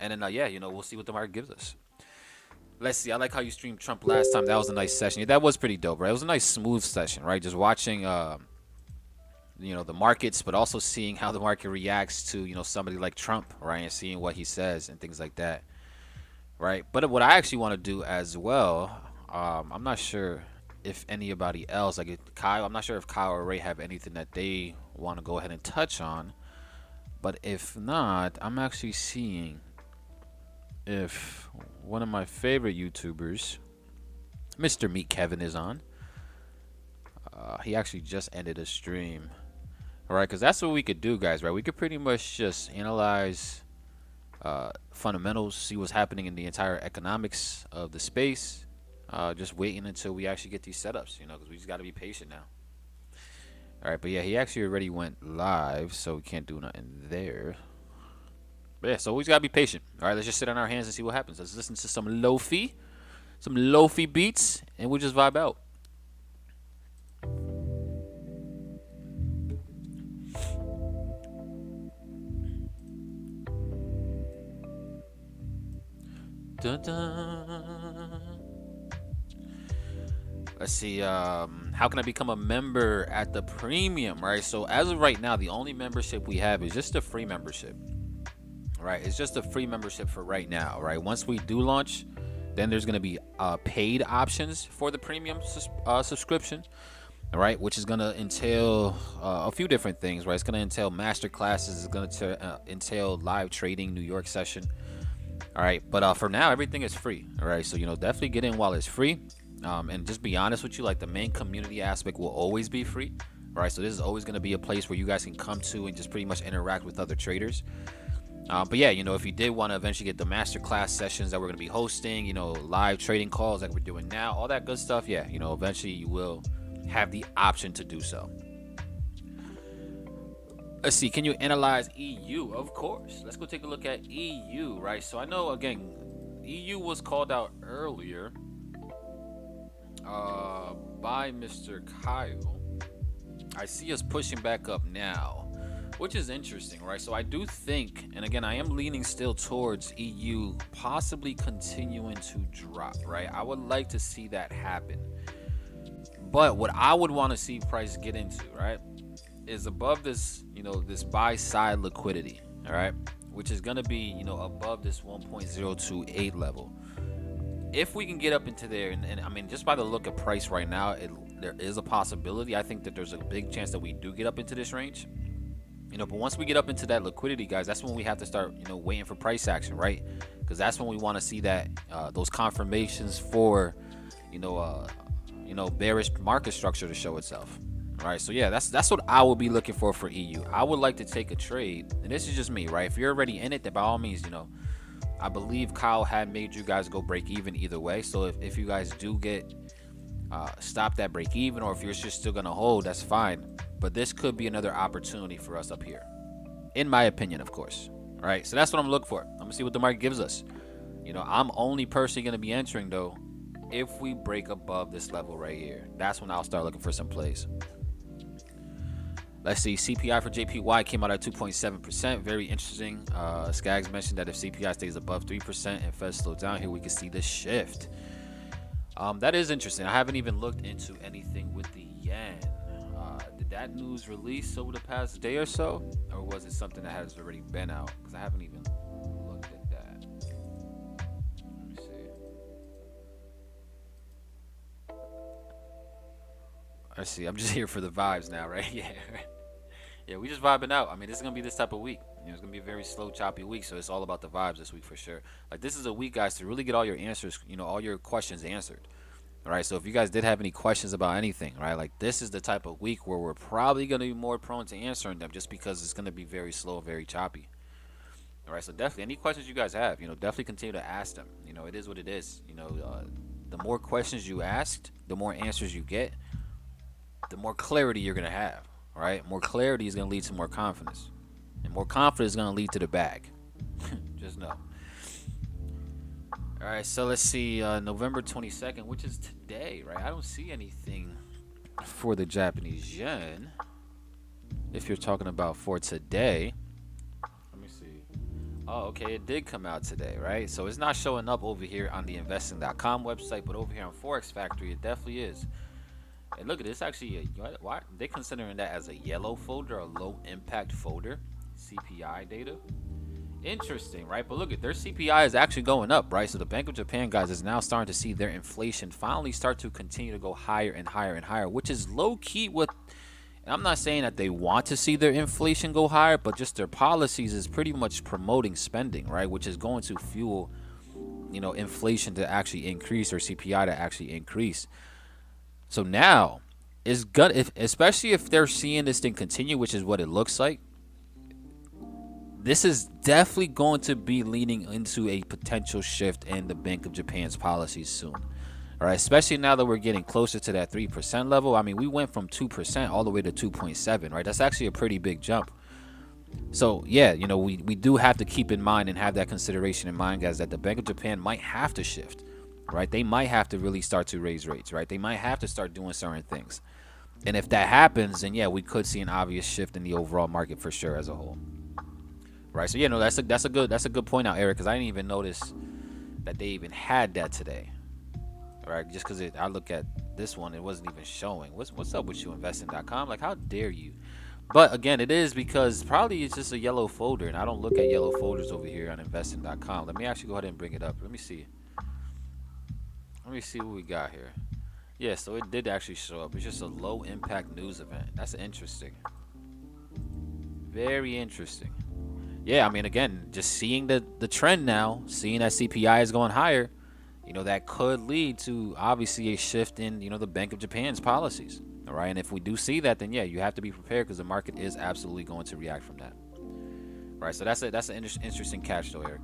And then yeah, you know, we'll see what the market gives us. Let's see. I like how you streamed Trump last time. That was a nice session. Yeah, that was pretty dope, right? It was a nice smooth session, right? Just watching, you know, the markets, but also seeing how the market reacts to, you know, somebody like Trump, right, and seeing what he says and things like that. Right, but what I actually want to do as well, I'm not sure if anybody else, like Kyle, I'm not sure if Kyle or Ray have anything that they want to go ahead and touch on. But if not, I'm actually seeing if one of my favorite YouTubers, Mr. Meat Kevin, is on. He actually just ended a stream. All right, because that's what we could do, guys, right? We could pretty much just analyze fundamentals, see what's happening in the entire economics of the space. Just waiting until we actually get these setups, you know, because we just got to be patient now. All right, but yeah, he actually already went live, so we can't do nothing there. But yeah, so we just got to be patient. All right, let's just sit on our hands and see what happens. Let's listen to some lofi beats, and we'll just vibe out. Dun, dun. Let's see, how can I become a member at the premium, right? So as of right now, the only membership we have is just a free membership, right? It's just a free membership for right now, right? Once we do launch, then there's going to be paid options for the premium subscription, all right, which is going to entail a few different things, right? It's going to entail master classes, it's going to entail live trading, New York session, all right? But for now, everything is free, all right? So, you know, definitely get in while it's free. And just be honest with you, like the main community aspect will always be free, right? So this is always going to be a place where you guys can come to and just pretty much interact with other traders. But yeah, you know, if you did want to eventually get the masterclass sessions that we're going to be hosting, you know, live trading calls like we're doing now, all that good stuff, yeah, you know, eventually you will have the option to do so. Let's see, can you analyze EU? Of course. Let's go take a look at EU, right? So I know, again, EU was called out earlier by Mr. Kyle. I see us pushing back up now, which is interesting, right? So I do think, and again, I am leaning still towards EU possibly continuing to drop, right? I would like to see that happen. But what I would want to see price get into, right, is above this, you know, this buy side liquidity, all right, which is going to be, you know, above this 1.028 level. If we can get up into there, and I mean, just by the look at price right now, there is a possibility. I think that there's a big chance that we do get up into this range, you know. But once we get up into that liquidity, guys, that's when we have to start, you know, waiting for price action, right? Because that's when we want to see that those confirmations for, you know, bearish market structure to show itself. All right, so yeah, that's what I would be looking for EU. I would like to take a trade, and this is just me, right? If you're already in it, then by all means, you know, I believe Kyle had made you guys go break even either way. So if you guys do get stopped at break even, or if you're just still gonna hold, that's fine. But this could be another opportunity for us up here, in my opinion, of course. All right, so that's what I'm looking for. I'm gonna see what the market gives us. You know, I'm only personally gonna be entering though if we break above this level right here. That's when I'll start looking for some plays. Let's see, CPI for JPY came out at 2.7%. Very interesting. Skaggs mentioned that if CPI stays above 3% and Fed slow down here, we can see this shift. That is interesting. I haven't even looked into anything with the yen. Did that news release over the past day or so? Or was it something that has already been out? Because I haven't even looked at that. Let me see. I see. I'm just here for the vibes now, right? Yeah. Yeah, we just vibing out. I mean, this is gonna be this type of week. You know, it's gonna be a very slow, choppy week. So it's all about the vibes this week for sure. Like, this is a week, guys, to really get all your answers, you know, all your questions answered. All right. So if you guys did have any questions about anything, right, like this is the type of week where we're probably gonna be more prone to answering them, just because it's gonna be very slow, very choppy. All right. So definitely, any questions you guys have, you know, definitely continue to ask them. You know, it is what it is. You know, the more questions you asked, the more answers you get, the more clarity you're gonna have. All right, more clarity is gonna lead to more confidence, and more confidence is gonna lead to the bag. Just know. All right, so let's see, November 22nd, which is today, right? I don't see anything for the Japanese yen. If you're talking about for today, let me see. Oh, okay, it did come out today, right? So it's not showing up over here on the investing.com website, but over here on Forex Factory, it definitely is. And look at this, actually, why they considering that as a yellow folder, a low impact folder, CPI data. Interesting, right? But look at their CPI is actually going up, right? So the Bank of Japan, guys, is now starting to see their inflation finally start to continue to go higher and higher and higher, which is low key what I'm not saying that they want to see their inflation go higher, but just their policies is pretty much promoting spending, right? Which is going to fuel, you know, inflation to actually increase, or CPI to actually increase. So now it's good, especially if they're seeing this thing continue, which is what it looks like. This is definitely going to be leaning into a potential shift in the Bank of Japan's policies soon. All right, especially now that we're getting closer to that 3% level. I mean, we went from 2% all the way to 2.7, right? That's actually a pretty big jump. So, yeah, you know, we do have to keep in mind and have that consideration in mind, guys, that the Bank of Japan might have to shift, right? They might have to really start to raise rates, right? They might have to start doing certain things. And if that happens, then, yeah, we could see an obvious shift in the overall market for sure as a whole. Right, so, yeah, no, that's a good point out, Eric, because I didn't even notice that they even had that today. Right, just because I look at this one, it wasn't even showing. What's up with you, investing.com? Like, how dare you? But again, it is because probably it's just a yellow folder, and I don't look at yellow folders over here on investing.com. Let me actually go ahead and bring it up. Let me see what we got here. Yeah, so it did actually show up. It's just a low impact news event. That's interesting. Very interesting. Yeah, I mean, again, just seeing the trend now, seeing that CPI is going higher, you know, that could lead to obviously a shift in, you know, the Bank of Japan's policies. All right. And if we do see that, then, yeah, you have to be prepared, because the market is absolutely going to react from that. Right. So that's an interesting catch, though, Eric.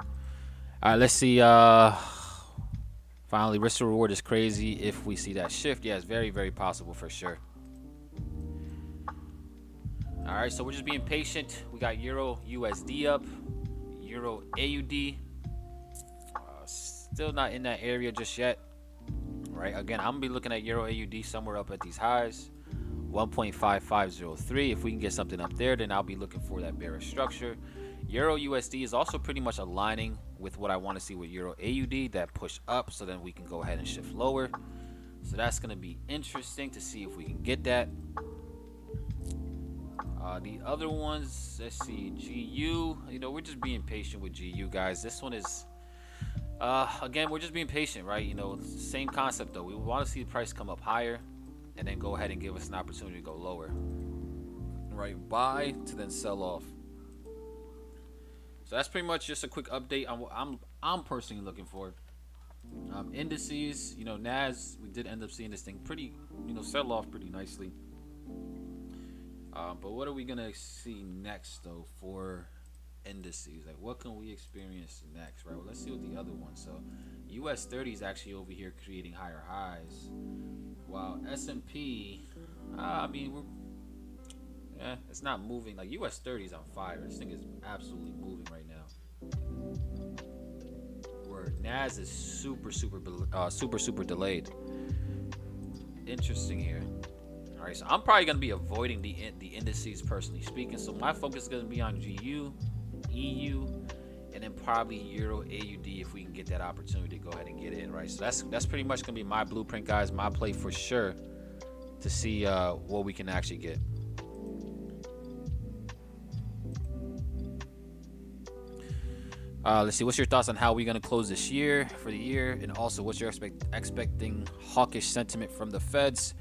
All right. Let's see. Finally, risk to reward is crazy. If we see that shift, yeah, it's very, very possible for sure. All right. So we're just being patient. We got Euro USD up, Euro AUD. Still not in that area just yet, right? Again, I'm gonna be looking at Euro AUD somewhere up at these highs, 1.5503. If we can get something up there, then I'll be looking for that bearish structure. Euro USD is also pretty much aligning with what I want to see with Euro AUD, that push up, so then we can go ahead and shift lower. So that's gonna be interesting to see if we can get that. The other ones, let's see, GU. You know, we're just being patient with GU, guys. This one is. Again, we're just being patient, right? You know, same concept though. We want to see the price come up higher and then go ahead and give us an opportunity to go lower. Right, buy to then sell off. So that's pretty much just a quick update on what I'm personally looking for. Indices, you know, NAS, we did end up seeing this thing pretty, you know, sell off pretty nicely. But what are we gonna see next though for indices? Like, what can we experience next, right? Well, let's see what the other one. So US 30 is actually over here creating higher highs, while S&P, I mean, it's not moving. Like, US 30 is on fire. This thing is absolutely moving right now, where NAS is super delayed. Interesting here. All right, so I'm probably going to be avoiding the indices, personally speaking. So my focus is going to be on GU, EU, and then probably Euro AUD if we can get that opportunity to go ahead and get in, right? So that's pretty much going to be my blueprint, guys, my play for sure, to see what we can actually get. Let's see, what's your thoughts on how we're going to close this year for the year, and also what's your expecting hawkish sentiment from the Feds?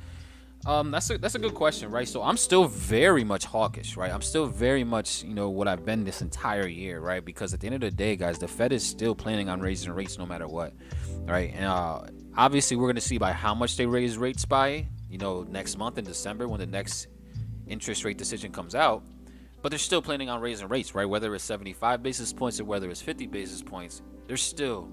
That's a good question, right? So I'm still very much hawkish, right? I'm still very much, you know, what I've been this entire year, right? Because at the end of the day, guys, the Fed is still planning on raising rates no matter what, right? And obviously, we're going to see by how much they raise rates by, you know, next month in December when the next interest rate decision comes out. But they're still planning on raising rates, right? Whether it's 75 basis points or whether it's 50 basis points, they're still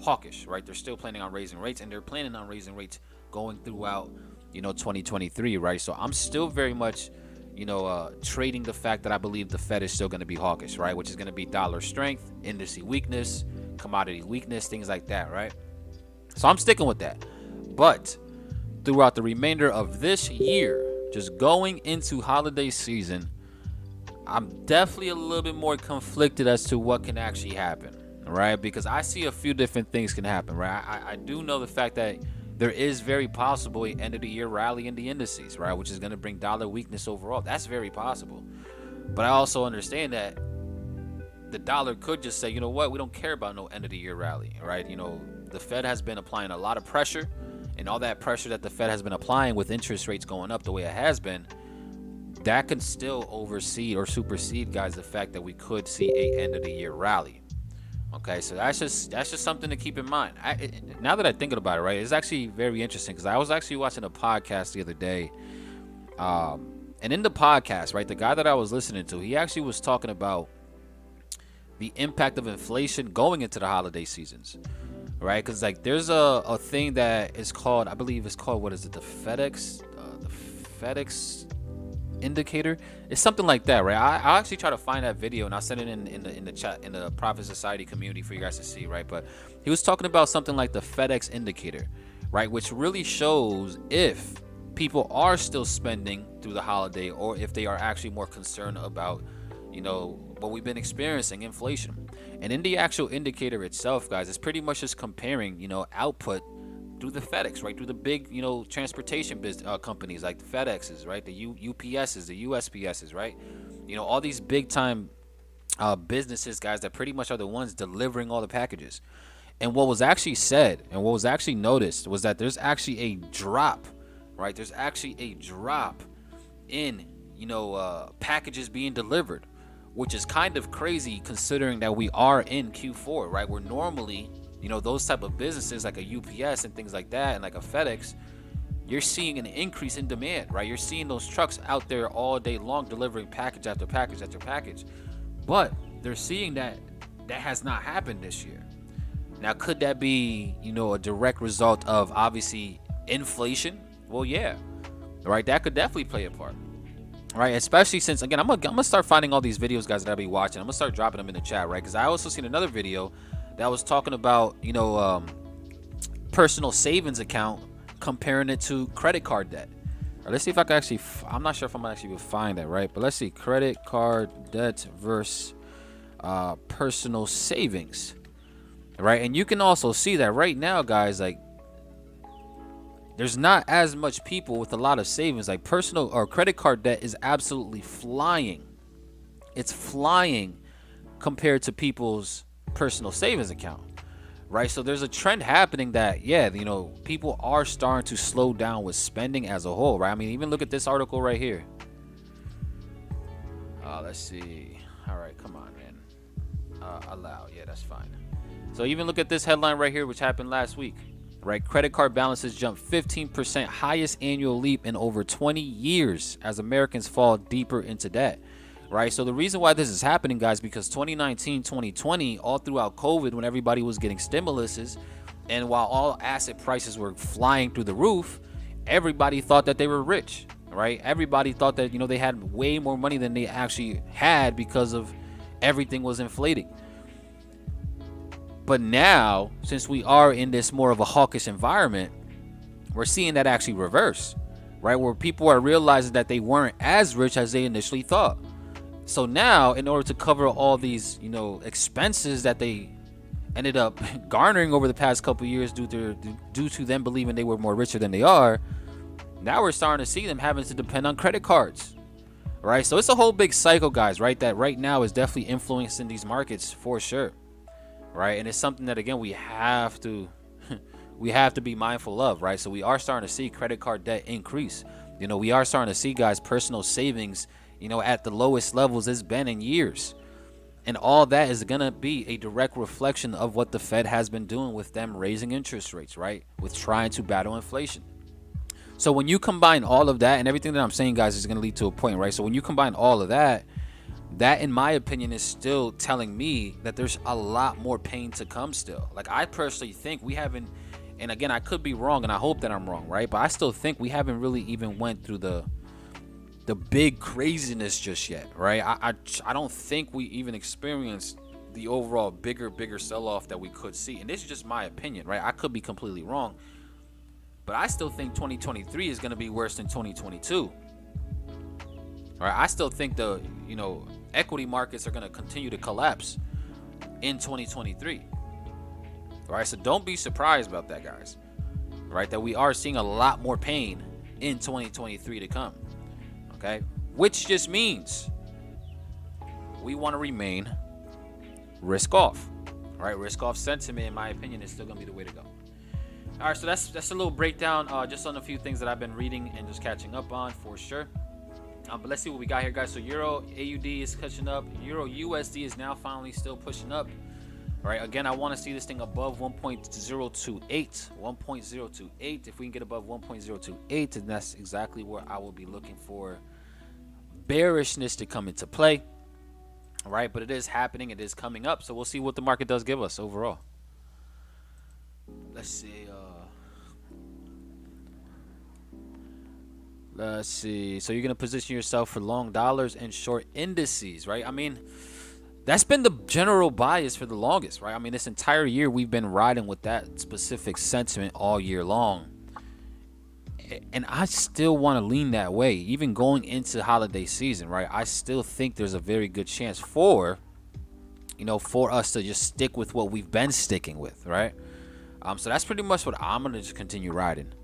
hawkish, right? They're still planning on raising rates, and they're planning on raising rates going throughout, you know, 2023, right? So I'm still very much, you know, trading the fact that I believe the Fed is still going to be hawkish, right? Which is going to be dollar strength, indice weakness, commodity weakness, things like that, right? So I'm sticking with that. But throughout the remainder of this year, just going into holiday season, I'm definitely a little bit more conflicted as to what can actually happen, right? Because I see a few different things can happen, right? I do know the fact that there is very possible an end of the year rally in the indices, right? Which is going to bring dollar weakness overall. That's very possible. But I also understand that the dollar could just say, you know what, we don't care about no end of the year rally, right? You know, the Fed has been applying a lot of pressure and all that pressure that the Fed has been applying with interest rates going up the way it has been, that could still oversee or supersede, guys, the fact that we could see a end of the year rally. Okay, so that's just something to keep in mind. Now that I'm thinking about it, right, it's actually very interesting because I was actually watching a podcast the other day, and in the podcast, right, the guy that I was listening to, he actually was talking about the impact of inflation going into the holiday seasons, right? Because like there's a thing that is called, I believe it's called, what is it, the FedEx indicator? It's something like that, right? I'll actually try to find that video and I'll send it in the chat, in the Profit Society community for you guys to see, right? But he was talking about something like the FedEx indicator, right, which really shows if people are still spending through the holiday or if they are actually more concerned about, you know, what we've been experiencing, inflation. And in the actual indicator itself, guys, it's pretty much just comparing, you know, output through the FedEx, right, through the big, you know, transportation companies like the FedExes, right, the UPSs, the USPSs, right, you know, all these big time businesses, guys, that pretty much are the ones delivering all the packages. And what was actually said and what was actually noticed was that there's actually a drop, right, there's actually a drop in, you know, packages being delivered, which is kind of crazy considering that we are in Q4, right, where normally, you know, those type of businesses like a UPS and things like that and like a FedEx, you're seeing an increase in demand, right? You're seeing those trucks out there all day long delivering package after package after package. But they're seeing that has not happened this year. Now, could that be, you know, a direct result of obviously inflation? Well, yeah, right? That could definitely play a part, right? Especially since, again, I'm gonna start finding all these videos, guys, that I'll be watching. I'm gonna start dropping them in the chat, right? Because I also seen another video that was talking about, you know, personal savings account, comparing it to credit card debt. Right, let's see if I can actually, I'm not sure if I'm actually able to find that, right? But let's see, credit card debt versus personal savings, right? And you can also see that right now, guys, like there's not as much people with a lot of savings. Like personal or credit card debt is absolutely flying. It's flying compared to people's personal savings account, right? So there's a trend happening that, yeah, you know, people are starting to slow down with spending as a whole, right? I mean, even look at this article right here. Let's see. All right, come on, man. Allow. Yeah, that's fine. So even look at this headline right here, which happened last week, right? Credit card balances jump 15%, highest annual leap in over 20 years as Americans fall deeper into debt. Right, so the reason why this is happening, guys, because 2019, 2020, all throughout COVID, when everybody was getting stimuluses, and while all asset prices were flying through the roof, everybody thought that they were rich, right? Everybody thought that, you know, they had way more money than they actually had because of everything was inflating. But now, since we are in this more of a hawkish environment, we're seeing that actually reverse, right? Where people are realizing that they weren't as rich as they initially thought. So now, in order to cover all these, you know, expenses that they ended up garnering over the past couple of years due to them believing they were more richer than they are, now we're starting to see them having to depend on credit cards, right? So it's a whole big cycle, guys, right? That right now is definitely influencing these markets for sure, right? And it's something that, again, we have to be mindful of, right? So we are starting to see credit card debt increase. You know, we are starting to see, guys, personal savings, you know, at the lowest levels it's been in years. And all that is going to be a direct reflection of what the Fed has been doing with them raising interest rates, right? With trying to battle inflation. So when you combine all of that, and everything that I'm saying, guys, is going to lead to a point, right? So when you combine all of that, that, in my opinion, is still telling me that there's a lot more pain to come still. Like, I personally think we haven't, and again, I could be wrong, and I hope that I'm wrong, right? But I still think we haven't really even went through the big craziness just yet, right? I don't think we even experienced the overall bigger sell-off that we could see. And this is just my opinion, right? I could be completely wrong, but I still think 2023 is going to be worse than 2022. Right? I still think the, you know, equity markets are going to continue to collapse in 2023. Right? So don't be surprised about that, guys. Right? That we are seeing a lot more pain in 2023 to come. Okay, which just means we want to remain risk off, right? Risk off sentiment, in my opinion, is still going to be the way to go. All right, so that's a little breakdown just on a few things that I've been reading and just catching up on for sure. But let's see what we got here, guys. So Euro AUD is catching up. Euro USD is now finally still pushing up. All right, again, I want to see this thing above 1.028. 1.028. If we can get above 1.028, then that's exactly where I will be looking for bearishness to come into play. All right, but it is happening. It is coming up. So we'll see what the market does give us overall. Let's see. Let's see. So you're going to position yourself for long dollars and short indices, right? I mean, that's been the general bias for the longest, right? I mean, this entire year we've been riding with that specific sentiment all year long. And I still want to lean that way, even going into holiday season, right? I still think there's a very good chance for, for us to just stick with what we've been sticking with, right? So that's pretty much what I'm going to just continue riding.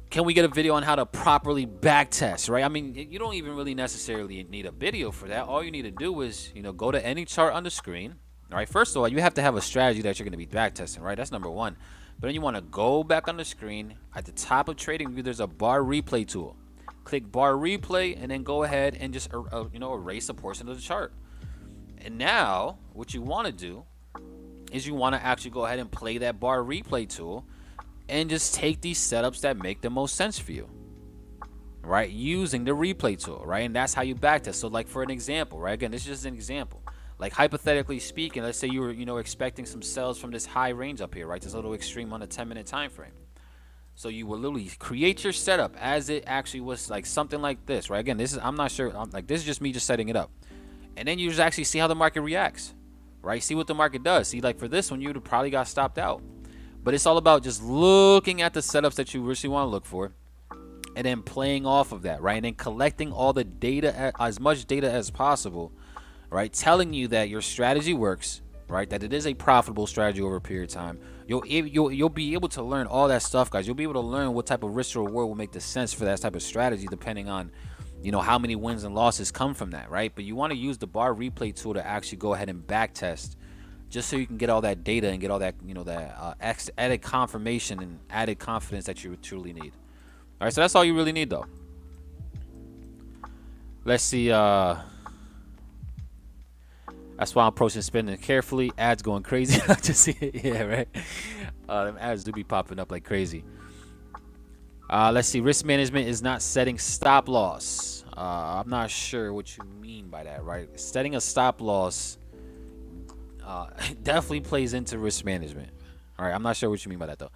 Can we get a video on how to properly backtest, right? I mean, you don't even really necessarily need a video for that. All you need to do is, go to any chart on the screen. All right, first of all, you have to have a strategy that you're going to be backtesting, right? That's number one. But then you want to go back on the screen. At the top of TradingView, there's a bar replay tool. Click bar replay and then go ahead and just, erase a portion of the chart. And now what you want to do is you want to actually go ahead and play that bar replay tool and just take these setups that make the most sense for you, right? Using the replay tool, right? And that's how you backtest. So like for an example, right? Again, this is just an example. Like hypothetically speaking, let's say you were, expecting some sells from this high range up here, right? This little extreme on the 10-minute time frame. So you will literally create your setup as it actually was, like something like this, right? Again, this is, I'm not sure, this is just me just setting it up. And then you just actually see how the market reacts, right? See what the market does. See, like for this one, you would have probably got stopped out. But it's all about just looking at the setups that you really want to look for and then playing off of that, right? And then collecting all the data, as much data as possible, right? Telling you that your strategy works, right? That it is a profitable strategy over a period of time. You'll be able to learn all that stuff, guys. You'll be able to learn what type of risk to reward will make the sense for that type of strategy depending on, how many wins and losses come from that, right? But you want to use the bar replay tool to actually go ahead and backtest, just so you can get all that data and get all that, added confirmation and added confidence that you truly need. All right, so that's all you really need, though. Let's see. That's why I'm approaching spending carefully. Ads going crazy. I just see it. Yeah, right. Them ads do be popping up like crazy. Let's see. Risk management is not setting stop loss. I'm not sure what you mean by that, right? Setting a stop loss definitely plays into risk management. All right, I'm not sure what you mean by that though.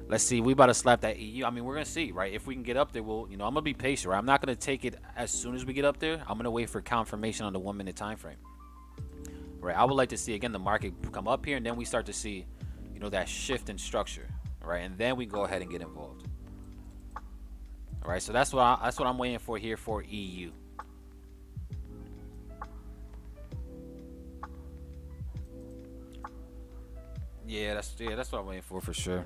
Let's see. We about to slap that EU. I mean, we're gonna see, right? If we can get up there, we'll, I'm gonna be patient, right? I'm not gonna take it as soon as we get up there. I'm gonna wait for confirmation on the 1 minute time frame. Right. I would like to see again the market come up here, and then we start to see, that shift in structure, right? And then we go ahead and get involved. All right. So that's what I'm waiting for here for EU. Yeah, that's what I'm waiting for sure.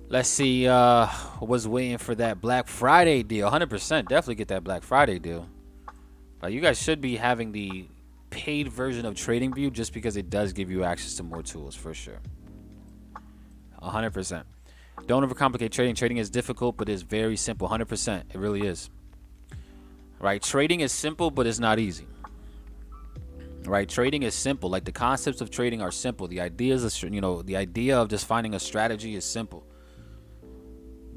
Let's see. Was waiting for that Black Friday deal. 100%. Definitely get that Black Friday deal. You guys should be having the paid version of TradingView just because it does give you access to more tools for sure. 100%. Don't overcomplicate trading. Trading is difficult, but it's very simple. 100%. It really is. Right, trading is simple, but it's not easy. Right, trading is simple. Like the concepts of trading are simple. The ideas of, the idea of just finding a strategy is simple.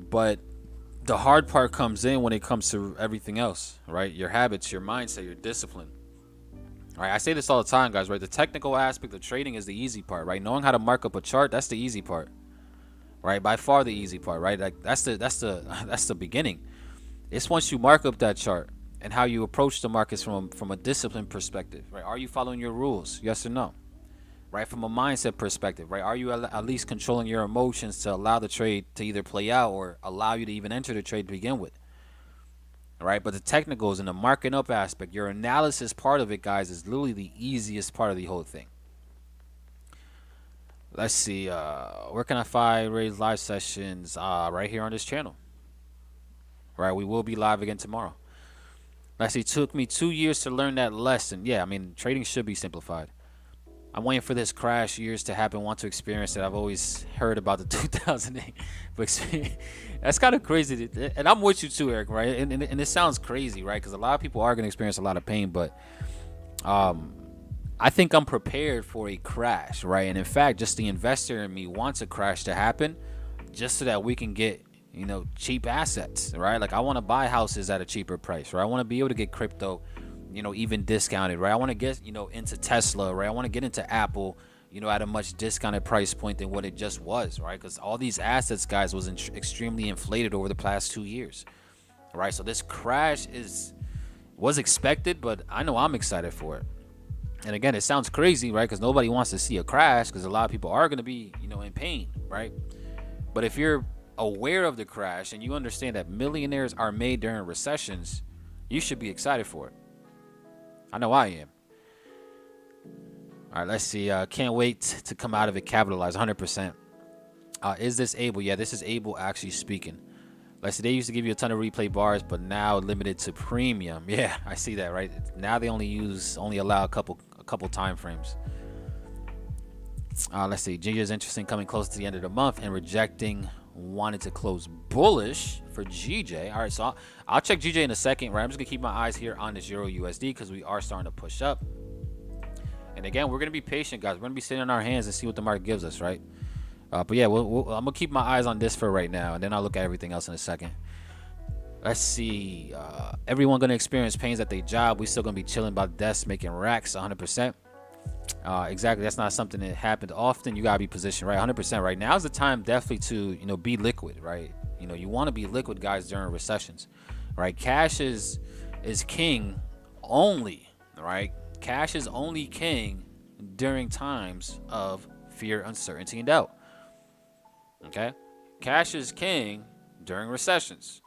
But the hard part comes in when it comes to everything else, right? Your habits, your mindset, your discipline. Right, I say this all the time, guys. Right, the technical aspect of trading is the easy part. Right, knowing how to mark up a chart, that's the easy part. Right, by far the easy part. Right, like that's the beginning. It's once you mark up that chart and how you approach the markets from a discipline perspective, right? Are you following your rules? Yes or no? Right, from a mindset perspective, right? Are you at least controlling your emotions to allow the trade to either play out or allow you to even enter the trade to begin with? Right, but the technicals and the marking up aspect, your analysis part of it, guys, is literally the easiest part of the whole thing. Let's see, where can I find Ray's live sessions? Right here on this channel. Right, we will be live again tomorrow. Let's see, took me 2 years to learn that lesson. Yeah, I mean, trading should be simplified. I'm waiting for this crash years to happen. Want to experience it. I've always heard about the 2008, but that's kind of crazy. And I'm with you too, Eric. Right? And it sounds crazy, right? Because a lot of people are going to experience a lot of pain, but I think I'm prepared for a crash, right? And in fact, just the investor in me wants a crash to happen, just so that we can get, you know, cheap assets, right? Like I want to buy houses at a cheaper price, right? I want to be able to get crypto, you know, even discounted, right? I want to get, you know, into Tesla, right? I want to get into Apple, you know, at a much discounted price point than what it just was, right? Because all these assets, guys, was extremely inflated over the past 2 years, right? So this crash was expected, but I know I'm excited for it. And again, it sounds crazy, right? Because nobody wants to see a crash, because a lot of people are going to be, you know, in pain, right? But if you're aware of the crash and you understand that millionaires are made during recessions, you should be excited for it. I know I am. All right, let's see. Can't wait to come out of it capitalized 100%. Is this able? Yeah, this is able actually speaking. Let's see. They used to give you a ton of replay bars, but now limited to premium. Yeah, I see that, right? Now they only allow a couple time frames. Let's see. Ginger is interesting, coming close to the end of the month and rejecting. Wanted to close bullish for GJ. All right, so I'll check GJ in a second, right? I'm just gonna keep my eyes here on this Euro USD because we are starting to push up. And again, we're gonna be patient, guys. We're gonna be sitting on our hands and see what the market gives us, right? But yeah, I'm gonna keep my eyes on this for right now, and then I'll look at everything else in a second. Let's see. Everyone gonna experience pains at their job. We still gonna be chilling by the desk, making racks 100%. Exactly. That's not something that happened often. You gotta be positioned right 100%. Right now is the time definitely to, you know, be liquid, right? You know, you want to be liquid, guys, during recessions, right? Cash is king only, right? Cash is only king during times of fear, uncertainty, and doubt. Okay, cash is king during recessions.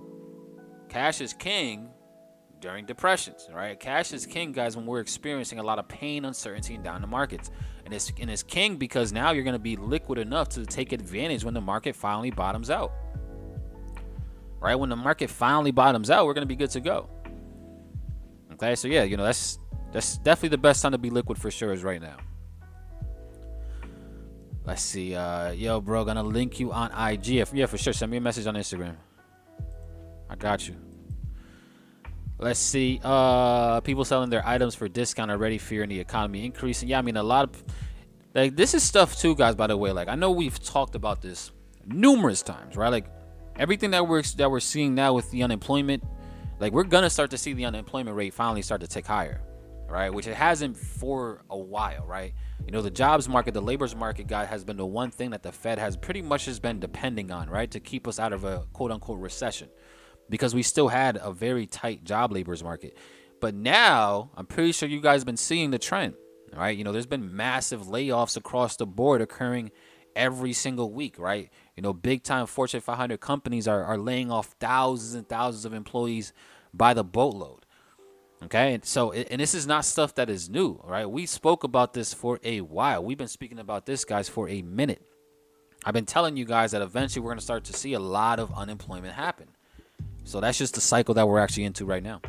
Cash is king during depressions, right? Cash is king, guys, when we're experiencing a lot of pain, uncertainty, and down the markets. And it's king because now you're going to be liquid enough to take advantage when the market finally bottoms out. Right? When the market finally bottoms out, we're going to be good to go. Okay? So yeah, you know, that's definitely the best time to be liquid for sure is right now. Let's see. Yo, bro, gonna link you on IG. Yeah, for sure. Send me a message on Instagram. I got you. Let's see. People selling their items for discount already, fearing the economy increasing. Yeah, I mean, a lot of, like, this is stuff too, guys, by the way. Like, I know we've talked about this numerous times, right? Like, everything that we're seeing now with the unemployment, like, we're gonna start to see the unemployment rate finally start to tick higher, right? Which it hasn't for a while, right? You know, the jobs market, the labor's market, guy, has been the one thing that the Fed has pretty much just been depending on, right, to keep us out of a quote-unquote recession, because we still had a very tight job labor's market. But now I'm pretty sure you guys have been seeing the trend, right? You know, there's been massive layoffs across the board occurring every single week, right? You know, big time Fortune 500 companies are laying off thousands and thousands of employees by the boatload. Okay, and so and this is not stuff that is new, right? We spoke about this for a while. We've been speaking about this, guys, for a minute. I've been telling you guys that eventually we're going to start to see a lot of unemployment happen. So that's just the cycle that we're actually into right now.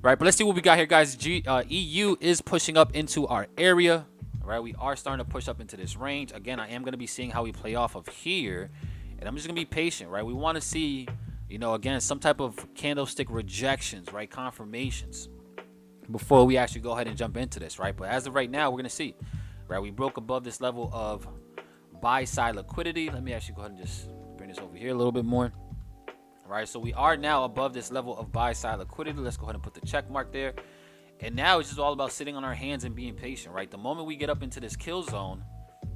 Right, but let's see what we got here, guys. EU is pushing up into our area. All right, we are starting to push up into this range. Again, I am going to be seeing how we play off of here. And I'm just going to be patient, right? We want to see, you know, again, some type of candlestick rejections, right? Confirmations before we actually go ahead and jump into this, right? But as of right now, we're going to see, right? We broke above this level of buy side liquidity. Let me actually go ahead and just bring this over here a little bit more. All right, so we are now above this level of buy side liquidity. Let's go ahead and put the check mark there. And now it's just all about sitting on our hands and being patient, right? The moment we get up into this kill zone,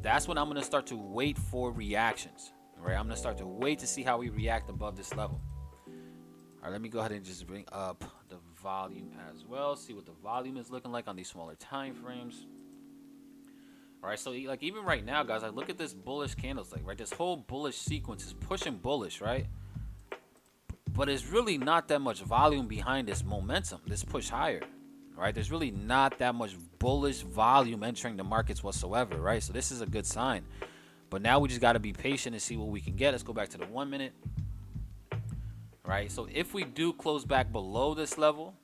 that's when I'm going to start to wait for reactions, right? I'm going to start to wait to see how we react above this level. All right, let me go ahead and just bring up the volume as well. See what the volume is looking like on these smaller time frames. All right, so like even right now, guys, like look at this bullish candlestick, right? This whole bullish sequence is pushing bullish, right? But there's really not that much volume behind this momentum, this push higher, right? There's really not that much bullish volume entering the markets whatsoever, right? So this is a good sign. But now we just got to be patient and see what we can get. Let's go back to the 1 minute. Right, so if we do close back below this level,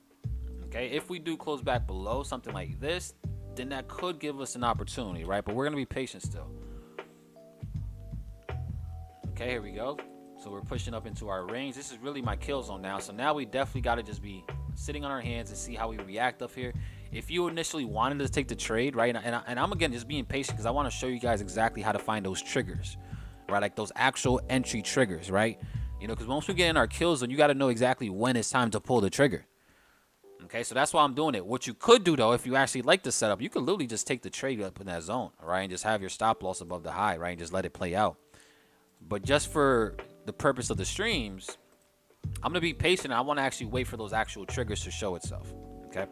Okay, if we do close back below something like this, then that could give us an opportunity, right? But we're gonna be patient still. Okay, here we go. So we're pushing up into our range. This is really my kill zone now. So now we definitely got to just be sitting on our hands and see how we react up here. If you initially wanted to take the trade, right, and I'm again just being patient because I want to show you guys exactly how to find those triggers, right? Like those actual entry triggers, right? You know, because once we get in our kill zone, you got to know exactly when it's time to pull the trigger. Okay, so that's why I'm doing it. What you could do, though, if you actually like the setup, you could literally just take the trade up in that zone, right, and just have your stop loss above the high, right, and just let it play out. But just for the purpose of the streams, I'm going to be patient. I want to actually wait for those actual triggers to show itself, okay?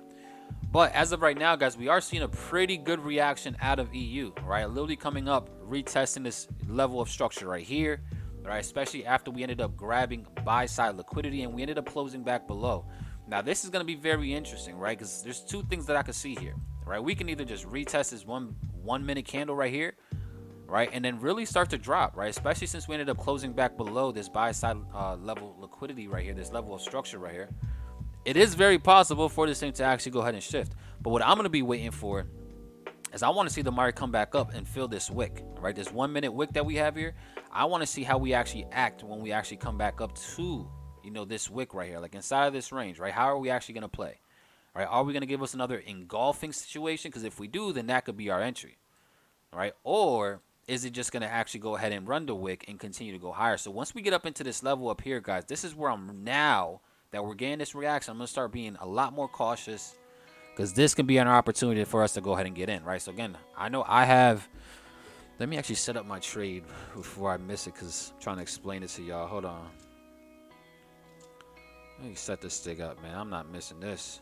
But as of right now, guys, we are seeing a pretty good reaction out of EU, right? Literally coming up, retesting this level of structure right here, right? Especially after we ended up grabbing buy-side liquidity and we ended up closing back below. Now, this is going to be very interesting, right? Because there's two things that I can see here, right? We can either just retest this one-minute candle right here, right, and then really start to drop, right? Especially since we ended up closing back below this buy-side level liquidity right here, this level of structure right here. It is very possible for this thing to actually go ahead and shift. But what I'm going to be waiting for is I want to see the market come back up and fill this wick, right? This 1 minute wick that we have here. I want to see how we actually act when we actually come back up to, you know, this wick right here, like inside of this range, right? How are we actually going to play, right? Are we going to give us another engulfing situation? Because if we do, then that could be our entry, right? Or is it just going to actually go ahead and run the wick and continue to go higher? So once we get up into this level up here, guys, this is where I'm now that we're getting this reaction. I'm going to start being a lot more cautious because this can be an opportunity for us to go ahead and get in, right? So again, I know I have, let me actually set up my trade before I miss it because I'm trying to explain it to y'all. Hold on. Let me set this thing up, man. I'm not missing this.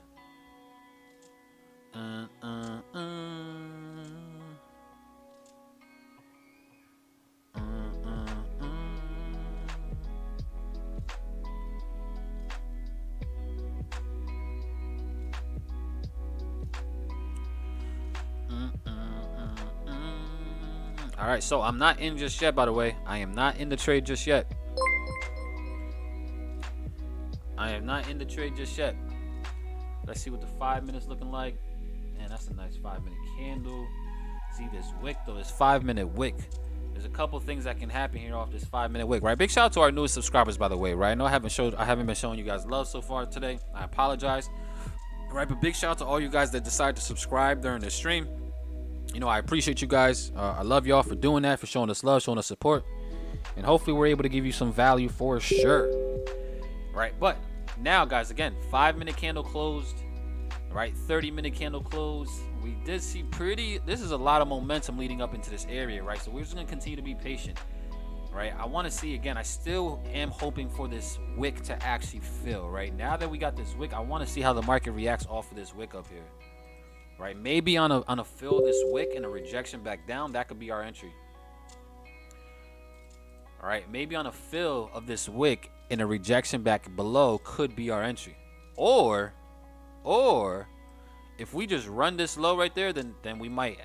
All right, so I'm not in just yet, by the way. I am not in the trade just yet. I am not in the trade just yet. Let's see what the 5 minutes looking like. Man, that's a nice 5 minute candle. See this wick though, this 5 minute wick. There's a couple things that can happen here off this 5 minute wick, right? Big shout out to our newest subscribers, by the way, right? I know I haven't been showing you guys love so far today. I apologize. Right, but big shout out to all you guys that decide to subscribe during the stream. You know, I appreciate you guys. I love y'all for doing that, for showing us love, showing us support. And hopefully we're able to give you some value for sure. Right, but now, guys, again, 5 minute candle closed. Right, 30 minute candle closed. We did see this is a lot of momentum leading up into this area, right? So we're just going to continue to be patient. Right, I want to see, again, I still am hoping for this wick to actually fill. Right, now that we got this wick, I want to see how the market reacts off of this wick up here. Right, maybe on a fill this wick and a rejection back down, that could be our entry. All right, maybe on a fill of this wick and a rejection back below could be our entry. Or if we just run this low right there, then we might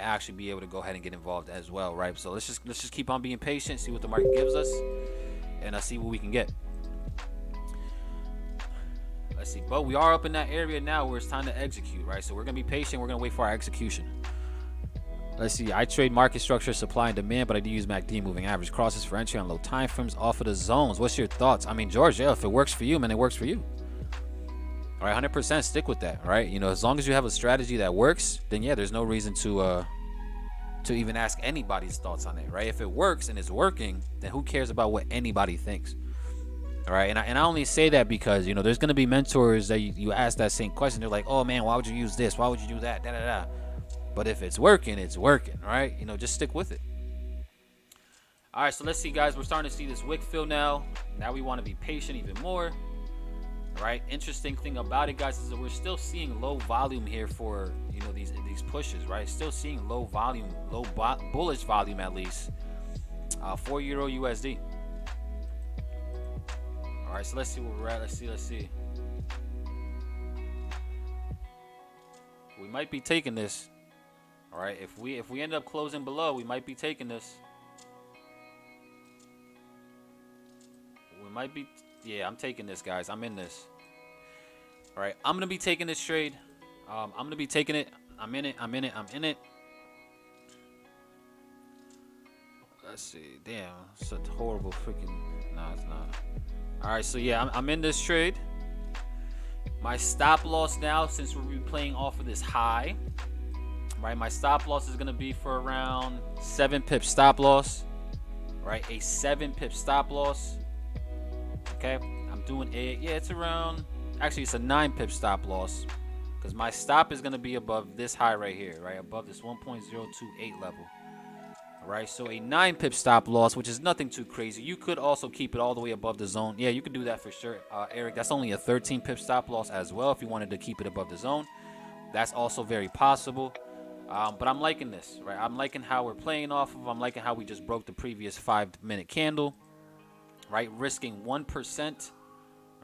actually be able to go ahead and get involved as well, right? So let's just keep on being patient, see what the market gives us, and see what we can get. Let's see, but we are up in that area now where it's time to execute, right? So we're gonna be patient. We're gonna wait for our execution. Let's see. I trade market structure, supply and demand, but I do use MACD moving average crosses for entry on low time frames off of the zones. What's your thoughts? I mean, George, yeah, if it works for you, man, it works for you. All right, 100% stick with that, right? You know, as long as you have a strategy that works, then yeah, there's no reason to even ask anybody's thoughts on it, right? If it works and it's working, then who cares about what anybody thinks? All right, and I only say that because, you know, there's going to be mentors that you ask that same question. They're like, oh, man, why would you use this? Why would you do that? Da, da, da. But if it's working, it's working, right? You know, just stick with it. All right, so let's see, guys. We're starting to see this wick fill now. Now we want to be patient even more. All right, interesting thing about it, guys, is that we're still seeing low volume here for, you know, these pushes, right? Still seeing low volume, bullish volume at least for Euro USD. All right, so let's see where we're at. Let's see. We might be taking this. All right, if we end up closing below, we might be taking this. We might be, yeah, I'm taking this, guys. I'm in this. All right, I'm gonna be taking this trade. I'm gonna be taking it. I'm in it. Let's see. Damn, such horrible freaking. Nah, it's not. All right, so yeah, I'm in this trade. My stop loss now, since we'll be playing off of this high, right? My stop loss is gonna be for around 7 pips stop loss, right? A 7 pip stop loss. Okay, I'm doing it. Yeah, it's around. Actually, it's a 9 pip stop loss, because my stop is gonna be above this high right here, right? Above this 1.028 level. Right, so a 9 pip stop loss, which is nothing too crazy. You could also keep it all the way above the zone. Yeah, you could do that for sure, Eric. That's only a 13 pip stop loss as well if you wanted to keep it above the zone. That's also very possible. But I'm liking this, right? I'm liking how we're playing off of. I'm liking how we just broke the previous 5-minute candle, right? Risking 1%.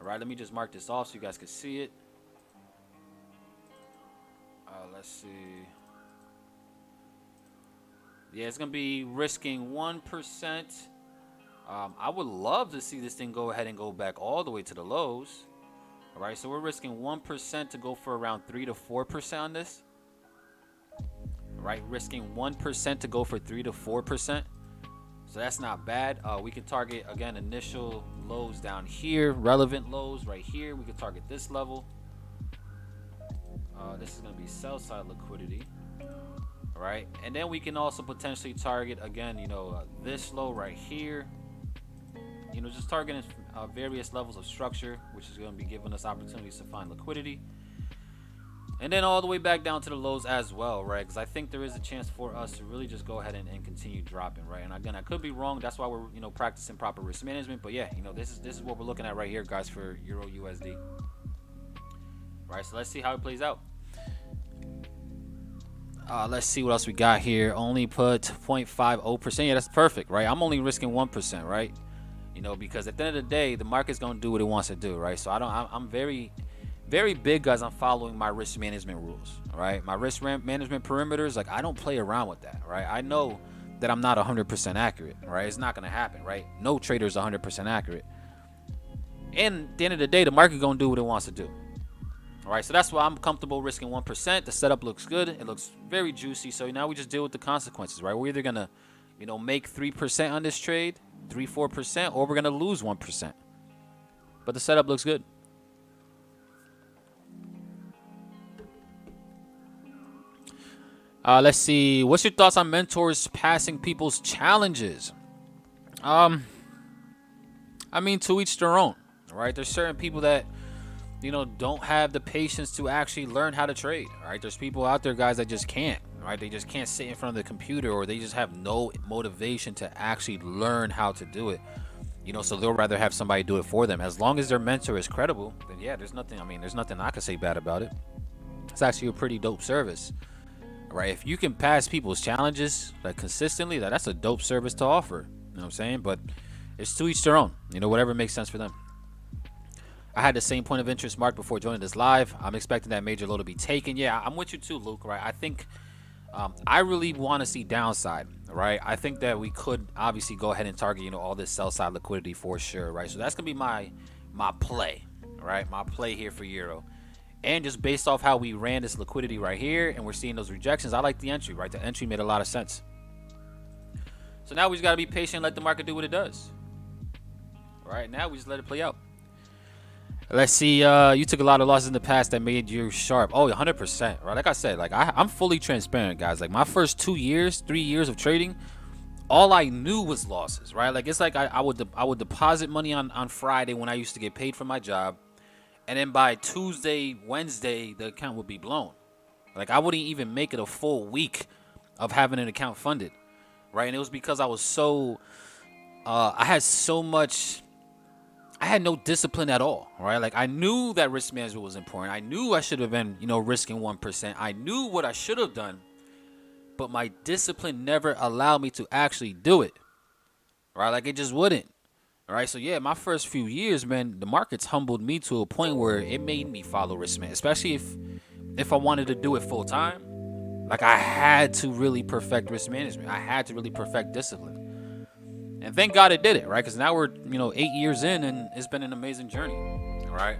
All right, let me just mark this off so you guys can see it. Let's see. Yeah, it's going to be risking 1%. I would love to see this thing go ahead and go back all the way to the lows. All right, so we're risking 1% to go for around 3 to 4% on this. All right, risking 1% to go for 3 to 4%. So that's not bad. We can target, again, initial lows down here, relevant lows right here. We can target this level. This is going to be sell side liquidity. All right, and then we can also potentially target, again, this low right here. Just targeting various levels of structure, which is going to be giving us opportunities to find liquidity. And then all the way back down to the lows as well, right? Because I think there is a chance for us to really just go ahead and continue dropping, right? And again, I could be wrong. That's why we're, practicing proper risk management. But yeah, this is what we're looking at right here, guys, for Euro USD. Right, so let's see how it plays out. Let's see what else we got here. Only put 0.50%. Yeah, that's perfect, right? I'm only risking 1%, right? Because at the end of the day, the market's gonna do what it wants to do, right? So I'm very, very big, guys, on following my risk management rules, right? My risk management perimeters, like, I don't play around with that, right? I know that I'm not 100% accurate, right? It's not gonna happen, right? No trader is 100% accurate. And at the end of the day, the market gonna do what it wants to do. All right, so that's why I'm comfortable risking 1%. The setup looks good. It looks very juicy. So now we just deal with the consequences, right? We're either going to, make 3% on this trade, 3-4%, or we're going to lose 1%. But the setup looks good. Let's see. What's your thoughts on mentors passing people's challenges? I mean, to each their own, right? There's certain people that, don't have the patience to actually learn how to trade. All right, there's people out there, guys, that just can't. Right, they just can't sit in front of the computer, or they just have no motivation to actually learn how to do it. So they'll rather have somebody do it for them. As long as their mentor is credible, then yeah, there's nothing. I mean, there's nothing I can say bad about it. It's actually a pretty dope service. All right, if you can pass people's challenges like consistently, that's a dope service to offer. You know what I'm saying? But it's to each their own. Whatever makes sense for them. I had the same point of interest marked before joining this live. I'm expecting that major low to be taken. Yeah, I'm with you too, Luke, right? I think I really want to see downside, right? I think that we could obviously go ahead and target, all this sell side liquidity for sure, right? So that's going to be my play, right? My play here for Euro. And just based off how we ran this liquidity right here and we're seeing those rejections, I like the entry, right? The entry made a lot of sense. So now we just got to be patient and let the market do what it does. Right now, we just let it play out. Let's see. You took a lot of losses in the past that made you sharp. Oh, 100%. Right. Like I said, I'm fully transparent, guys. Like my first 3 years of trading, all I knew was losses. Right. Like it's like I would deposit money on Friday when I used to get paid for my job, and then by Tuesday, Wednesday, the account would be blown. Like I wouldn't even make it a full week of having an account funded. Right. And it was because I was so I had no discipline at all, right? Like I knew that risk management was important. I knew I should have been, risking 1%. I knew what I should have done, but my discipline never allowed me to actually do it, right? Like it just wouldn't, all right? So yeah, my first few years, man, the markets humbled me to a point where it made me follow risk management, especially if I wanted to do it full time. Like I had to really perfect risk management. I had to really perfect discipline. And thank God it did it, right? Because now we're, 8 years in, and it's been an amazing journey, all right?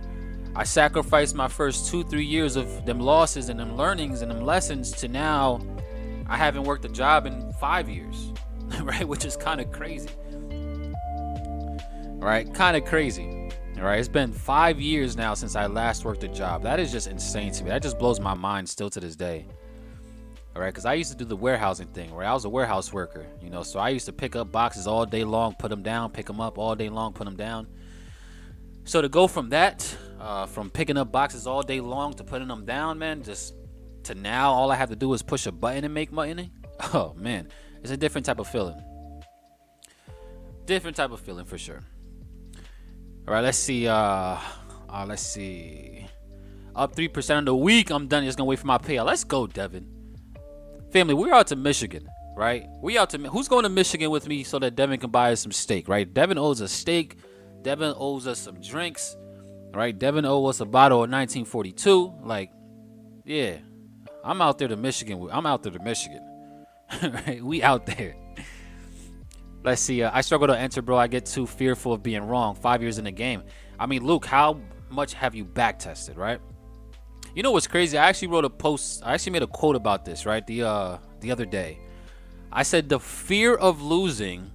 I sacrificed my first 2-3 years of them losses and them learnings and them lessons to now I haven't worked a job in 5 years, right? Which is kind of crazy, right? Kind of crazy, right? It's been 5 years now since I last worked a job. That is just insane to me. That just blows my mind still to this day. All right, because I used to do the warehousing thing, right? I was a warehouse worker, you know, so I used to pick up boxes all day long, put them down, pick them up all day long, put them down. So to go from that, from picking up boxes all day long to putting them down, man, just to now all I have to do is push a button and make money. Oh man, it's a different type of feeling. Different type of feeling for sure. All right, let's see. Let's see. Up 3% on the week. I'm done. Just gonna wait for my payout. Let's go, Devin. Family, we're out to Michigan, right? Who's going to Michigan with me so that Devin can buy us some steak, right? Devin owes us steak. Devin owes us some drinks, right? Devin owes us a bottle of 1942. Like, yeah, I'm out there to Michigan. Right? We out there. Let's see. I struggle to enter, bro. I get too fearful of being wrong. 5 years in the game. I mean, Luke, how much have you back tested, right? You know what's crazy? I actually wrote a post. I actually made a quote about this, right? The other day. I said the fear of losing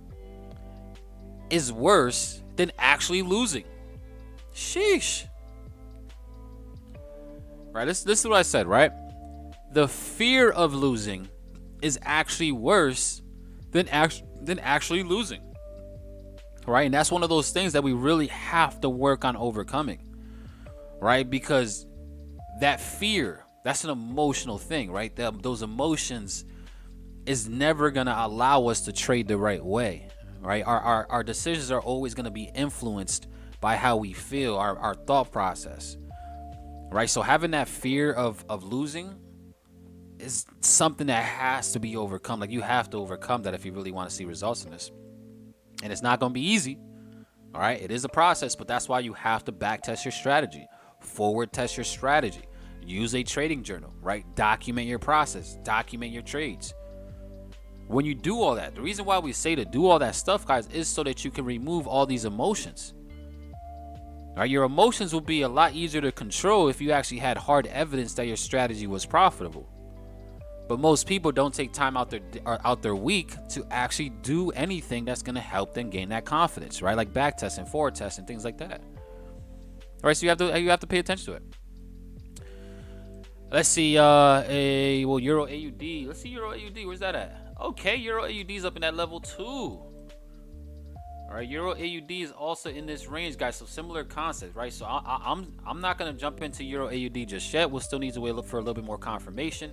is worse than actually losing. Sheesh. Right? This is what I said, right? The fear of losing is actually worse than actually losing. Right? And that's one of those things that we really have to work on overcoming. Right? Because that fear, that's an emotional thing, right? Those emotions is never going to allow us to trade the right way, right? Our decisions are always going to be influenced by how we feel, our thought process, right? So having that fear of losing is something that has to be overcome. Like, you have to overcome that if you really want to see results in this. And it's not going to be easy, all right? It is a process, but that's why you have to back test your strategy, forward test your strategy. Use a trading journal, right? Document your process, document your trades. When you do all that, the reason why we say to do all that stuff, guys, is so that you can remove all these emotions. All right, your emotions will be a lot easier to control if you actually had hard evidence that your strategy was profitable. But most people don't take time out their week to actually do anything that's going to help them gain that confidence, right? Like back testing, forward testing, things like that. All right, so you have to pay attention to it. Let's see, Euro AUD. Let's see Euro AUD. Where's that at? Okay, Euro AUD is up in that level too. All right, Euro AUD is also in this range, guys. So similar concept, right? So I'm not gonna jump into Euro AUD just yet. We'll still need to wait for a little bit more confirmation,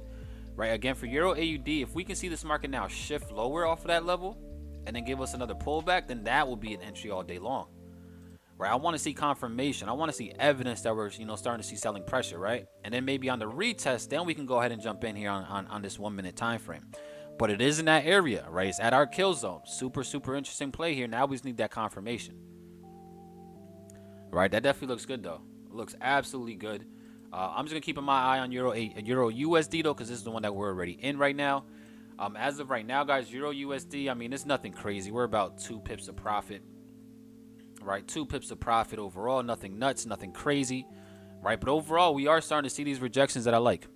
right? Again, for Euro AUD, if we can see this market now shift lower off of that level and then give us another pullback, then that will be an entry all day long. Right, I want to see confirmation. I want to see evidence that we're, starting to see selling pressure, right? And then maybe on the retest, then we can go ahead and jump in here on this 1 minute time frame. But it is in that area, right? It's at our kill zone. Super, super interesting play here. Now we just need that confirmation. Right, that definitely looks good though. It looks absolutely good. I'm just gonna keep my eye on Euro USD though, because this is the one that we're already in right now. As of right now, guys, Euro USD. I mean, it's nothing crazy. We're about 2 pips of profit. Right, 2 pips of profit overall, nothing nuts, nothing crazy, right? But overall, we are starting to see these rejections that I like,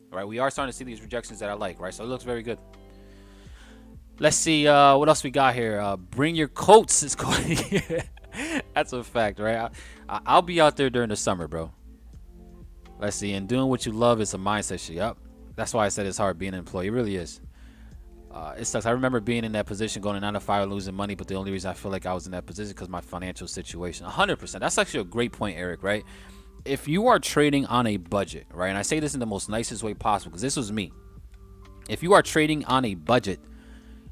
right? Right, so it looks very good. Let's see what else we got here. Bring your coats is going. That's a fact, right? I'll be out there during the summer, bro. Let's see, and doing what you love is a mindset shit. Yep, that's why I said it's hard being an employee. It really is. It sucks. I remember being in that position, going to 9 to 5, losing money, but the only reason I feel like I was in that position because my financial situation. 100%. That's actually a great point, Eric, right? If you are trading on a budget, right, and I say this in the most nicest way possible because this was me. If you are trading on a budget,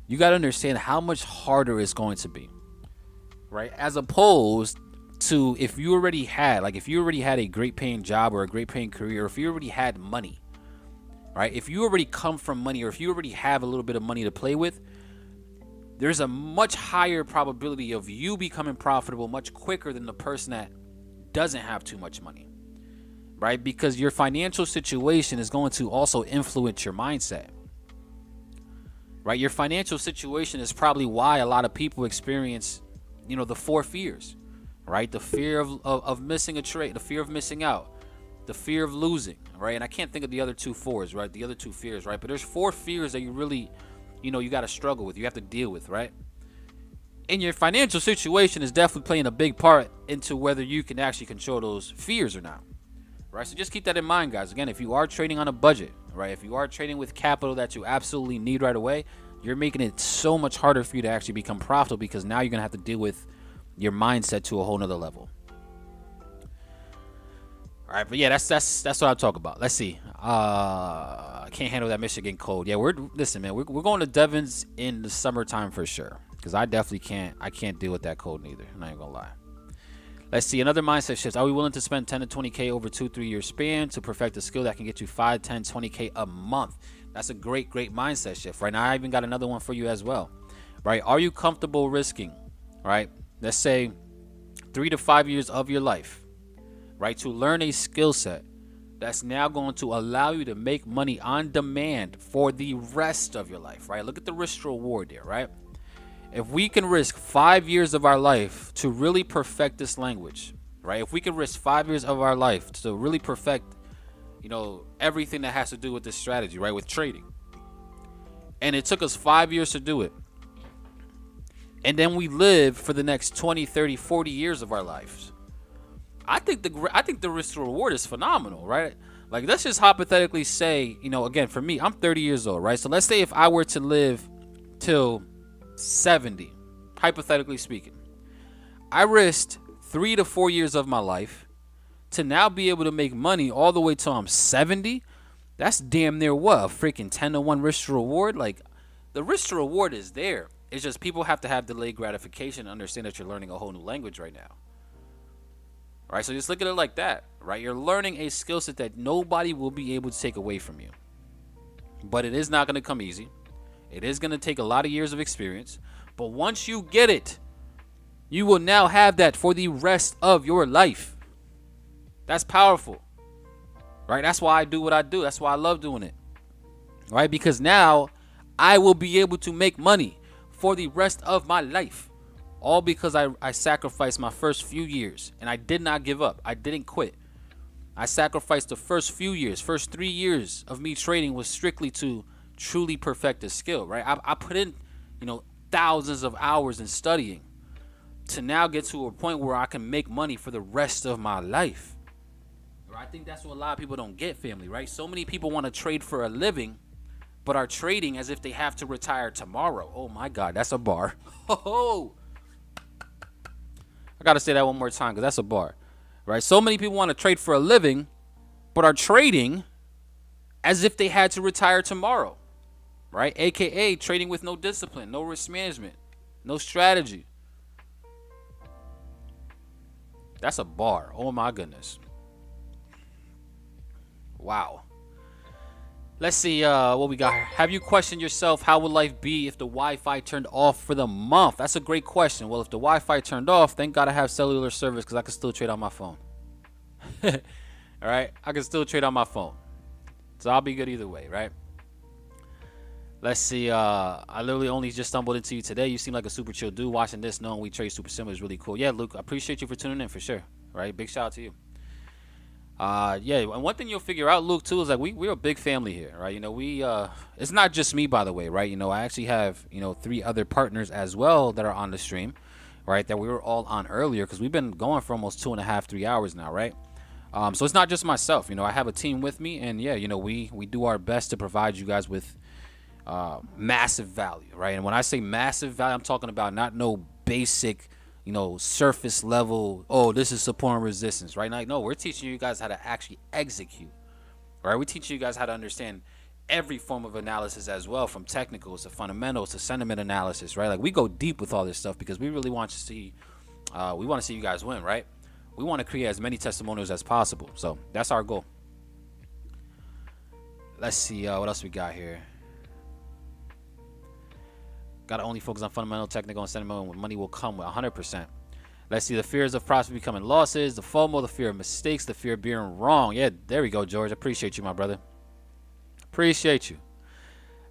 you got to understand how much harder it's going to be, right? As opposed to if you already had a great paying job or a great paying career, or if you already had money. Right? If you already come from money, or if you already have a little bit of money to play with, there's a much higher probability of you becoming profitable much quicker than the person that doesn't have too much money, right? Because your financial situation is going to also influence your mindset, right? Your financial situation is probably why a lot of people experience, the 4 fears, right? The fear of missing a trade, the fear of missing out, the fear of losing, right? And I can't think of the other two fours, right? The other two fears, right? But there's 4 fears that you really, you got to struggle with. You have to deal with, right? And your financial situation is definitely playing a big part into whether you can actually control those fears or not, right? So just keep that in mind, guys. Again, if you are trading on a budget, right? If you are trading with capital that you absolutely need right away, you're making it so much harder for you to actually become profitable, because now you're going to have to deal with your mindset to a whole nother level. All right, but yeah, that's what I'm talking about. Let's see. I can't handle that Michigan cold. Yeah, listen, man. We're going to Devon's in the summertime for sure, because I definitely can't. I can't deal with that cold neither. I'm not even gonna lie. Let's see, another mindset shift. Are we willing to spend 10 to 20K over 2-3 year span to perfect a skill that can get you 5, 10, 20K a month? That's a great mindset shift. Right now, I even got another one for you as well. Right? Are you comfortable risking? Right? Let's say 3 to 5 years of your life, right, to learn a skill set that's now going to allow you to make money on demand for the rest of your life, right? Look at the risk to reward there, right? If we can risk 5 years of our life to really perfect this language, right? If we can risk 5 years of our life to really perfect, everything that has to do with this strategy, right, with trading, and it took us 5 years to do it, and then we live for the next 20, 30, 40 years of our lives, I think the risk to reward is phenomenal, right? Like, let's just hypothetically say, again, for me, I'm 30 years old, right? So let's say if I were to live till 70, hypothetically speaking, I risked 3 to 4 years of my life to now be able to make money all the way till I'm 70. That's damn near what, a freaking 10-to-1 risk to reward? Like, the risk to reward is there. It's just people have to have delayed gratification and understand that you're learning a whole new language right now. Right, so just look at it like that, right? You're learning a skill set that nobody will be able to take away from you. But it is not going to come easy. It is going to take a lot of years of experience. But once you get it, you will now have that for the rest of your life. That's powerful, right? That's why I do what I do. That's why I love doing it, right? Because now I will be able to make money for the rest of my life. All because I sacrificed my first few years, and I did not give up. I didn't quit. I sacrificed the first few years, first 3 years of me trading was strictly to truly perfect a skill, right? I put in, thousands of hours in studying to now get to a point where I can make money for the rest of my life. I think that's what a lot of people don't get, family, right? So many people want to trade for a living, but are trading as if they have to retire tomorrow. Oh my God, that's a bar. Oh. I gotta say that one more time because that's a bar, right? So many people want to trade for a living, but are trading as if they had to retire tomorrow, right? AKA trading with no discipline, no risk management, no strategy. That's a bar. Oh my goodness. Wow. Let's see what we got here. Have you questioned yourself, how would life be if the Wi-Fi turned off for the month? That's a great question. Well, if the Wi-Fi turned off, thank God I have cellular service because I can still trade on my phone. All right? I can still trade on my phone. So I'll be good either way, right? Let's see. I literally only just stumbled into you today. You seem like a super chill dude. Watching this, knowing we trade super similar is really cool. Yeah, Luke, I appreciate you for tuning in for sure. Right? Big shout out to you. Yeah, and one thing you'll figure out, Luke, too, is like we're a big family here, right? It's not just me, by the way, right? I actually have 3 other partners as well that are on the stream, right? That we were all on earlier because we've been going for almost 2.5, 3 hours now, right? So it's not just myself, I have a team with me, and yeah, we do our best to provide you guys with massive value, right? And when I say massive value, I'm talking about not no basic surface level, oh, this is support and resistance, right? Like, no, we're teaching you guys how to actually execute, right? We're teaching you guys how to understand every form of analysis as well, from technicals to fundamentals to sentiment analysis, right? Like, we go deep with all this stuff because we really want to see, you guys win, right? We want to create as many testimonials as possible. So that's our goal. Let's see what else we got here. Got to only focus on fundamental, technical, and sentimental. Money will come with 100%. Let's see the fears of profit becoming losses, the FOMO, the fear of mistakes, the fear of being wrong. Yeah, there we go, George. Appreciate you, my brother. Appreciate you.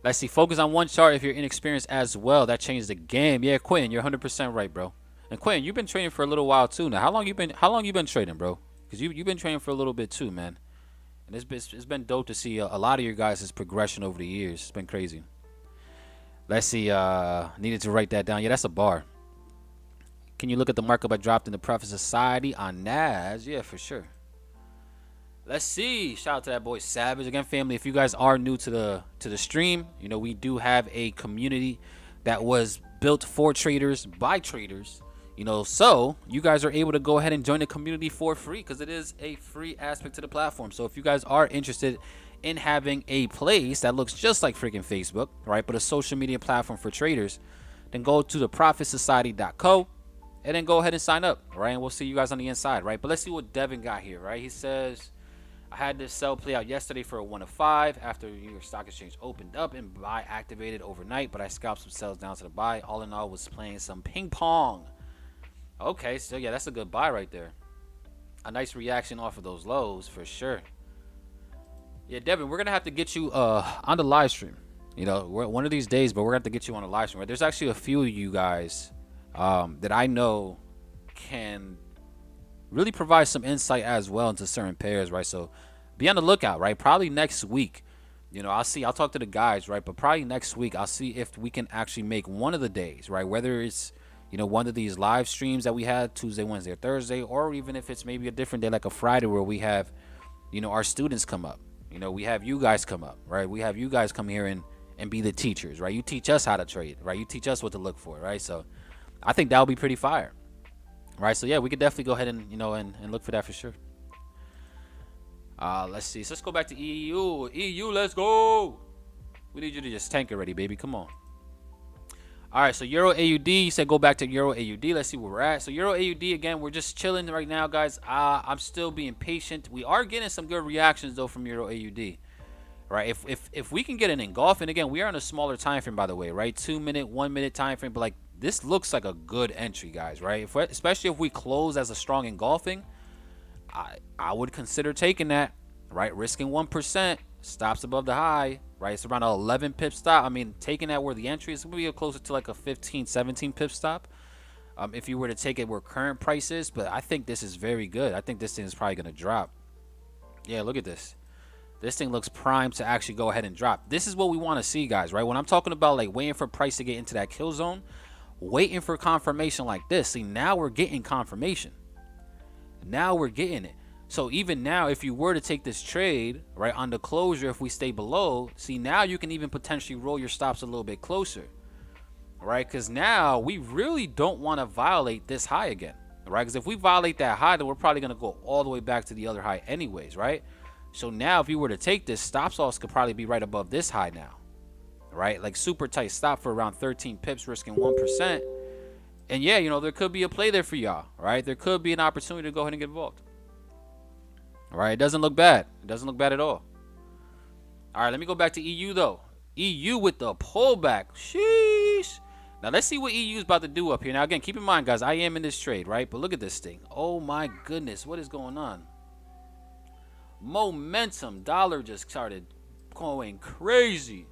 Let's see. Focus on one chart if you're inexperienced as well. That changes the game. Yeah, Quentin, you're 100% right, bro. And Quinn, you've been trading for a little while too now. How long you been trading, bro? Because you've been trading for a little bit too, man. And it's been dope to see a lot of your guys' progression over the years. It's been crazy. Let's see. Needed to write that down. Yeah, that's a bar. Can you look at the markup I dropped in the Profit Society on NAS? Yeah, for sure. Let's see. Shout out to that boy Savage again, family. If you guys are new to the stream, you know we do have a community that was built for traders by traders. You know, so you guys are able to go ahead and join the community for free because it is a free aspect to the platform. So if you guys are interested in having a place that looks just like freaking Facebook, right, but a social media platform for traders, then go to the profitsociety.co and then go ahead and sign up, right? And we'll see you guys on the inside, right? But let's see what Devin got here, right? He says, I had this sell play out yesterday for a 1 of 5 after New York Stock Exchange opened up and buy activated overnight, but I scalped some sells down to the buy. All in all, was playing some ping pong. Okay, so yeah, that's a good buy right there. A nice reaction off of those lows for sure. Yeah, Devin, we're gonna have to get you on the live stream. You know, one of these days, but we're gonna have to get you on the live stream. Right? There's actually a few of you guys that I know can really provide some insight as well into certain pairs, right? So be on the lookout, right? Probably next week. You know, I'll talk to the guys, right? But probably next week, I'll see if we can actually make one of the days, right? Whether it's, you know, one of these live streams that we had Tuesday, Wednesday, or Thursday, or even if it's maybe a different day like a Friday where we have, you know, our students come up. You know, we have you guys come up, right? We have you guys come here and be the teachers, right? You teach us how to trade, right? You teach us what to look for, right? So I think that would be pretty fire, right? So yeah, we could definitely go ahead and, you know, and look for that for sure. Let's see. So let's go back to EU. EU, let's go. We need you to just tank already, baby. Come on. All right, so Euro AUD, you said go back to Euro AUD. Let's see where we're at. So Euro AUD, again, we're just chilling right now, guys. I'm still being patient. We are getting some good reactions, though, from Euro AUD. Right, if we can get an engulfing, again, we are on a smaller time frame, by the way, right? 2 minute, 1 minute time frame, but like this looks like a good entry, guys, right? Especially if we close as a strong engulfing, I would consider taking that, right? Risking 1%, stops above the high, right? It's around an 11 pip stop. I mean, taking that where the entry is going to be closer to like a 15, 17 pip stop. If you were to take it where current price is, but I think this is very good. I think this thing is probably going to drop. Yeah, look at this. This thing looks primed to actually go ahead and drop. This is what we want to see, guys, right? When I'm talking about like waiting for price to get into that kill zone, waiting for confirmation like this. See, now we're getting confirmation. Now we're getting it. So even now, if you were to take this trade, right, on the closure, if we stay below, see, now you can even potentially roll your stops a little bit closer, right? Because now we really don't want to violate this high again, right? Because if we violate that high, then we're probably going to go all the way back to the other high anyways, right? So now if you were to take this, stop loss could probably be right above this high now, right? Like super tight stop for around 13 pips, risking 1%. And yeah, you know, there could be a play there for y'all, right? There could be an opportunity to go ahead and get involved. All right, it doesn't look bad. It doesn't look bad at all. All right, let me go back to EU, though. EU with the pullback. Sheesh. Now, let's see what EU is about to do up here. Now, again, keep in mind, guys, I am in this trade, right? But look at this thing. Oh, my goodness. What is going on? Momentum. Dollar just started going crazy.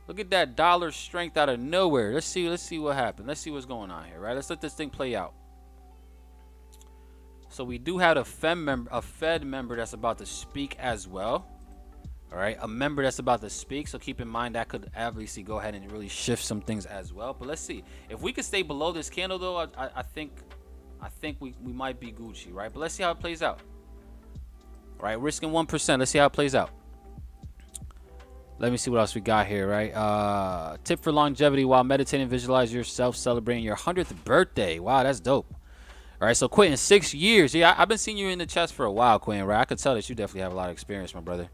Look at that dollar strength out of nowhere. Let's see what happened. Let's see what's going on here, right? Let's let this thing play out. So we do have a Fed member that's about to speak as well. All right, a member that's about to speak. So keep in mind that could obviously go ahead and really shift some things as well. But let's see if we could stay below this candle, though. I think we might be Gucci, right? But let's see how it plays out. All right, risking 1%. Let's see how it plays out. Let me see what else we got here, right? Tip for longevity while meditating, visualize yourself celebrating your 100th birthday. Wow, that's dope. All right, so Quentin, 6 years. Yeah, I've been seeing you in the chest for a while, Quentin, right? I could tell that you definitely have a lot of experience, my brother.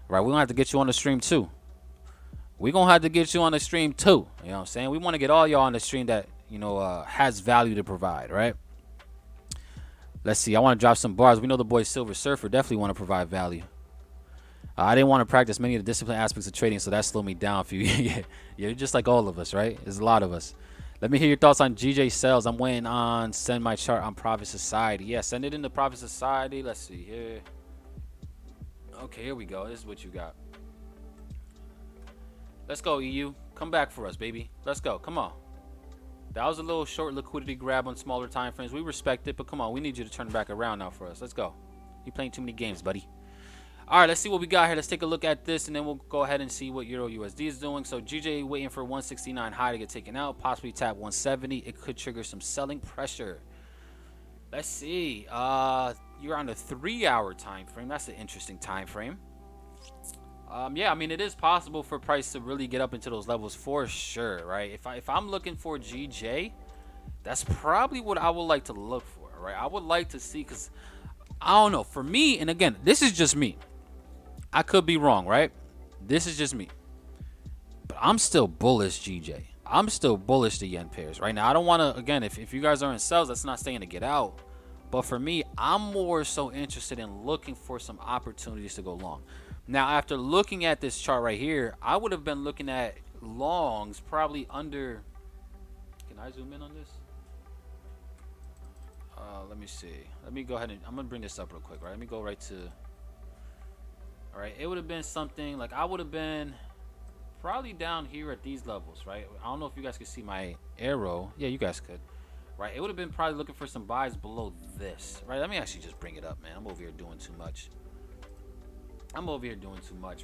Right, we're going to have to get you on the stream, too. We're going to have to get you on the stream, too. You know what I'm saying? We want to get all y'all on the stream that, you know, has value to provide, right? Let's see. I want to drop some bars. We know the boy Silver Surfer definitely want to provide value. I didn't want to practice many of the discipline aspects of trading, so that slowed me down a few. Yeah, you're just like all of us, right? There's a lot of us. Let me hear your thoughts on GJ Sales. I'm waiting on send my chart on Profit Society. Yeah, send it in the Profit Society. Let's see here. Okay, here we go. This is what you got. Let's go, EU. Come back for us, baby. Let's go. Come on. That was a little short liquidity grab on smaller time frames. We respect it, but come on, we need you to turn back around now for us. Let's go. You're playing too many games, buddy. All right, let's see what we got here. Let's take a look at this, and then we'll go ahead and see what Euro USD is doing. So GJ waiting for 169 high to get taken out, possibly tap 170. It could trigger some selling pressure. Let's see. You're on a 3-hour time frame. That's an interesting time frame. Yeah, I mean, it is possible for price to really get up into those levels for sure, right? If I'm looking for GJ, that's probably what I would like to look for, right? I would like to see, because I don't know. For me, and again, this is just me. I could be wrong, right? This is just me. But I'm still bullish GJ. I'm still bullish the yen pairs right now. I don't want to, again, if you guys are in sells, that's not saying to get out. But for me, I'm more so interested in looking for some opportunities to go long. Now, after looking at this chart right here, I would have been looking at longs probably under. Can I zoom in on this? Let me see. Let me go ahead and I'm going to bring this up real quick, right? Let me go right to. All right, it would have been something like I would have been probably down here at these levels, right? I don't know if you guys can see my arrow. Yeah, you guys could. Right, it would have been probably looking for some buys below this, right? Let me actually just bring it up, man. I'm over here doing too much.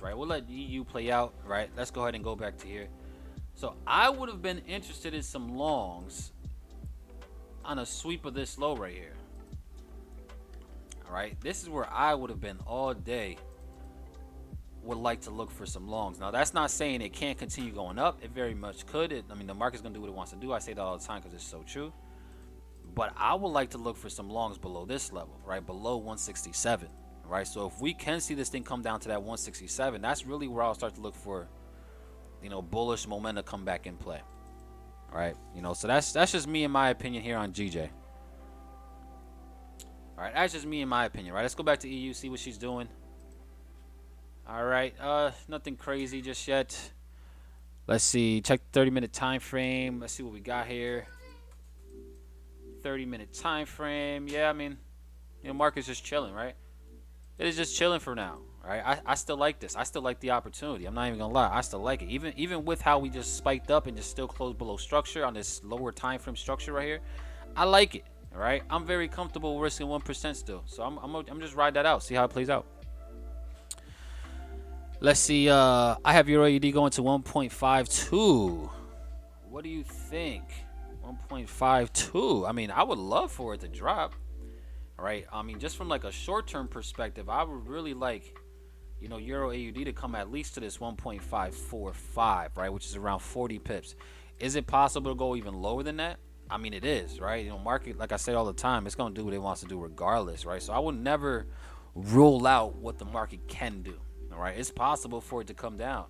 Right? We'll let EU play out, right? Let's go ahead and go back to here. So I would have been interested in some longs on a sweep of this low right here. All right, this is where I would have been all day. Would like to look for some longs. Now, that's not saying it can't continue going up. It very much could. I mean, the market's going to do what it wants to do. I say that all the time because it's so true. But I would like to look for some longs below this level, right? Below 167, right? So if we can see this thing come down to that 167, that's really where I'll start to look for, you know, bullish momentum come back in play, right? You know, so that's just me in my opinion here on GJ. All right, that's just me in my opinion, right? Let's go back to EU, see what she's doing. All right, nothing crazy just yet. Let's see, check the 30-minute time frame. Let's see what we got here. 30-minute time frame. Yeah, I mean, you know, market's just chilling, right? It is just chilling for now, right? I still like this. I still like the opportunity. I'm not even gonna lie. I still like it. Even with how we just spiked up and just still closed below structure on this lower time frame structure right here, I like it. All right, I'm very comfortable risking 1% still. So I'm just ride that out, see how it plays out. Let's see. I have Euro AUD going to 1.52. What do you think? 1.52. I mean, I would love for it to drop. All right. I mean, just from like a short-term perspective, I would really like, you know, Euro AUD to come at least to this 1.545, right, which is around 40 pips. Is it possible to go even lower than that? I mean, it is, right? You know, market, like I say all the time, it's going to do what it wants to do regardless, right? So I would never rule out what the market can do. All right, it's possible for it to come down.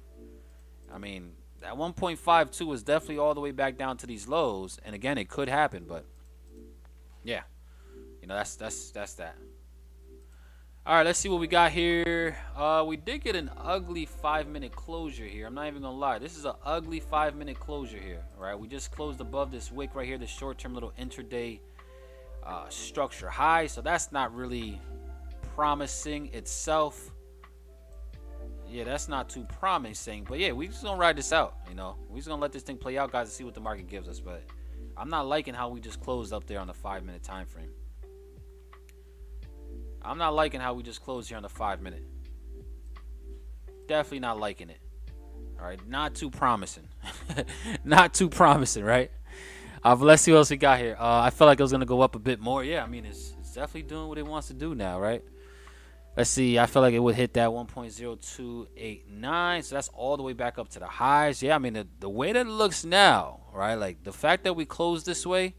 I mean, that 1.52 is definitely all the way back down to these lows, and again, it could happen, but yeah, you know, that's that. All right, let's see what we got here. We did get an ugly 5-minute closure here. I'm not even gonna lie, this is an ugly 5-minute closure here. All right, we just closed above this wick right here, the short-term little intraday structure high, so that's not really promising itself. Yeah, that's not too promising, but yeah, we just gonna ride this out. You know, we just gonna let this thing play out, guys, and see what the market gives us. But I'm not liking how we just closed up there on the 5-minute time frame. I'm not liking how we just closed here on the 5-minute. Definitely not liking it. All right, not too promising. Not too promising, right? But let's see what else we got here. I felt like it was gonna go up a bit more. Yeah, I mean, it's definitely doing what it wants to do now, right? Let's see. I feel like it would hit that 1.0289. So that's all the way back up to the highs. Yeah, I mean, the way that it looks now, right? Like the fact that we closed this way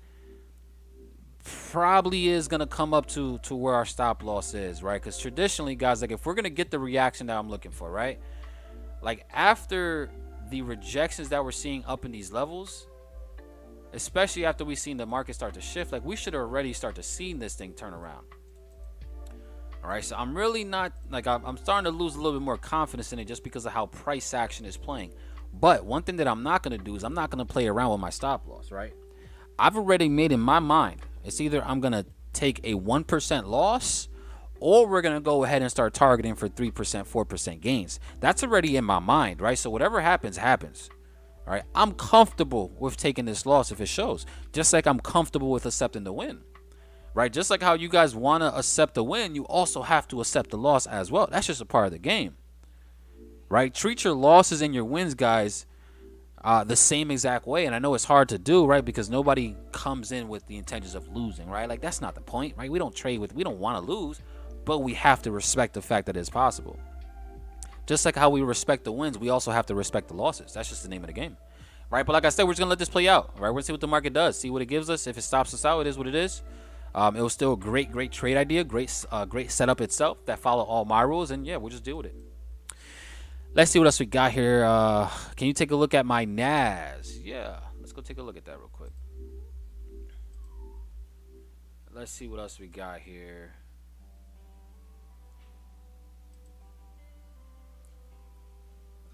probably is going to come up to where our stop loss is, right? Because traditionally, guys, like if we're going to get the reaction that I'm looking for, right? Like after the rejections that we're seeing up in these levels, especially after we've seen the market start to shift, like we should already start to see this thing turn around. All right, so I'm really not, like, I'm starting to lose a little bit more confidence in it just because of how price action is playing. But one thing that I'm not going to do is I'm not going to play around with my stop loss, right? I've already made in my mind, it's either I'm going to take a 1% loss or we're going to go ahead and start targeting for 3%, 4% gains. That's already in my mind, right? So whatever happens, happens. All right, I'm comfortable with taking this loss if it shows, just like I'm comfortable with accepting the win. Right, just like how you guys want to accept the win, you also have to accept the loss as well. That's just a part of the game. Right, treat your losses and your wins, guys, the same exact way. And I know it's hard to do, right, because nobody comes in with the intentions of losing, right? Like, that's not the point, right? We don't want to lose, but we have to respect the fact that it's possible. Just like how we respect the wins, we also have to respect the losses. That's just the name of the game, right? But like I said, we're just gonna let this play out, right? We're gonna see what the market does, see what it gives us. If it stops us out, it is what it is. It was still a great trade idea, great setup itself that followed all my rules, and yeah, we'll just deal with it. Let's see what else we got here. Can you take a look at my NAS? Yeah, let's go take a look at that real quick. Let's see what else we got here.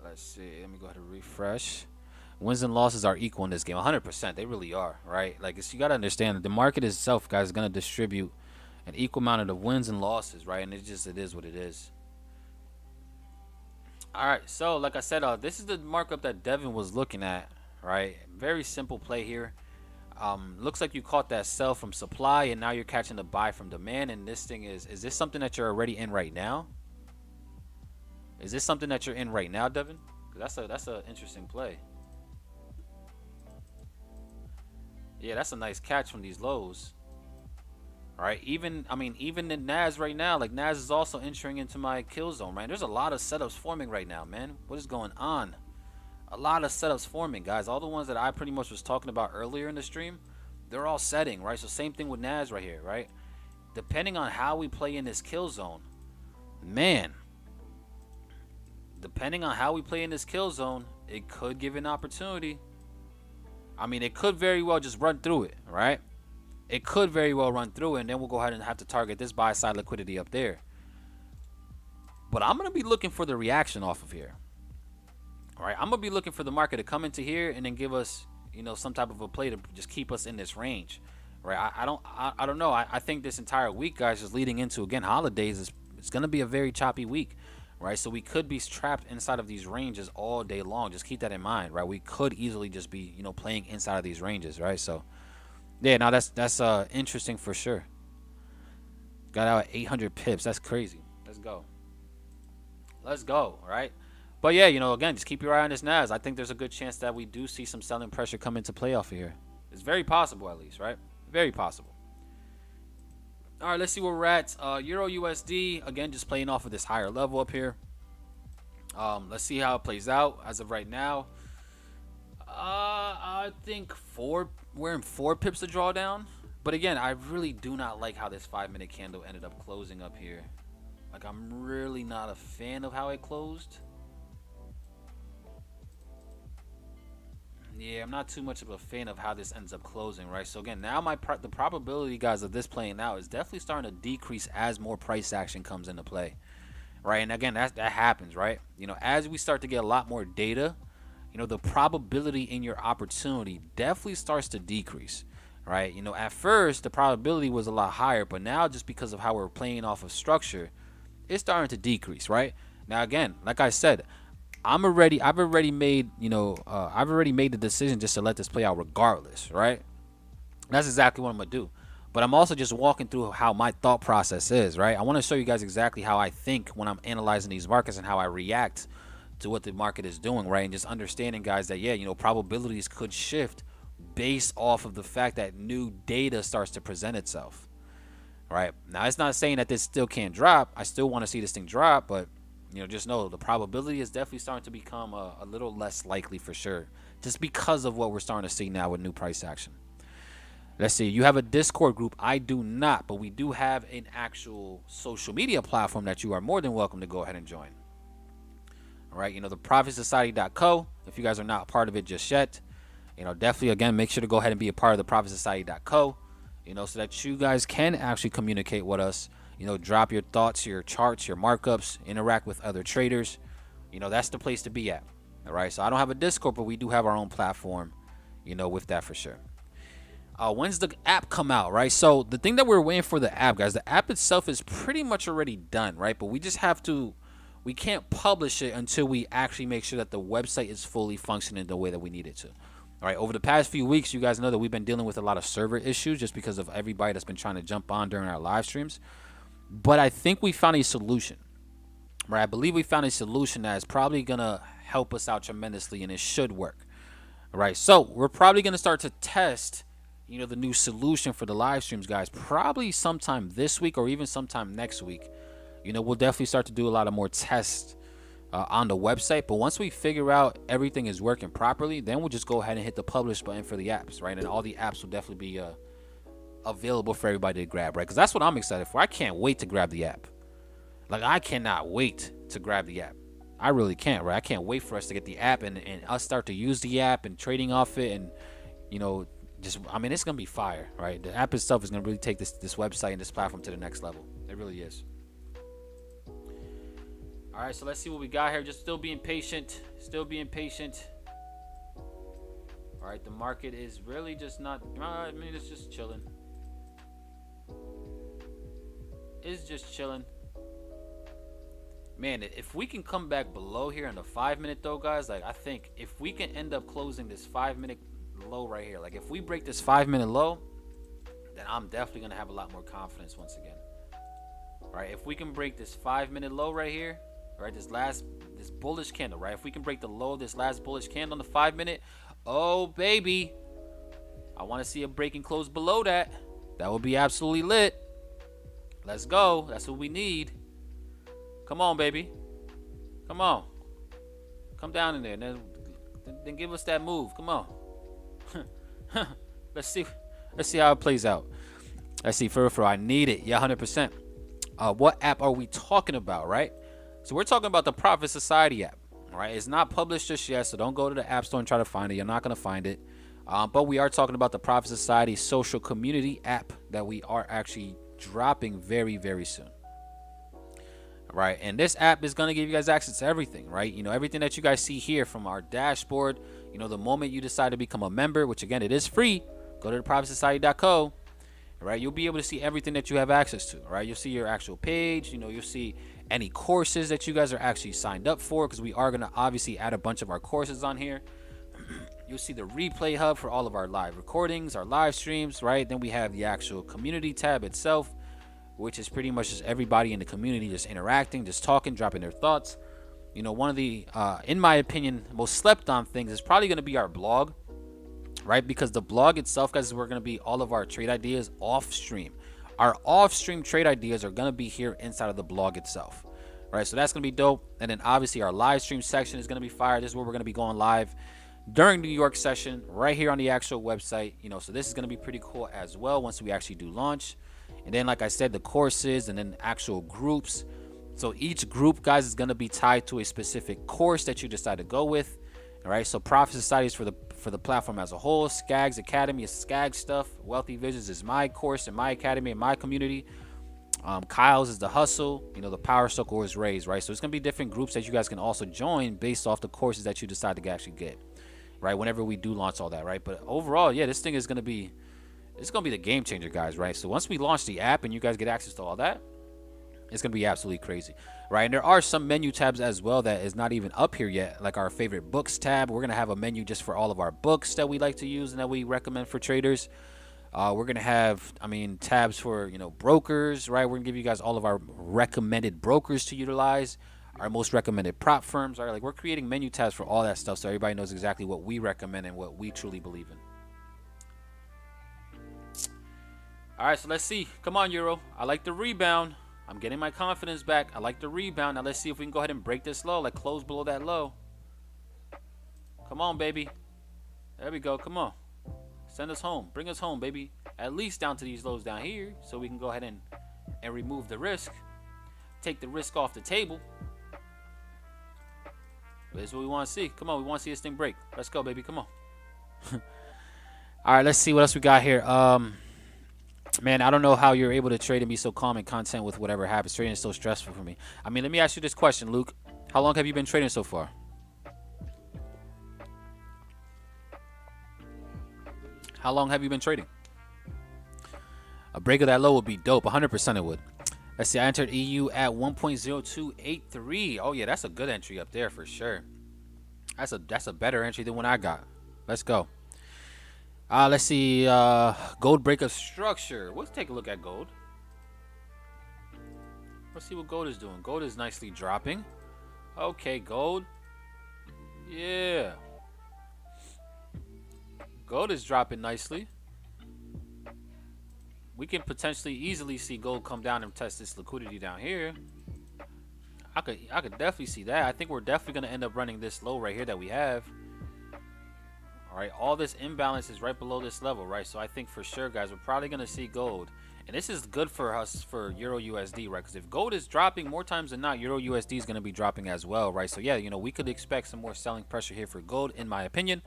Let's see. Let me go ahead and refresh. Wins and losses are equal in this game. 100%. They really are, right? Like, you got to understand that the market itself, guys, is going to distribute an equal amount of wins and losses, right? And it is what it is. All right. So, like I said, this is the markup that Devin was looking at, right? Very simple play here. Looks like you caught that sell from supply, and now you're catching the buy from demand. And this thing is this something that you're already in right now? Is this something that you're in right now, Devin? Because that's a interesting play. Yeah, that's a nice catch from these lows. All right, even in NAS right now, like NAS is also entering into my kill zone, right? There's a lot of setups forming right now, man. What is going on? A lot of setups forming, guys. All the ones that I pretty much was talking about earlier in the stream, they're all setting, right? So same thing with NAS right here, right? Depending on how we play in this kill zone, man. Depending on how we play in this kill zone, it could give an opportunity. I mean, it could very well just run through it, right? It could very well run through it, and then we'll go ahead and have to target this buy side liquidity up there. But I'm going to be looking for the reaction off of here. All right, I'm going to be looking for the market to come into here and then give us, you know, some type of a play to just keep us in this range, right? I don't know. I think this entire week, guys, is leading into, again, holidays. It's going to be a very choppy week. Right, so we could be trapped inside of these ranges all day long. Just keep that in mind, right? We could easily just be, you know, playing inside of these ranges, right? So, yeah, now that's interesting for sure. Got out at 800 pips. That's crazy. Let's go. Let's go, right? But yeah, you know, again, just keep your eye on this NAS. I think there's a good chance that we do see some selling pressure come into play off of here. It's very possible, at least, right? Very possible. All right, let's see where we're at. Euro USD, again, just playing off of this higher level up here. Let's see how it plays out as of right now. I think we're in 4 pips to draw down. But again, I really do not like how this 5-minute candle ended up closing up here. Like, I'm really not a fan of how it closed. Yeah, I'm not too much of a fan of how this ends up closing, right? So again, now the probability, guys, of this playing out is definitely starting to decrease as more price action comes into play, right? And again, that happens, right? You know, as we start to get a lot more data, you know, the probability in your opportunity definitely starts to decrease, right? You know, at first the probability was a lot higher, but now just because of how we're playing off of structure, it's starting to decrease, right? Now again, like I said, I've already made the decision just to let this play out regardless, right? That's exactly what I'm gonna do. But I'm also just walking through how my thought process is, right? I want to show you guys exactly how I think when I'm analyzing these markets and how I react to what the market is doing, right? And just understanding, guys, that yeah, you know, probabilities could shift based off of the fact that new data starts to present itself, right? Now, it's not saying that this still can't drop. I still want to see this thing drop, but you know, just know the probability is definitely starting to become a little less likely for sure, just because of what we're starting to see now with new price action. Let's see. You have a Discord group. I do not, but we do have an actual social media platform that you are more than welcome to go ahead and join. All right. You know, the ProfitSociety.co. If you guys are not part of it just yet, you know, definitely, again, make sure to go ahead and be a part of the ProfitSociety.co, you know, so that you guys can actually communicate with us. You know, drop your thoughts, your charts, your markups, interact with other traders. You know, that's the place to be at. All right. So I don't have a Discord, but we do have our own platform, you know, with that for sure. When's the app come out, right? So the thing that we're waiting for the app, guys, the app itself is pretty much already done, right? But we just have to we can't publish it until we actually make sure that the website is fully functioning the way that we need it to. All right, over the past few weeks, you guys know that we've been dealing with a lot of server issues just because of everybody that's been trying to jump on during our live streams. But I think we found a solution. Right, I believe we found a solution that is probably gonna help us out tremendously, and it should work. All right, so we're probably gonna start to test, the new solution for the live streams, guys, probably sometime this week or even sometime next week. We'll definitely start to do a lot of more tests on the website. But once we figure out everything is working properly, then we'll just go ahead and hit the publish button for the apps, right? And all the apps will definitely be available for everybody to grab, right? Because that's what I'm excited for. I can't wait to grab the app. Like, I cannot wait to grab the app. I really can't, right? I can't wait for us to get the app and us start to use the app and trading off it, and it's gonna be fire, right? The app itself is gonna really take this website and this platform to the next level. It really is. All right, so let's see what we got here. Just still being patient. All right, the market is really just not. It's just chilling. It's just chilling. Man, if we can come back below here in the 5-minute though, guys, like, I think if we can end up closing this 5-minute low right here, like if we break this 5-minute low, then I'm definitely gonna have a lot more confidence once again. All right, if we can break this 5-minute low right here, right, this bullish candle, right, if we can break the low of this last bullish candle on the 5-minute, oh baby, I want to see a break and close below that. That would be absolutely lit. Let's go. That's what we need. Come on, baby. Come on. Come down in there. Then give us that move. Come on. Let's see how it plays out. Let's see. For I need it. Yeah, 100%. What app are we talking about, right? So we're talking about the Profit Society app. All right. It's not published just yet, so don't go to the App Store and try to find it. You're not going to find it. But we are talking about the Profit Society social community app that we are actually dropping very, very soon. Right, and this app is going to give you guys access to everything, right? Everything that you guys see here from our dashboard. The moment you decide to become a member, which again, it is free, go to theprofitsociety.co, right? You'll be able to see everything that you have access to, right? You'll see your actual page. You'll see any courses that you guys are actually signed up for, because we are going to obviously add a bunch of our courses on here. You'll see the replay hub for all of our live recordings, our live streams, right? Then we have the actual community tab itself, which is pretty much just everybody in the community just interacting, just talking, dropping their thoughts. One of the, in my opinion, most slept on things is probably going to be our blog, right? Because the blog itself, guys, we're going to be all of our trade ideas off stream. Our off stream trade ideas are going to be here inside of the blog itself, right? So that's going to be dope. And then obviously our live stream section is going to be fire. This is where we're going to be going live during New York session right here on the actual website. So this is going to be pretty cool as well once we actually do launch. And then, like I said, the courses and then actual groups. So each group, guys, is going to be tied to a specific course that you decide to go with. All right. So Profit Society is for the platform as a whole. Skag's Academy is Skag stuff. Wealthy Visions is my course and my academy and my community. Kyle's is the hustle. The Power Circle is Raised, right? So it's going to be different groups that you guys can also join based off the courses that you decide to actually get, right? Whenever we do launch all that, right? But overall, yeah, this thing is going to be. It's going to be the game changer, guys, right? So once we launch the app and you guys get access to all that, it's going to be absolutely crazy, right? And there are some menu tabs as well that is not even up here yet, like our favorite books tab. We're going to have a menu just for all of our books that we like to use and that we recommend for traders. We're going to have, tabs for, brokers, right? We're going to give you guys all of our recommended brokers to utilize, our most recommended prop firms, right? Like, we're creating menu tabs for all that stuff so everybody knows exactly what we recommend and what we truly believe in. All right, so let's see. Come on, Euro. I like the rebound. I'm getting my confidence back. I like the rebound. Now let's see if we can go ahead and break this low, like close below that low. Come on, baby. There we go. Come on. Send us home. Bring us home, baby. At least down to these lows down here so we can go ahead and remove the risk. Take the risk off the table. But this is what we want to see. Come on, we want to see this thing break. Let's go, baby. Come on. All right, let's see what else we got here. Man, I don't know how you're able to trade and be so calm and content with whatever happens. Trading is so stressful for me. Let me ask you this question, Luke. How long have you been trading so far? How long have you been trading? A break of that low would be dope. 100% it would. Let's see, I entered EU at 1.0283. Oh yeah, that's a good entry up there for sure. That's a better entry than what I got. Let's go. Let's see, gold breakup structure. Let's take a look at gold. Let's see what gold is doing. Gold is nicely dropping. Okay, gold. Yeah. Gold is dropping nicely. We can potentially easily see gold come down and test this liquidity down here. I could definitely see that. I think we're definitely going to end up running this low right here that we have. All right, all this imbalance is right below this level, right? So I think for sure, guys, we're probably going to see gold. And this is good for us for Euro USD, right? Because if gold is dropping more times than not, Euro USD is going to be dropping as well, right? So yeah, you know, we could expect some more selling pressure here for gold, in my opinion.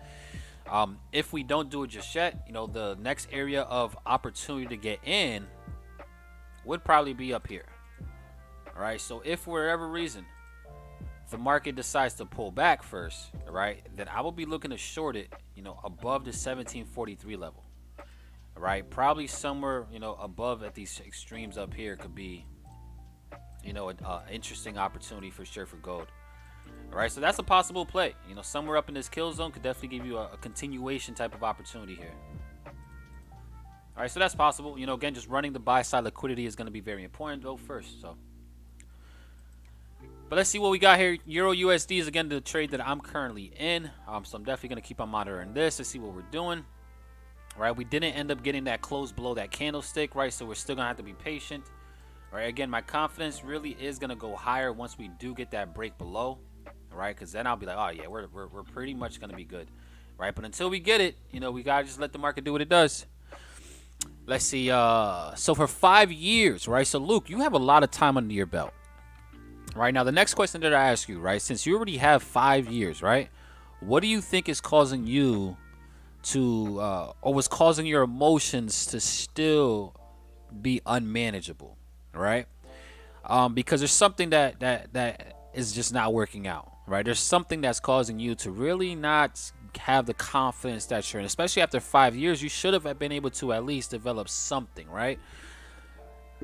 If we don't do it just yet, you know, the next area of opportunity to get in would probably be up here. All right, so if for whatever reason the market decides to pull back first, all right, then I will be looking to short it, you know, above the 1743 level. All right, probably somewhere, you know, above at these extremes up here could be, you know, an interesting opportunity for sure for gold. All right, so that's a possible play. You know, somewhere up in this kill zone could definitely give you a continuation type of opportunity here. All right, so that's possible. You know, again, just running the buy side liquidity is going to be very important though first. So, but let's see what we got here. Euro USD is again the trade that I'm currently in. So I'm definitely going to keep on monitoring this to see what we're doing. All right, we didn't end up getting that close below that candlestick, right? So we're still going to have to be patient. All right, again, my confidence really is going to go higher once we do get that break below. All right, because then I'll be like, oh yeah, we're pretty much going to be good. Right, but until we get it, you know, we got to just let the market do what it does. Let's see. So for 5 years, right? So Luke, you have a lot of time under your belt. Right, now the next question that I ask you, right, since you already have 5 years, right, what do you think is causing you to or was causing your emotions to still be unmanageable, right? Because there's something that is just not working out, right? There's something that's causing you to really not have the confidence that you're in, especially after 5 years. You should have been able to at least develop something, right?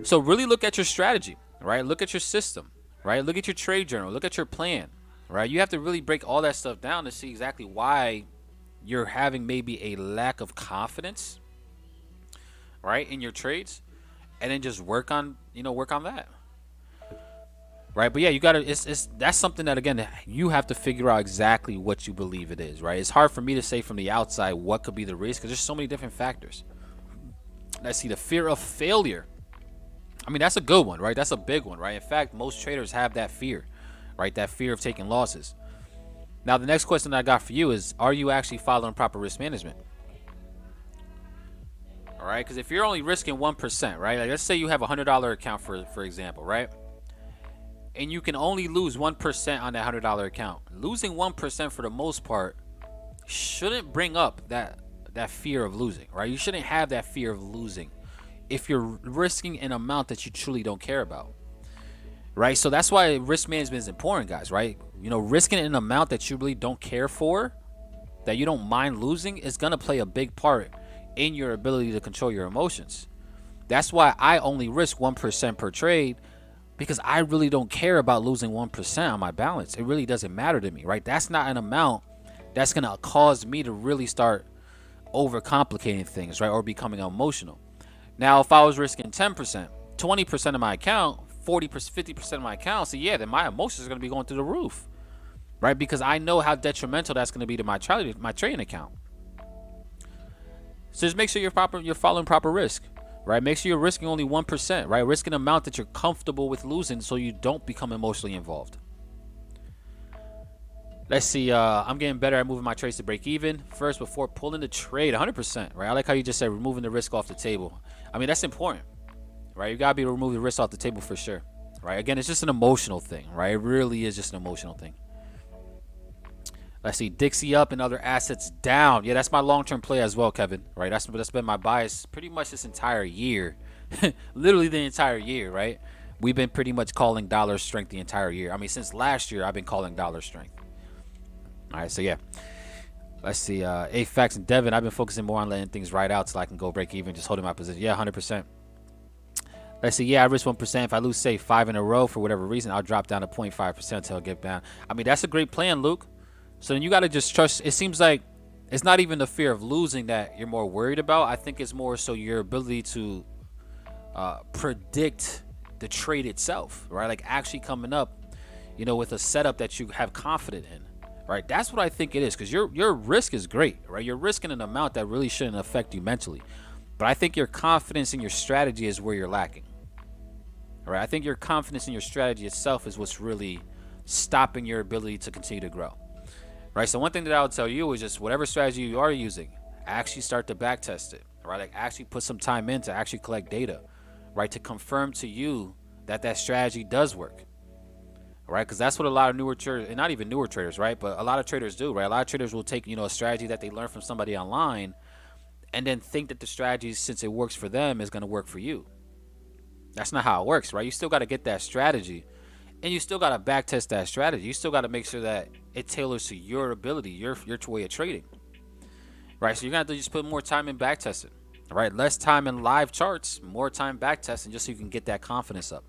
So really look at your strategy, right? Look at your system, right? Look at your trade journal, look at your plan, right? You have to really break all that stuff down to see exactly why you're having maybe a lack of confidence, right, in your trades, and then just work on that, right? But yeah, you gotta, that's something that, again, you have to figure out exactly what you believe it is, right? It's hard for me to say from the outside what could be the risk because there's so many different factors. Let's see, the fear of failure. I mean, that's a good one, right? That's a big one, right? In fact, most traders have that fear, right? That fear of taking losses. Now, the next question that I got for you is, are you actually following proper risk management? All right, because if you're only risking 1%, right? Like, let's say you have a $100 account, for example, right? And you can only lose 1% on that $100 account. Losing 1% for the most part shouldn't bring up that fear of losing, right? You shouldn't have that fear of losing if you're risking an amount that you truly don't care about, right? So that's why risk management is important, guys, right? You know, risking an amount that you really don't care for, that you don't mind losing, is going to play a big part in your ability to control your emotions. That's why I only risk 1% per trade, because I really don't care about losing 1% on my balance. It really doesn't matter to me, right? That's not an amount that's going to cause me to really start overcomplicating things, right? Or becoming emotional. Now, if I was risking 10%, 20% of my account, 40%, 50% of my account, so yeah, then my emotions are going to be going through the roof, right? Because I know how detrimental that's going to be to my trading account. So just make sure you're following proper risk, right? Make sure you're risking only 1%, right? Risk an amount that you're comfortable with losing so you don't become emotionally involved. Let's see. I'm getting better at moving my trades to break even first before pulling the trade. 100%, right? I like how you just said removing the risk off the table. I mean, that's important, right? You gotta be able to remove the risk off the table for sure, right? Again, it's just an emotional thing, right? It really is just an emotional thing. Let's see, Dixie up and other assets down. Yeah, that's my long-term play as well, Kevin, right? That's been my bias pretty much this entire year. Literally the entire year, right? We've been pretty much calling dollar strength the entire year. I mean, since last year, I've been calling dollar strength. All right, so yeah. Let's see, AFAX and Devin, I've been focusing more on letting things ride out so I can go break even, just holding my position. Yeah, 100%. Let's see. Yeah, I risk 1%. If I lose, say, 5 in a row for whatever reason, I'll drop down to 0.5% until I get down. I mean, that's a great plan, Luke. So then you got to just trust. It seems like it's not even the fear of losing that you're more worried about. I think it's more so your ability to predict the trade itself, right? Like actually coming up, you know, with a setup that you have confidence in, right? That's what I think it is, because your risk is great, right? You're risking an amount that really shouldn't affect you mentally. But I think your confidence in your strategy is where you're lacking. All right, I think your confidence in your strategy itself is what's really stopping your ability to continue to grow. Right? So one thing that I would tell you is just whatever strategy you are using, actually start to back test it. Right? Like actually put some time in to actually collect data, right? To confirm to you that that strategy does work. Right? Because that's what a lot of newer traders, and not even newer traders, right? But a lot of traders do, right? A lot of traders will take, you know, a strategy that they learned from somebody online and then think that the strategy, since it works for them, is going to work for you. That's not how it works, right? You still got to get that strategy, and you still got to back test that strategy. You still got to make sure that it tailors to your ability, your way of trading, right? So you're going to have to just put more time in back testing, right? Less time in live charts, more time back testing, just so you can get that confidence up.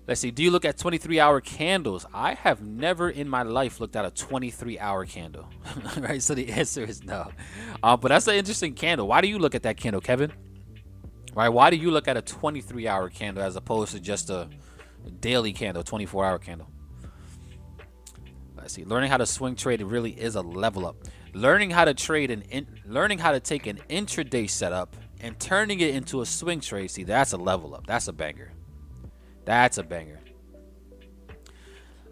Let's see. Do you look at 23-hour candles? I have never in my life looked at a 23-hour candle. Right? So the answer is no. But that's an interesting candle. Why do you look at that candle, Kevin? Right? Why do you look at a 23-hour candle as opposed to just a daily candle, 24-hour candle? Let's see. Learning how to swing trade really is a level up. Learning how to trade and learning how to take an intraday setup and turning it into a swing trade. See, that's a level up. That's a banger. That's a banger.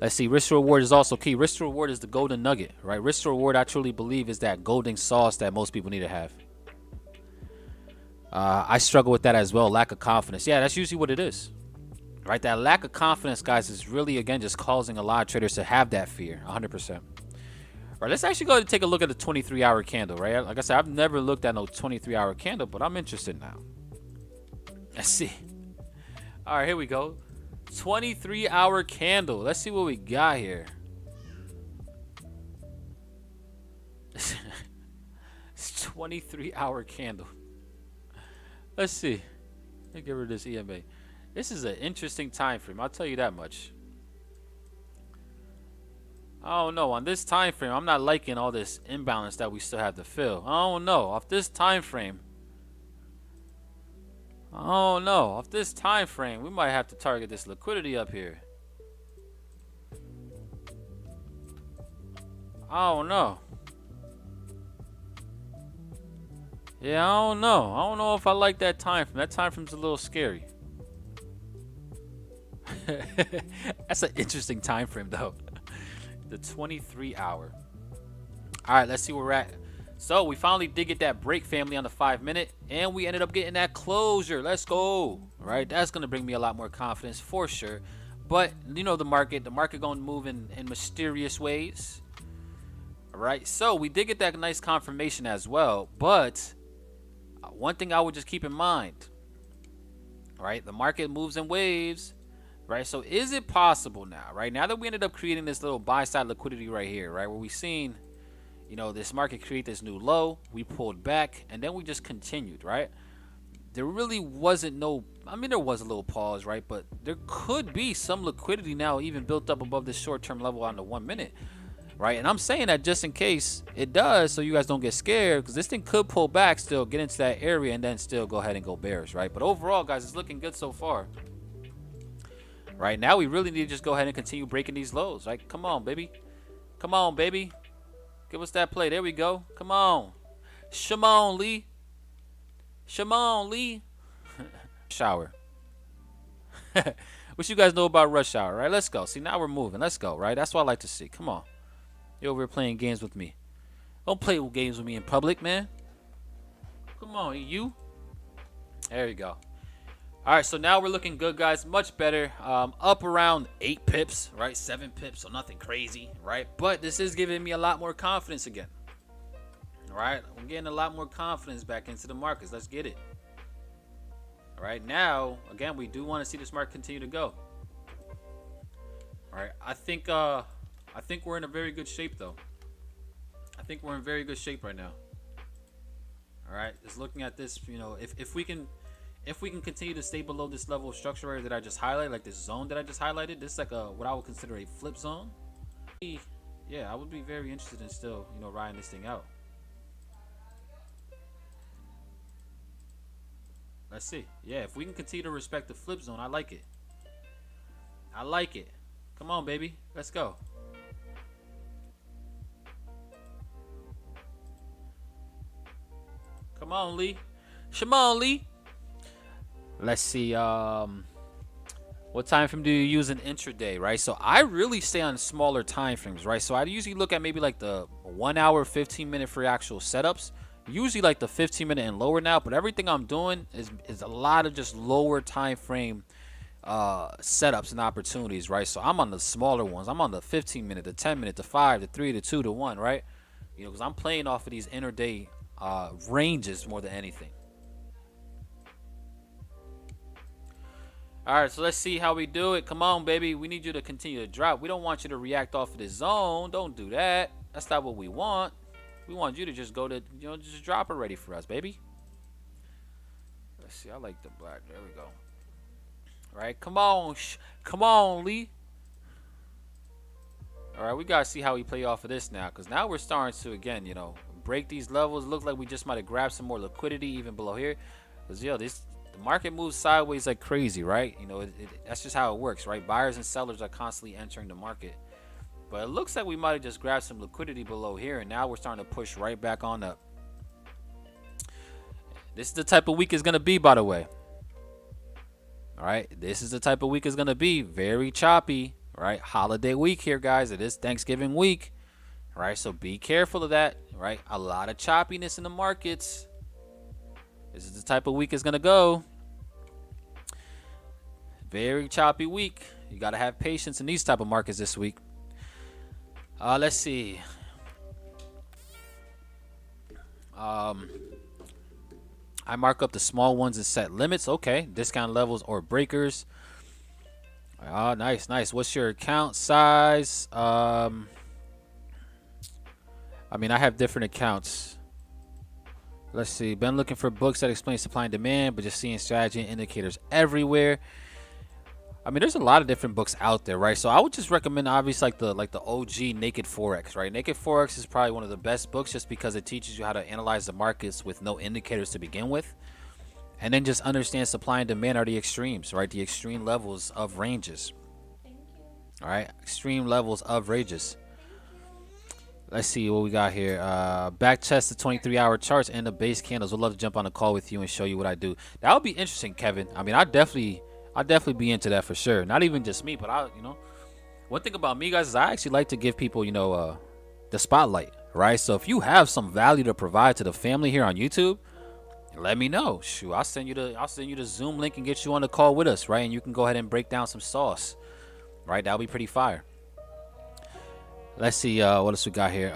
Let's see. Risk to reward is also key. Risk to reward is the golden nugget, right? Risk to reward, I truly believe, is that golden sauce that most people need to have. I struggle with that as well. Lack of confidence. Yeah, that's usually what it is, right? That lack of confidence, guys, is really, again, just causing a lot of traders to have that fear. 100%. All right, let's actually go ahead and take a look at the 23-hour candle, right? Like I said, I've never looked at no 23-hour candle, but I'm interested now. Let's see. All right, here we go. 23-hour candle. Let's see what we got here. It's 23-hour candle. Let's see. Let me get rid of this EMA. This is an interesting time frame. I'll tell you that much. I don't know. On this time frame, I'm not liking all this imbalance that we still have to fill. I don't know. Off this time frame. Oh no, off this time frame, we might have to target this liquidity up here. I don't know. Yeah, I don't know. I don't know if I like that time frame. That time frame's a little scary. That's an interesting time frame though. The 23-hour. All right, let's see where we're at. So we finally did get that break, family, on the 5-minute, and we ended up getting that closure. Let's go. All right, that's gonna bring me a lot more confidence for sure. But you know the market gonna move in mysterious ways. All right, so we did get that nice confirmation as well. But one thing I would just keep in mind, right? The market moves in waves, right? So is it possible now, right? Now that we ended up creating this little buy side liquidity right here, right, where we seen, you know, this market create this new low, we pulled back, and then we just continued, right? There really wasn't no, I mean, there was a little pause, right? But there could be some liquidity now even built up above this short-term level on the 1 minute, right? And I'm saying that just in case it does, so you guys don't get scared, because this thing could pull back still, get into that area, and then still go ahead and go bearish, right? But overall, guys, it's looking good so far. Right now, we really need to just go ahead and continue breaking these lows, right? Come on, baby. Come on, baby. Give us that play. There we go. Come on. Shimon Lee. Shimon Lee. Shower. What you guys know about rush hour, right? Let's go. See, now we're moving. Let's go, right? That's what I like to see. Come on. You're over here playing games with me. Don't play games with me in public, man. Come on, you. There you go. All right, so now we're looking good, guys. Much better. Up around 8 pips, right? 7 pips, so nothing crazy, right? But this is giving me a lot more confidence again. All right, I'm getting a lot more confidence back into the markets. Let's get it. All right, now, again, we do want to see this market continue to go. All right, I think we're in a very good shape, though. I think we're in very good shape right now. All right, just looking at this, you know, if we can if we can continue to stay below this level of structure area that I just highlighted, like this zone that I just highlighted, this is like a what I would consider a flip zone. Yeah, I would be very interested in still, you know, riding this thing out. Let's see. Yeah, if we can continue to respect the flip zone, I like it. I like it. Come on, baby. Let's go. Come on, Lee. Come on, Lee. Let's see. What time frame do you use in intraday, right? So I really stay on smaller time frames, right? So I usually look at maybe like the 1 hour, 15-minute for actual setups. Usually like the 15-minute and lower now, but everything I'm doing is a lot of just lower time frame setups and opportunities, right? So I'm on the smaller ones. I'm on the 15-minute, the 10-minute, the 5, the 3, the 2, the 1, right? You know, because I'm playing off of these intraday ranges more than anything. All right, so let's see how we do it. Come on, baby. We need you to continue to drop. We don't want you to react off of this zone. Don't do that. That's not what we want. We want you to just go to, you know, just drop it ready for us, baby. Let's see. I like the black. There we go. All right, come on. Come on, Lee. All right, we got to see how we play off of this now, because now we're starting to, again, you know, break these levels. Look like we just might have grabbed some more liquidity even below here. Because, yo, the market moves sideways like crazy, right? You know, that's just how it works, right? Buyers and sellers are constantly entering the market. But it looks like we might have just grabbed some liquidity below here, and now we're starting to push right back on up. This is the type of week it's going to be, by the way. All right, this is the type of week it's going to be. Very choppy, right? Holiday week here, guys. It is Thanksgiving week, right? So be careful of that, right? A lot of choppiness in the markets. This is the type of week it's going to go. Very choppy week. You got to have patience in these type of markets this week. Let's see. I mark up the small ones and set limits. Okay. Discount levels or breakers. Nice, nice. What's your account size? I mean, I have different accounts. Let's see. Been looking for books that explain supply and demand, but just seeing strategy and indicators everywhere. I mean, there's a lot of different books out there, right? So I would just recommend, obviously, like the OG Naked Forex, right? Naked Forex is probably one of the best books just because it teaches you how to analyze the markets with no indicators to begin with, and then just understand supply and demand are the extremes, right? The extreme levels of ranges. All right, extreme levels of ranges. Let's see what we got here. Back test the 23-hour charts and the base candles. Would love to jump on a call with you and show you what I do. That would be interesting, Kevin. I mean, I'd definitely be into that for sure. Not even just me, but you know, one thing about me, guys, is I actually like to give people, you know, the spotlight, right? So if you have some value to provide to the family here on YouTube, let me know. Shoot, I'll send you the Zoom link and get you on the call with us, right? And you can go ahead and break down some sauce, right? That'll be pretty fire. Let's see what else we got here.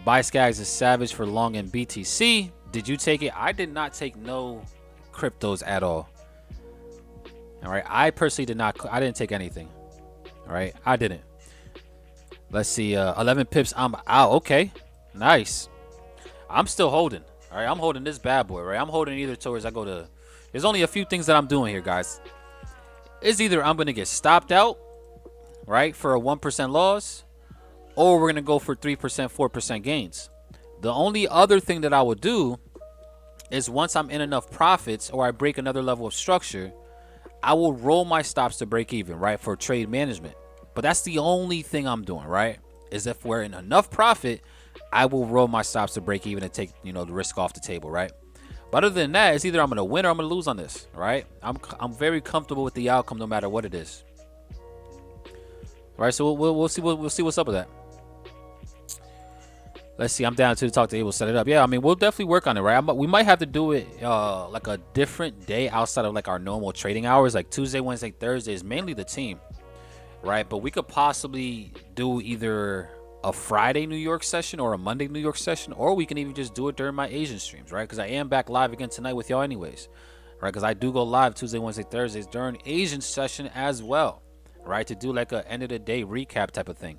Buy Skags is savage for long in BTC. Did you take it? I did not take no cryptos at all. All right, I personally did not. I didn't take anything. All right, I didn't. Let's see. 11 pips. I'm out. Okay, nice. I'm still holding. All right, I'm holding this bad boy. Right, I'm holding either towards I go to. There's only a few things that I'm doing here, guys. It's either I'm gonna get stopped out, right, for a 1% loss, or we're gonna go for 3%, 4% gains. The only other thing that I would do is once I'm in enough profits or I break another level of structure, I will roll my stops to break even, right, for trade management. But that's the only thing I'm doing, right, is if we're in enough profit, I will roll my stops to break even and take, you know, the risk off the table, right? But other than that, it's either I'm gonna win or I'm gonna lose on this, right? I'm very comfortable with the outcome no matter what it is. All right, so we'll see what's up with that. Let's see. I'm down to talk to Abel, set it up. Yeah, I mean, we'll definitely work on it, right? We might have to do it like a different day outside of like our normal trading hours, like Tuesday, Wednesday, Thursday is mainly the team, right? But we could possibly do either a Friday New York session or a Monday New York session, or we can even just do it during my Asian streams, right? Because I am back live again tonight with y'all anyways, right? Because I do go live Tuesday, Wednesday, Thursdays during Asian session as well, right? To do like a end of the day recap type of thing.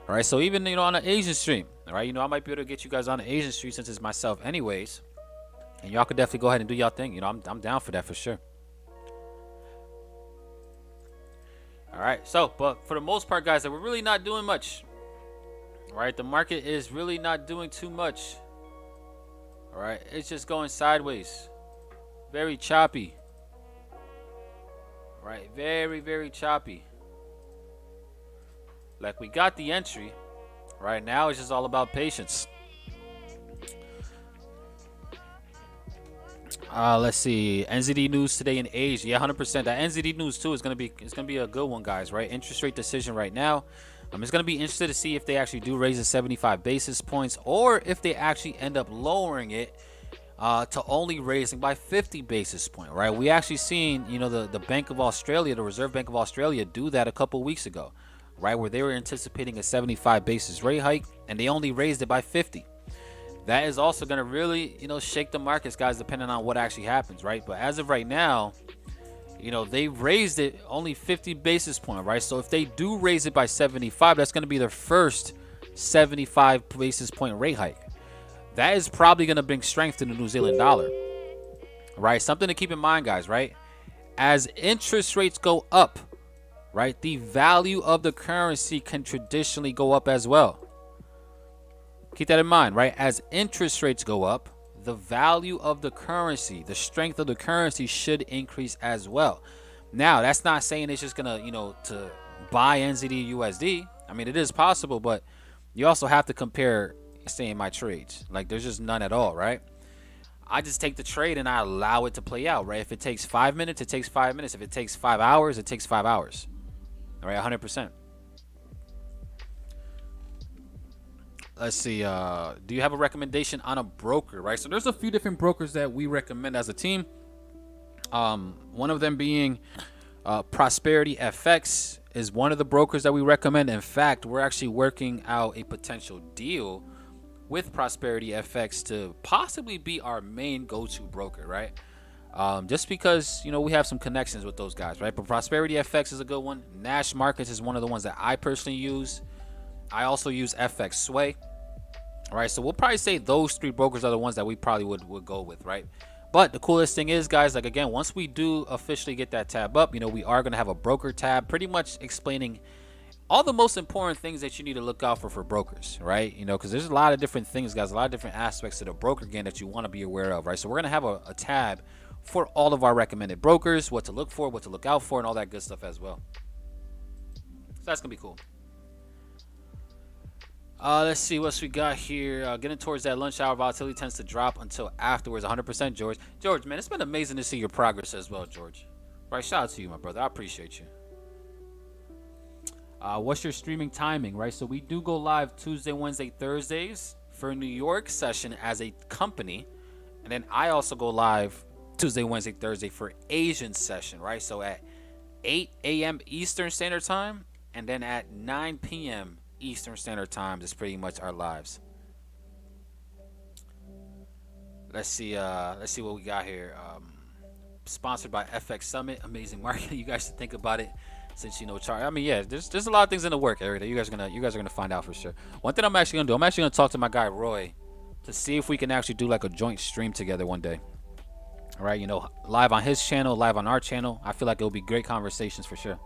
All right, so even, you know, on an Asian stream, all right, you know, I might be able to get you guys on an Asian stream since it's myself anyways, and y'all could definitely go ahead and do y'all thing. You know, I'm down for that for sure. All right. So, but for the most part, guys, we're really not doing much. All right. The market is really not doing too much. All right. It's just going sideways. Very choppy. Right. Very, very choppy. Like, we got the entry. Right now, it's just all about patience. Let's see. NZD news today in Asia. Yeah, 100%. That NZD news too is gonna be a good one, guys. Right? Interest rate decision right now. I'm just gonna be interested to see if they actually do raise it 75 basis points, or if they actually end up lowering it to only raising by 50 basis point. Right? We actually seen, you know, the Bank of Australia, the Reserve Bank of Australia, do that a couple weeks ago. Right? Where they were anticipating a 75 basis rate hike, and they only raised it by 50. That is also going to really, you know, shake the markets, guys, depending on what actually happens, right? But as of right now, you know, they've raised it only 50 basis point, right? So if they do raise it by 75, that's going to be their first 75 basis point rate hike. That is probably going to bring strength to the New Zealand dollar, right? Something to keep in mind, guys, right? As interest rates go up, right, the value of the currency can traditionally go up as well. Keep that in mind, right? As interest rates go up, the value of the currency, the strength of the currency should increase as well. Now, that's not saying it's just gonna, you know, to buy NZD USD. I mean, it is possible, but you also have to compare, say, my trades. Like, there's just none at all, right? I just take the trade and I allow it to play out, right? If it takes 5 minutes, it takes 5 minutes. If it takes 5 hours, it takes 5 hours. All right, 100%. Let's see. Do you have a recommendation on a broker, right? So there's a few different brokers that we recommend as a team. One of them being Prosperity FX is one of the brokers that we recommend. In fact, we're actually working out a potential deal with Prosperity FX to possibly be our main go-to broker, right? Just because, you know, we have some connections with those guys, right? But Prosperity FX is a good one. Nash Markets is one of the ones that I personally use. I also use FX Sway. All right, so we'll probably say those three brokers are the ones that we probably would go with, right? But the coolest thing is, guys, like, again, once we do officially get that tab up, you know, we are going to have a broker tab pretty much explaining all the most important things that you need to look out for brokers, right? You know, because there's a lot of different things, guys, a lot of different aspects to the broker game that you want to be aware of, right? So we're going to have a tab for all of our recommended brokers, what to look for, what to look out for, and all that good stuff as well. So that's going to be cool. Let's see what we got here. Getting towards that lunch hour, volatility tends to drop until afterwards. 100%, George. George, man, it's been amazing to see your progress as well, George. Right, shout out to you, my brother. I appreciate you. What's your streaming timing, right? So we do go live Tuesday, Wednesday, Thursdays for New York session as a company. And then I also go live Tuesday, Wednesday, Thursday for Asian session, right? So at 8 a.m. Eastern Standard Time, and then at 9 p.m. Eastern Standard Time is pretty much our lives. Let's see what we got here. Sponsored by FX Summit, amazing market. You guys should think about it, since you know chart. I mean, yeah, there's a lot of things in the work area that you guys are gonna find out for sure. One thing I'm actually gonna talk to my guy Roy to see if we can actually do like a joint stream together one day. All right, you know, live on his channel, live on our channel. I feel like it'll be great conversations for sure.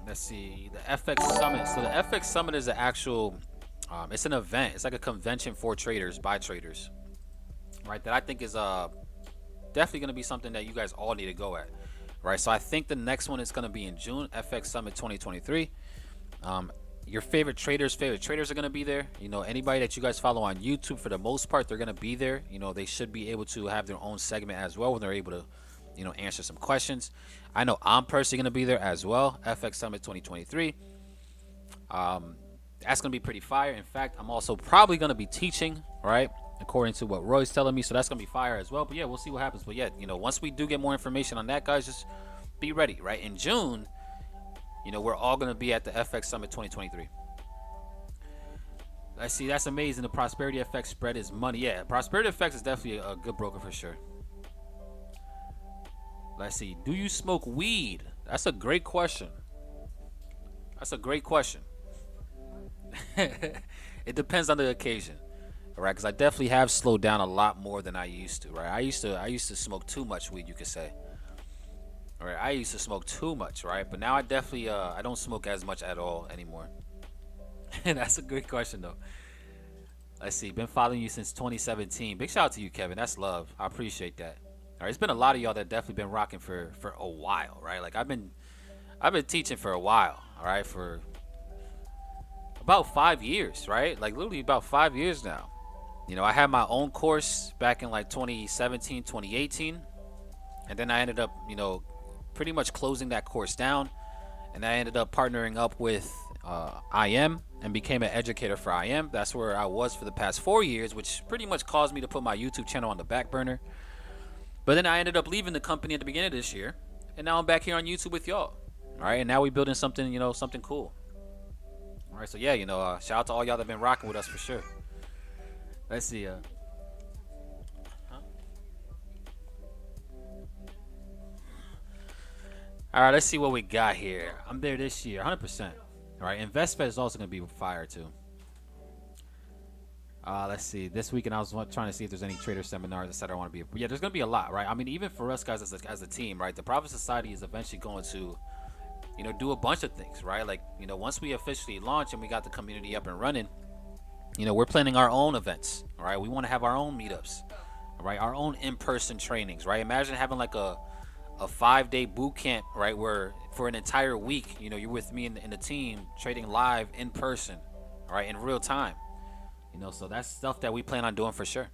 Let's see, the FX Summit. So the FX Summit is an actual, it's an event. It's like a convention for traders, by traders, right? That I think is definitely going to be something that you guys all need to go at, right? So I think the next one is going to be in June, FX Summit 2023. Your favorite traders are going to be there. You know, anybody that you guys follow on YouTube, for the most part, they're going to be there. You know, they should be able to have their own segment as well when they're able to, you know, answer some questions. I know I'm personally going to be there as well, FX Summit 2023. That's going to be pretty fire. In fact, I'm also probably going to be teaching, right, according to what Roy's telling me. So that's going to be fire as well. But yeah, we'll see what happens. But yeah, you know, once we do get more information on that, guys, just be ready, right? In June, you know, we're all going to be at the FX Summit 2023. Let's see, that's amazing. The Prosperity FX spread is money. Yeah, Prosperity FX is definitely a good broker for sure. Let's see. Do you smoke weed? That's a great question. That's a great question. It depends on the occasion, right? Because I definitely have slowed down a lot more than I used to, right? I used to smoke too much weed, you could say. All right, I used to smoke too much, right? But now I definitely I don't smoke as much at all anymore. And that's a good question though. Let's see, been following you since 2017. Big shout out to you, Kevin. That's love. I appreciate that. All right, it's been a lot of y'all that definitely been rocking for a while, right? Like I've been teaching for a while, all right, for about 5 years, right? Like literally about 5 years now. You know, I had my own course back in like 2017, 2018, and then I ended up, you know, pretty much closing that course down, and I ended up partnering up with IM and became an educator for IM. That's where I was for the past 4 years, which pretty much caused me to put my YouTube channel on the back burner. But then I ended up leaving the company at the beginning of this year, and now I'm back here on YouTube with y'all. All right, and now we're building something, you know, something cool. All right, so yeah, you know, shout out to all y'all that been rocking with us for sure. Let's see. All right, let's see what we got here. I'm there this year, 100%. All right, InvestFed is also going to be fire too. Let's see. This weekend I was trying to see if there's any trader seminars, etc. I want to be. Yeah, there's going to be a lot, right? I mean, even for us guys as a team, right? The Profit Society is eventually going to, you know, do a bunch of things, right? Like, you know, once we officially launch and we got the community up and running, you know, we're planning our own events, all right? We want to have our own meetups, all right? Our own in-person trainings, right? Imagine having like a 5-day boot camp, right, where for an entire week, you know, you're with me in the team trading live in person, all right, in real time, you know. So that's stuff that we plan on doing for sure.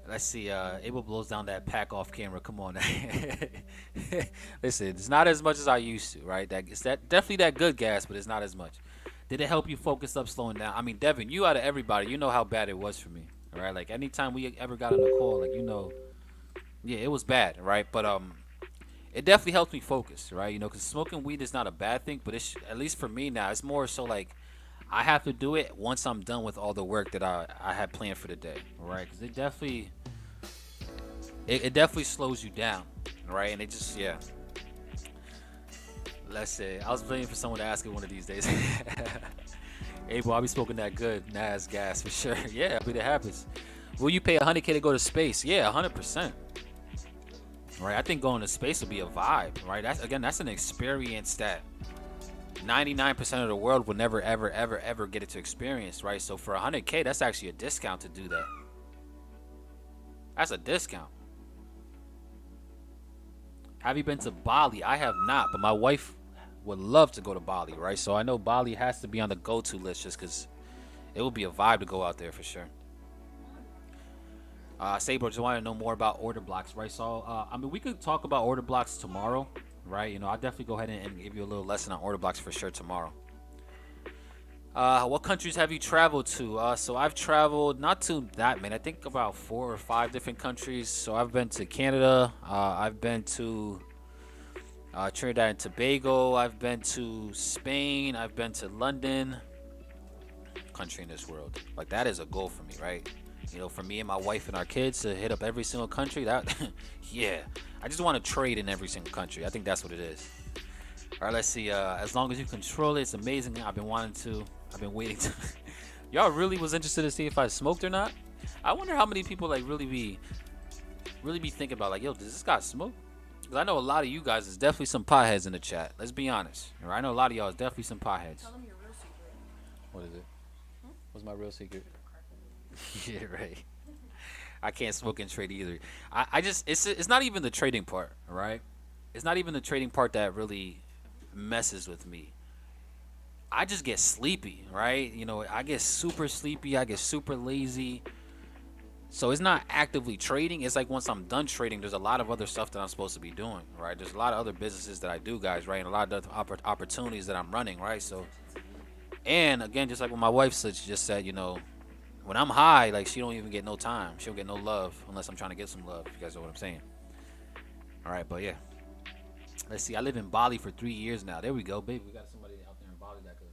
Let's see. Abel blows down that pack off camera. Come on. Listen, it's not as much as I used to, right? It's definitely that good gas, but it's not as much. Did it help you focus up slowing down? I mean, Devin, you out of everybody, you know how bad it was for me, all right? Like anytime we ever got on a call, like, you know, yeah, it was bad, right? But it definitely helps me focus, right? You know, because smoking weed is not a bad thing, but it's, at least for me now, it's more so like I have to do it once I'm done with all the work that I had planned for the day, right? Because it definitely slows you down, right? And it just, yeah. Let's say I was waiting for someone to ask it one of these days. Hey, boy, I'll be smoking that good NAS gas for sure. Yeah, I mean, it happens. Will you pay $100K to go to space? Yeah, 100%. Right, I think going to space will be a vibe, right? That's an experience that 99% of the world will never, ever get it to experience, right? So for $100K, that's actually a discount to do that. That's a discount. Have you been to Bali? I have not, but my wife would love to go to Bali, right? So I know Bali has to be on the go-to list just because it would be a vibe to go out there for sure. Saber, just want to know more about order blocks, right? So, I mean, we could talk about order blocks tomorrow, right? You know, I'll definitely go ahead and give you a little lesson on order blocks for sure tomorrow. What countries have you traveled to? So I've traveled not to that many. I think about 4 or 5 different countries. So I've been to Canada. I've been to Trinidad and Tobago. I've been to Spain. I've been to London. Country in this world. Like, that is a goal for me, right? You know, for me and my wife and our kids to hit up every single country, that, yeah. I just want to trade in every single country. I think that's what it is. All right, let's see. As long as you control it, it's amazing. I've been waiting to. Y'all really was interested to see if I smoked or not. I wonder how many people like really be thinking about like, yo, does this guy smoke? Because I know a lot of you guys is definitely some potheads in the chat. Let's be honest. All right? I know a lot of y'all is definitely some potheads. Tell them your real secret. What is it? What's my real secret? Yeah, right. I can't smoke and trade either. I just it's not even the trading part, right? It's not even the trading part that really messes with me. I just get sleepy, right? You know, I get super sleepy. I get super lazy. So it's not actively trading. It's like once I'm done trading, there's a lot of other stuff that I'm supposed to be doing, right? There's a lot of other businesses that I do, guys, right? And a lot of other opportunities that I'm running, right? So, and again, just like what my wife just said, you know, when I'm high, like, she don't even get no time. She don't get no love unless I'm trying to get some love. You guys know what I'm saying? All right, but yeah. Let's see. I live in Bali for 3 years now. There we go, baby. We got somebody out there in Bali that could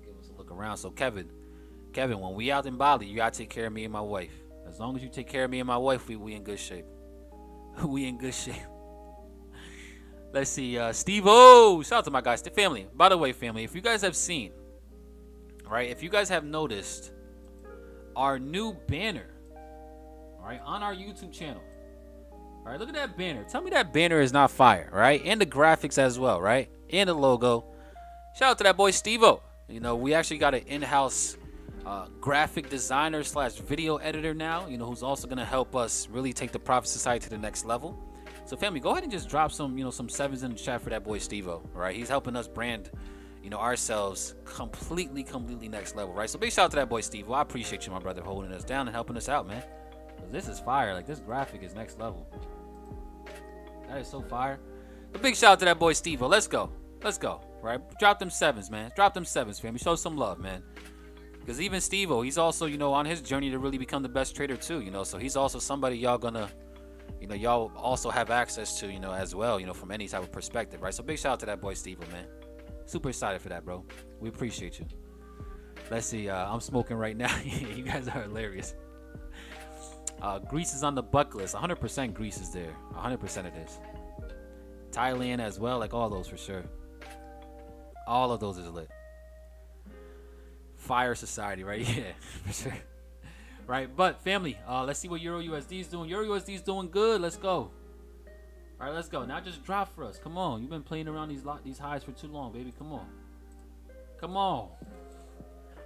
give us a look around. So, Kevin, when we out in Bali, you got to take care of me and my wife. As long as you take care of me and my wife, we in good shape. We in good shape. Let's see. Steve-O. Shout out to my guys. The family. By the way, family, if you guys have seen right? If you guys have noticed, our new banner, right, on our YouTube channel. All right, look at that banner. Tell me that banner is not fire, right? And the graphics as well, right? And the logo. Shout out to that boy Steve-O. You know, we actually got an in-house graphic designer slash video editor now, you know, who's also going to help us really take the Prophet Society to the next level. So family, go ahead and just drop some, you know, some sevens in the chat for that boy Steve-O, right? He's helping us brand, you know, ourselves completely next level, right? So big shout out to that boy Steve-O. I appreciate you, my brother, holding us down and helping us out, man. This is fire. Like, this graphic is next level. That is so fire. But big shout out to that boy Steve-O. Let's go. Let's go. Right? Drop them sevens, man. Drop them sevens, family. Show some love, man. Because even Steve-O, he's also, you know, on his journey to really become the best trader too, you know. So he's also somebody y'all gonna, you know, y'all also have access to, you know, as well, you know, from any type of perspective, right? So big shout out to that boy Steve-O, man. Super excited for that, bro. We appreciate you. Let's see. I'm smoking right now. You guys are hilarious. Greece is on the bucket list. 100% Greece is there. 100% it is. Thailand as well. Like all those for sure. All of those is lit. Fire Society, right? Yeah, for sure. Right, but family, let's see what Euro USD is doing. Euro USD is doing good. Let's go. All right, let's go. Now just drop for us. Come on. You've been playing around these highs for too long, baby. Come on. Come on.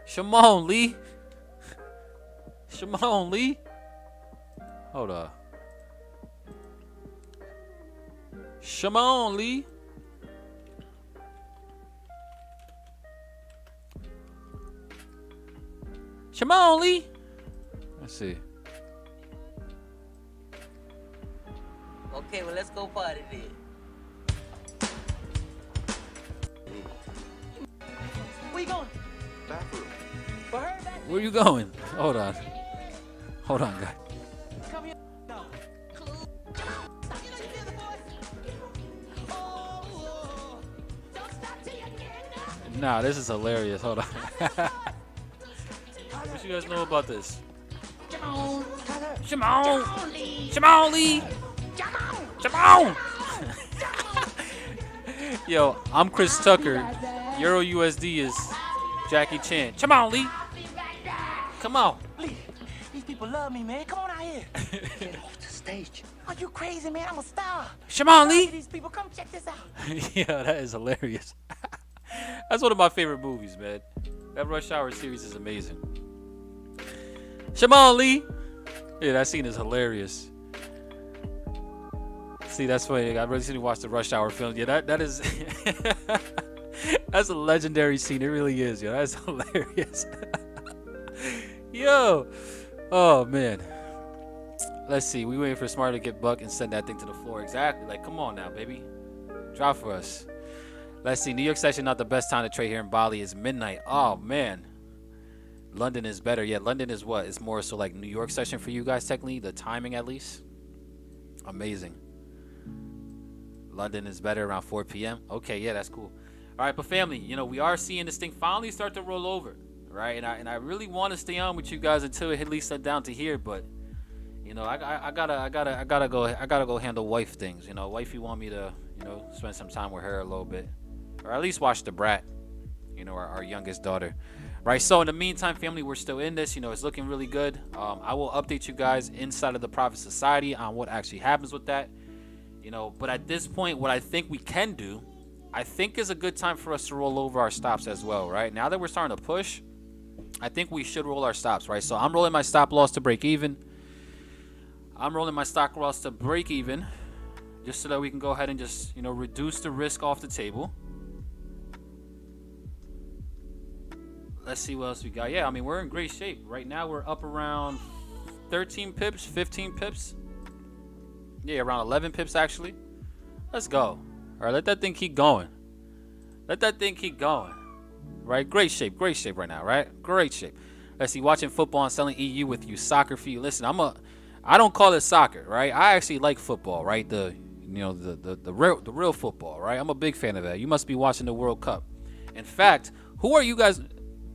Shimon Lee. Shimon Lee. Hold up. Shimon Lee. Shimon Lee. Let's see. Okay, well, let's go party then. Where you going? Bathroom. For her back? Where you going? Hold on. Hold on, guy. Come here. No. Nah, this is hilarious. Hold on. What you guys know about this? Shimon! Shimon Lee! Shimon! Yo, I'm Chris Tucker. Euro USD is Jackie Chan. Shimon Lee! Come on. Lee, these people love me, man. Come on out here. Get off the stage. Are you crazy, man? I'm a star. Shimon Lee! These people, come check this out. Yeah, that is hilarious. That's one of my favorite movies, man. That Rush Hour series is amazing. Shimon Lee! Yeah, that scene is hilarious. See, that's funny. I recently watched the Rush Hour film. Yeah, that is... That's a legendary scene. It really is, yo. That's hilarious. Yo! Oh, man. Let's see. We waiting for Smart to get buck and send that thing to the floor. Exactly. Like, come on now, baby. Drop for us. Let's see. New York session, not the best time to trade here in Bali. Is midnight. Oh, man. London is better. Yeah, London is what? It's more so like New York session for you guys, technically. The timing, at least. Amazing. London is better around 4 p.m. Okay, yeah, that's cool. All right, but family, you know, we are seeing this thing finally start to roll over, right? And I really want to stay on with you guys until it at least down to here, but you know, I gotta go handle wife things. You know, wifey want me to, you know, spend some time with her a little bit, or at least watch the brat. You know, our youngest daughter. Right, so in the meantime, family, we're still in this. You know, it's looking really good. I will update you guys inside of the Prophet Society on what actually happens with that. You know, but at this point, what I think we can do, I think is a good time for us to roll over our stops as well, right? Now that we're starting to push, I think we should roll our stops, right? So I'm rolling my stop loss to break even. I'm rolling my stock loss to break even, just so that we can go ahead and just, you know, reduce the risk off the table. Let's see what else we got. Yeah, I mean, we're in great shape. Right now, we're up around 13 pips, 15 pips. Yeah, around 11 pips, actually. Let's go. All right, let that thing keep going. Let that thing keep going. Right? Great shape right now, right? Great shape. Let's see, watching football and selling EU with you. Soccer for you. Listen, I don't call it soccer, right? I actually like football, right? The real football, right? I'm a big fan of that. You must be watching the World Cup. In fact, who are you guys...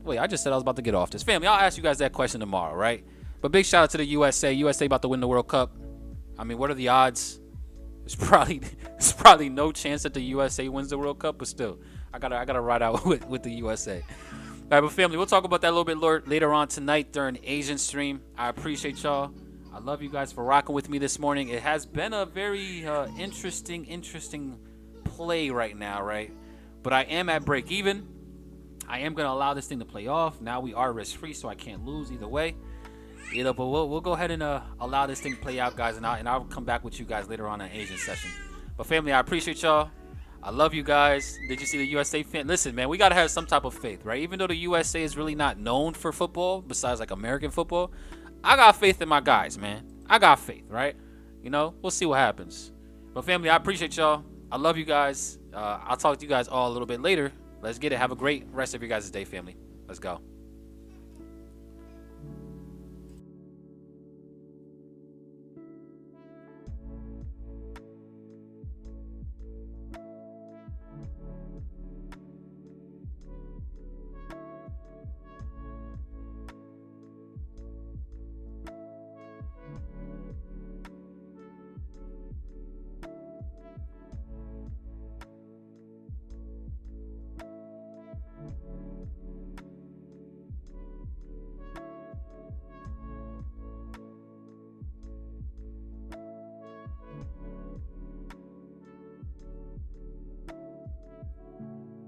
Wait, I just said I was about to get off this. Family, I'll ask you guys that question tomorrow, right? But big shout out to the USA. USA about to win the World Cup. I mean, what are the odds? There's probably no chance that the USA wins the World Cup, but still, I gotta ride out with the USA. All right, but family, we'll talk about that a little bit later on tonight during Asian stream. I appreciate y'all. I love you guys for rocking with me this morning. It has been a very interesting play right now, right? But I am at break even. I am gonna allow this thing to play off. Now we are risk free, so I can't lose either way. You know, but we'll go ahead and allow this thing to play out, guys, and I'll come back with you guys later on in Asian session. But family, I appreciate y'all. I love you guys. Did you see the USA fan? Listen, man, we gotta have some type of faith, right? Even though the USA is really not known for football, besides like American football, I got faith in my guys, man. I got faith, right? You know, we'll see what happens. But family, I appreciate y'all. I love you guys. I'll talk to you guys all a little bit later. Let's get it. Have a great rest of your guys' day, family. Let's go.